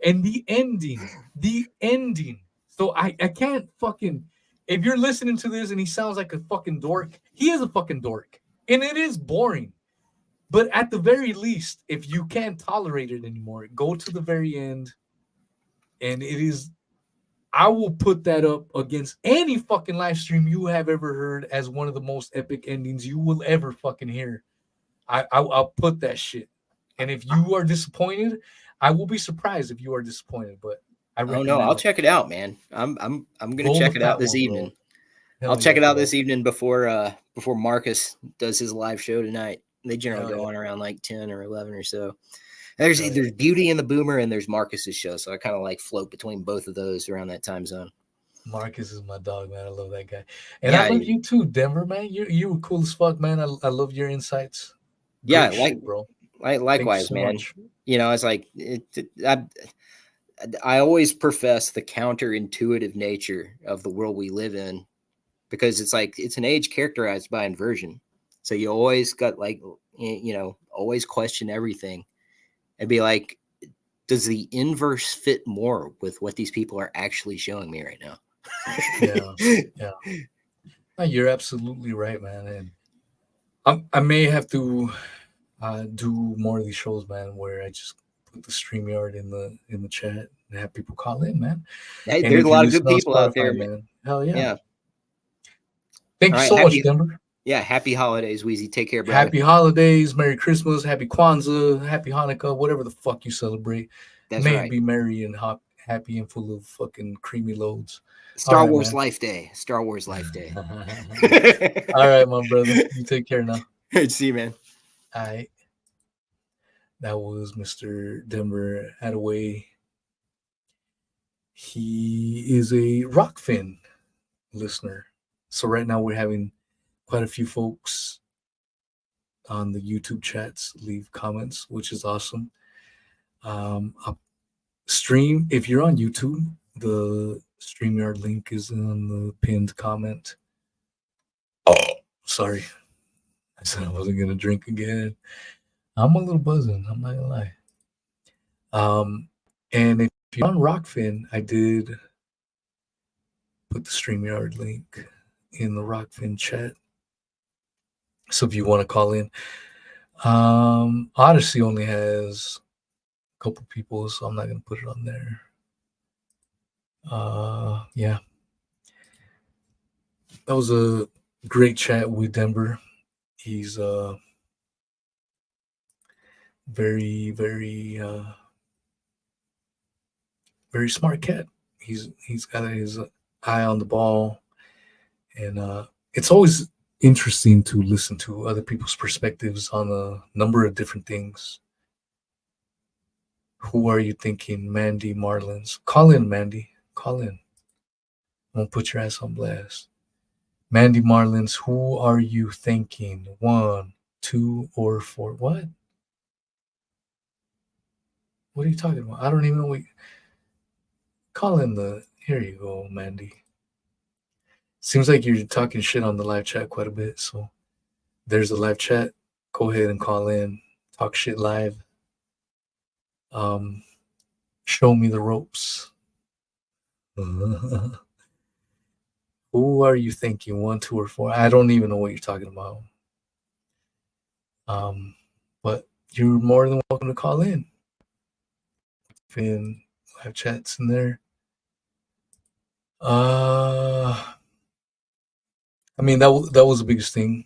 and the ending. So I can't fucking. If you're listening to this and he sounds like a fucking dork, he is a fucking dork, and it is boring. But at the very least, if you can't tolerate it anymore, go to the very end, and it is. I will put that up against any fucking live stream you have ever heard as one of the most epic endings you will ever fucking hear. I'll put that shit. And if you are disappointed, I will be surprised if you are disappointed. But I recommend I'll check it out, man. I'm gonna check it out this evening. I'll check it out this evening before Marcus does his live show tonight. They generally go on around like 10 or 11 or so. There's Beauty and the Boomer and there's Marcus's show. So I kind of like float between both of those around that time zone. Marcus is my dog, man. I love that guy. And I love you too, Denver, man. You were cool as fuck, man. I love your insights. Great shit, bro. Likewise, so man. Much. You know, it's like I always profess the counterintuitive nature of the world we live in because it's like it's an age characterized by inversion. So you always got like, you know, always question everything. And be like, does the inverse fit more with what these people are actually showing me right now? Yeah. No, you're absolutely right, man. And I may have to do more of these shows, man, where I just put the StreamYard in the chat and have people call in, man. Hey, there's a lot of good people out there, man. Hell yeah. Yeah. Thank you so much, Denver. Yeah, happy holidays, Weezy. Take care, bro. Happy holidays, Merry Christmas, Happy Kwanzaa, Happy Hanukkah, whatever the fuck you celebrate. May it be merry and happy and full of fucking creamy loads. Star Wars Life Day. Star Wars Life Day. All right, my brother. You take care now. See you, man. All right. That was Mr. Denver Attaway. He is a Rockfin listener. So right now we're having quite a few folks on the YouTube chats leave comments, which is awesome. Stream, if you're on YouTube, the StreamYard link is on the pinned comment. Oh, sorry. I said I wasn't going to drink again. I'm a little buzzing. I'm not going to lie. And if you're on Rockfin, I did put the StreamYard link in the Rockfin chat. So if you want to call in, Odyssey only has a couple people, so I'm not going to put it on there. Yeah. That was a great chat with Denver. He's very, very, very smart cat. He's got his eye on the ball, and it's always interesting to listen to other people's perspectives on a number of different things. Who are you thinking? Mandy Marlins. Call in, Mandy. Call in. I'm gonna put your ass on blast. Mandy Marlins, who are you thinking? 1, 2, or 4? What? What are you talking about? I don't even know. Call in the. Here you go, Mandy. Seems like you're talking shit on the live chat quite a bit. So there's the live chat. Go ahead and call in. Talk shit live. Show me the ropes. Who are you thinking? 1, 2, or 4? I don't even know what you're talking about. But you're more than welcome to call in. And live chats in there. I mean, that was the biggest thing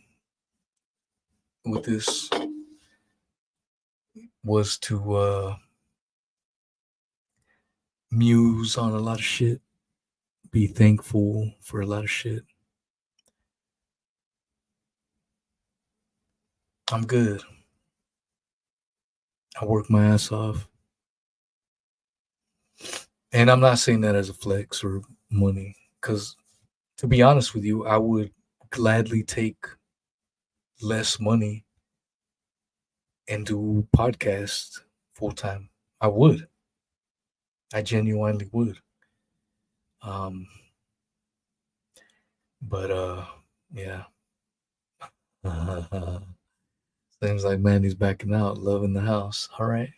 with this was to muse on a lot of shit, be thankful for a lot of shit. I'm good. I work my ass off. And I'm not saying that as a flex or money, because to be honest with you, I would gladly take less money and do podcasts full time. I would. I genuinely would. Um, but yeah. Seems like Mandy's backing out, loving the house. All right.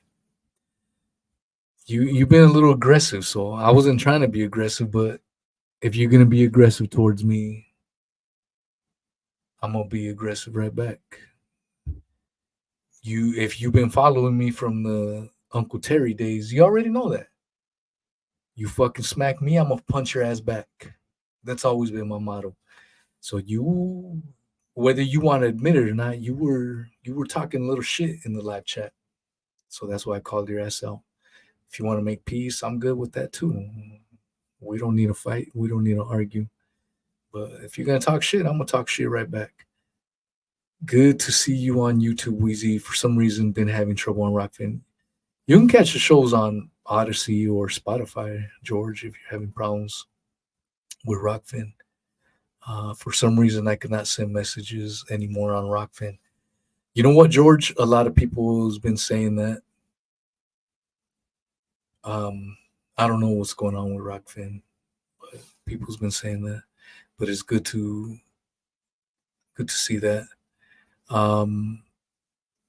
You've been a little aggressive, so I wasn't trying to be aggressive, but if you're gonna be aggressive towards me, I'm gonna be aggressive right back. If you've been following me from the Uncle Terry days, you already know that. You fucking smack me, I'm gonna punch your ass back. That's always been my motto. So you, whether you want to admit it or not, you were talking a little shit in the live chat. So that's why I called your ass out. If you want to make peace, I'm good with that too. We don't need to fight. We don't need to argue. But if you're gonna talk shit, I'm gonna talk shit right back. Good to see you on YouTube, Weezy. For some reason, been having trouble on Rockfin. You can catch the shows on Odyssey or Spotify, George, if you're having problems with Rockfin. For some reason, I cannot send messages anymore on Rockfin. You know what, George? A lot of people has been saying that. I don't know what's going on with Rockfin, but people's been saying that. But it's good to see that.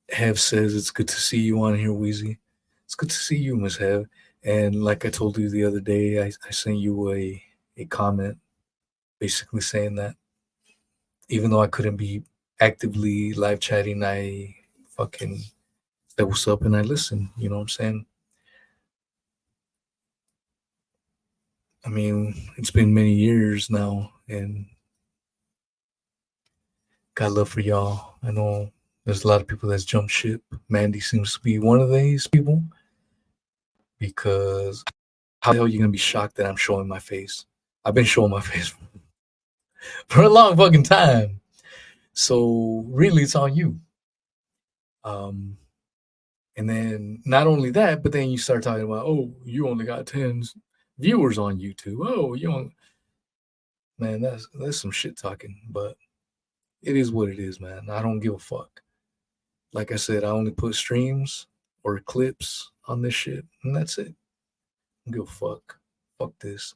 Hev says it's good to see you on here, Weezy. It's good to see you, Miss Hev. And like I told you the other day, I sent you a comment basically saying that even though I couldn't be actively live chatting, I fucking said what's up and I listened. You know what I'm saying? I mean, it's been many years now, and got love for y'all. I know there's a lot of people that's jumped ship. Mandy seems to be one of these people, because how the hell are you gonna be shocked that I'm showing my face? I've been showing my face for a long fucking time. So really, it's on you. And then not only that, but then you start talking about, oh, you only got 10 viewers on YouTube. Oh, you don't. Man, that's some shit talking, but it is what it is, man. I don't give a fuck. Like I said, I only put streams or clips on this shit, and that's it. I don't give a fuck. Fuck this.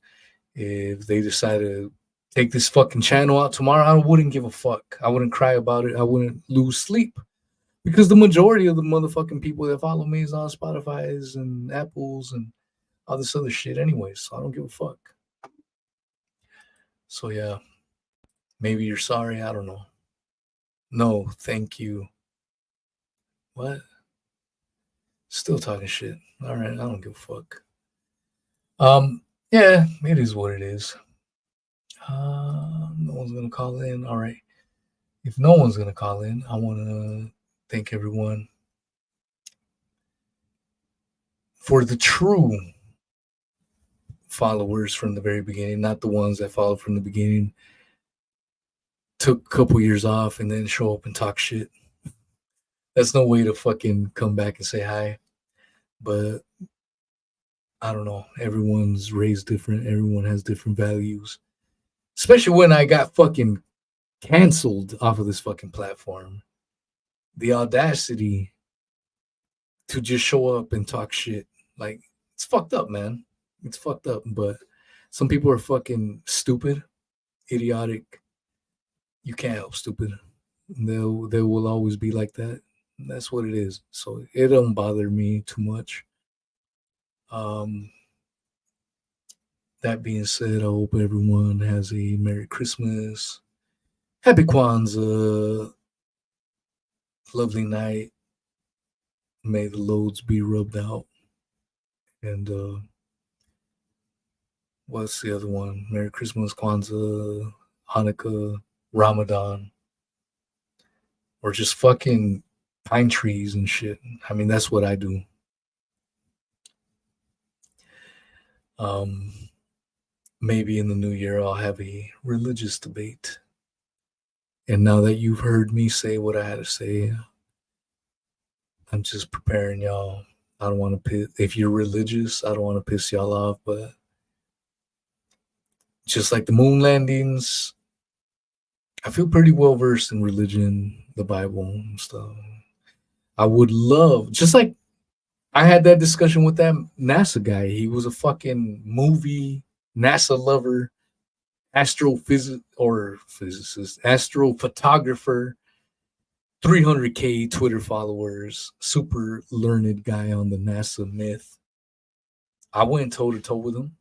If they decide to take this fucking channel out tomorrow, I wouldn't give a fuck. I wouldn't cry about it. I wouldn't lose sleep, because the majority of the motherfucking people that follow me is on Spotify's and Apple's and all this other shit anyway, so I don't give a fuck. So yeah, maybe you're sorry. I don't know. No, thank you. What? Still talking shit. All right, I don't give a fuck. Yeah, it is what it is. No one's gonna call in. All right. If no one's gonna call in, I want to thank everyone for the true followers from the very beginning, not the ones that followed from the beginning, took a couple years off and then show up and talk shit. That's no way to fucking come back and say hi. But I don't know. Everyone's raised different. Everyone has different values. Especially when I got fucking canceled off of this fucking platform. The audacity to just show up and talk shit. Like, it's fucked up, man. It's fucked up. But some people are fucking stupid, idiotic. You can't help stupid. They will always be like that. That's what it is. So it don't bother me too much. That being said, I hope everyone has a Merry Christmas, Happy Kwanzaa, lovely night. May the loads be rubbed out. And what's the other one? Merry Christmas, Kwanzaa, Hanukkah, Ramadan, or just fucking pine trees and shit. I mean, that's what I do. Maybe in the new year I'll have a religious debate. And now that you've heard me say what I had to say, I'm just preparing y'all. I don't want to piss. If you're religious, I don't want to piss y'all off. But just like the moon landings, I feel pretty well versed in religion, the Bible, and stuff. I would love, just like I had that discussion with that NASA guy. He was a fucking movie NASA lover, physicist, astrophotographer, 300K Twitter followers, super learned guy on the NASA myth. I went toe to toe with him.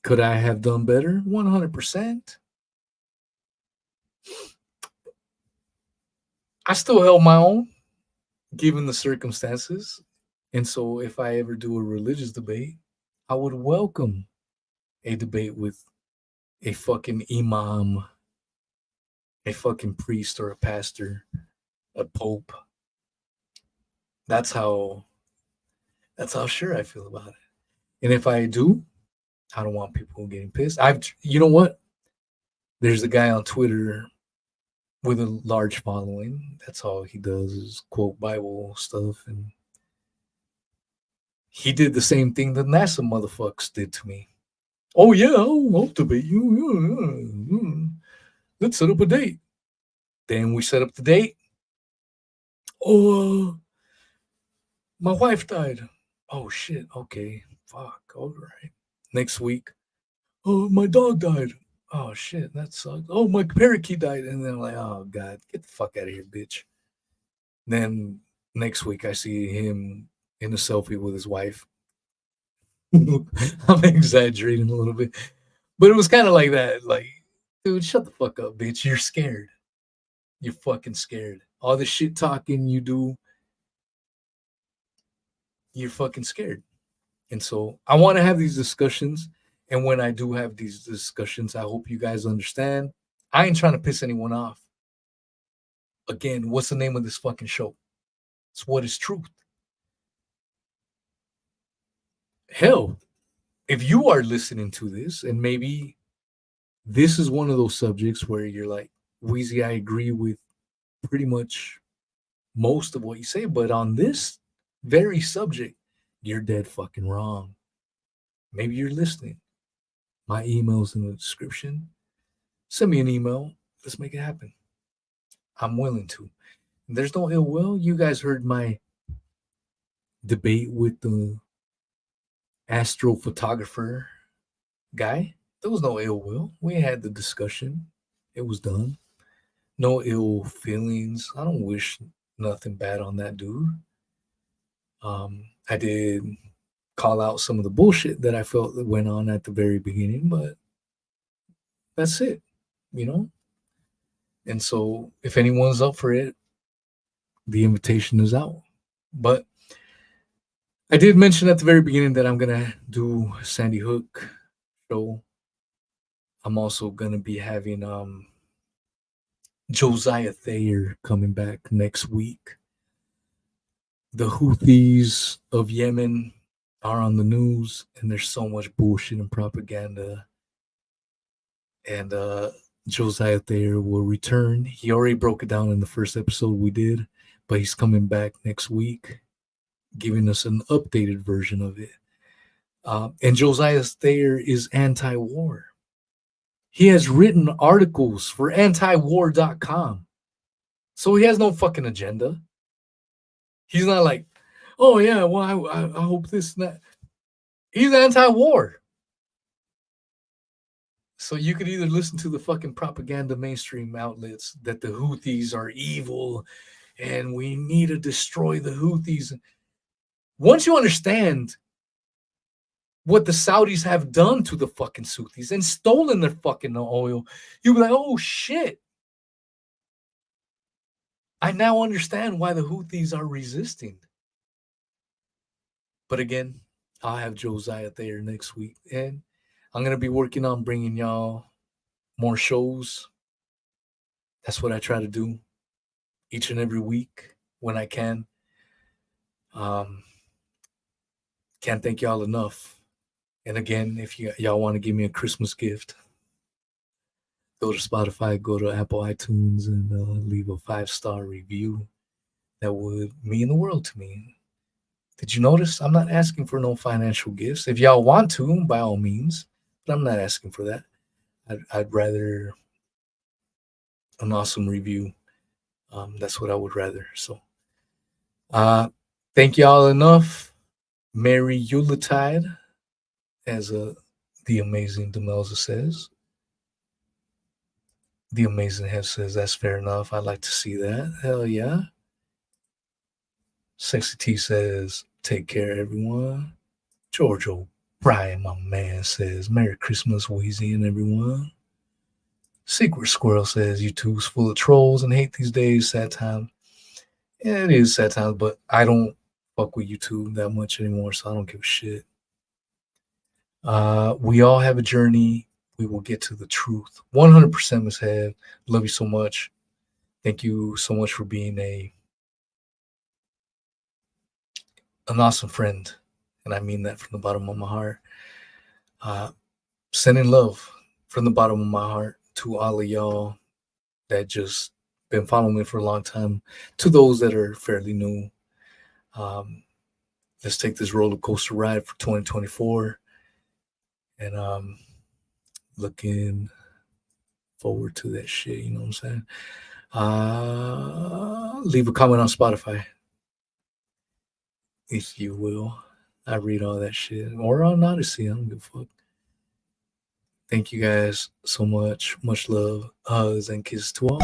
Could I have done better? 100%. I still held my own, given the circumstances. And so if I ever do a religious debate, I would welcome a debate with a fucking imam, a fucking priest or a pastor, a pope. That's how sure I feel about it. And if I do, I don't want people getting pissed. You know what? There's a guy on Twitter with a large following. That's all he does is quote Bible stuff. And he did the same thing the NASA motherfuckers did to me. Oh, yeah, I'll debate you. Let's set up a date. Then we set up the date. Oh, my wife died. Oh, shit. Okay. Fuck. All right. Next week. Oh, my dog died. Oh, shit. That sucks. Oh, my parakeet died. And then I'm like, oh, God, get the fuck out of here, bitch. Then next week, I see him in a selfie with his wife. I'm exaggerating a little bit. But it was kind of like that. Like, dude, shut the fuck up, bitch. You're scared. You're fucking scared. All the shit talking you do, you're fucking scared. And so I want to have these discussions. And when I do have these discussions, I hope you guys understand. I ain't trying to piss anyone off. Again, what's the name of this fucking show? It's What is Truth. Hell, if you are listening to this and maybe this is one of those subjects where you're like, Weezy, I agree with pretty much most of what you say, but on this very subject, you're dead fucking wrong. Maybe you're listening. My email's in the description. Send me an email. Let's make it happen. I'm willing to. There's no ill will. You guys heard my debate with the astrophotographer guy. There was no ill will. We had the discussion. It was done. No ill feelings. I don't wish nothing bad on that dude. I did call out some of the bullshit that I felt that went on at the very beginning, but that's it, you know? And so if anyone's up for it, the invitation is out. But I did mention at the very beginning that I'm going to do Sandy Hook show. I'm also going to be having Josiah Thayer coming back next week. The Houthis of Yemen are on the news, and there's so much bullshit and propaganda. And Josiah Thayer will return. He already broke it down in the first episode we did, but he's coming back next week, giving us an updated version of it. And Josiah Thayer is anti-war. He has written articles for antiwar.com. So he has no fucking agenda. He's not like, oh, yeah, well, I hope this and that. He's anti-war. So you could either listen to the fucking propaganda mainstream outlets that the Houthis are evil and we need to destroy the Houthis. Once you understand what the Saudis have done to the fucking Houthis and stolen their fucking oil, you'll be like, oh, shit. I now understand why the Houthis are resisting. But again, I'll have Josiah Thayer next week. And I'm going to be working on bringing y'all more shows. That's what I try to do each and every week when I can. Can't thank y'all enough. And again, if y'all want to give me a Christmas gift, go to Spotify, go to Apple iTunes, and leave a 5-star review. That would mean the world to me. Did you notice? I'm not asking for no financial gifts. If y'all want to, by all means, but I'm not asking for that. I'd rather an awesome review. That's what I would rather. So, thank y'all enough. Merry Yuletide, as the amazing Demelza says. The amazing Hev says that's fair enough. I'd like to see that. Hell yeah. Sexy T says, take care, everyone. George O'Brien, my man, says, Merry Christmas, Weezy and everyone. Secret Squirrel says, YouTube's full of trolls and hate these days. Sad time. Yeah, it is sad time, but I don't fuck with YouTube that much anymore, so I don't give a shit. We all have a journey. We will get to the truth. 100% Miss Head. Love you so much. Thank you so much for being an awesome friend. And I mean that from the bottom of my heart. Sending love from the bottom of my heart to all of y'all that just been following me for a long time. To those that are fairly new. Let's take this roller coaster ride for 2024. And looking forward to that shit, you know what I'm saying? Leave a comment on Spotify, if you will. I read all that shit. Or on Odyssey, I don't give a fuck. Thank you guys so much. Much love, hugs, and kisses to all.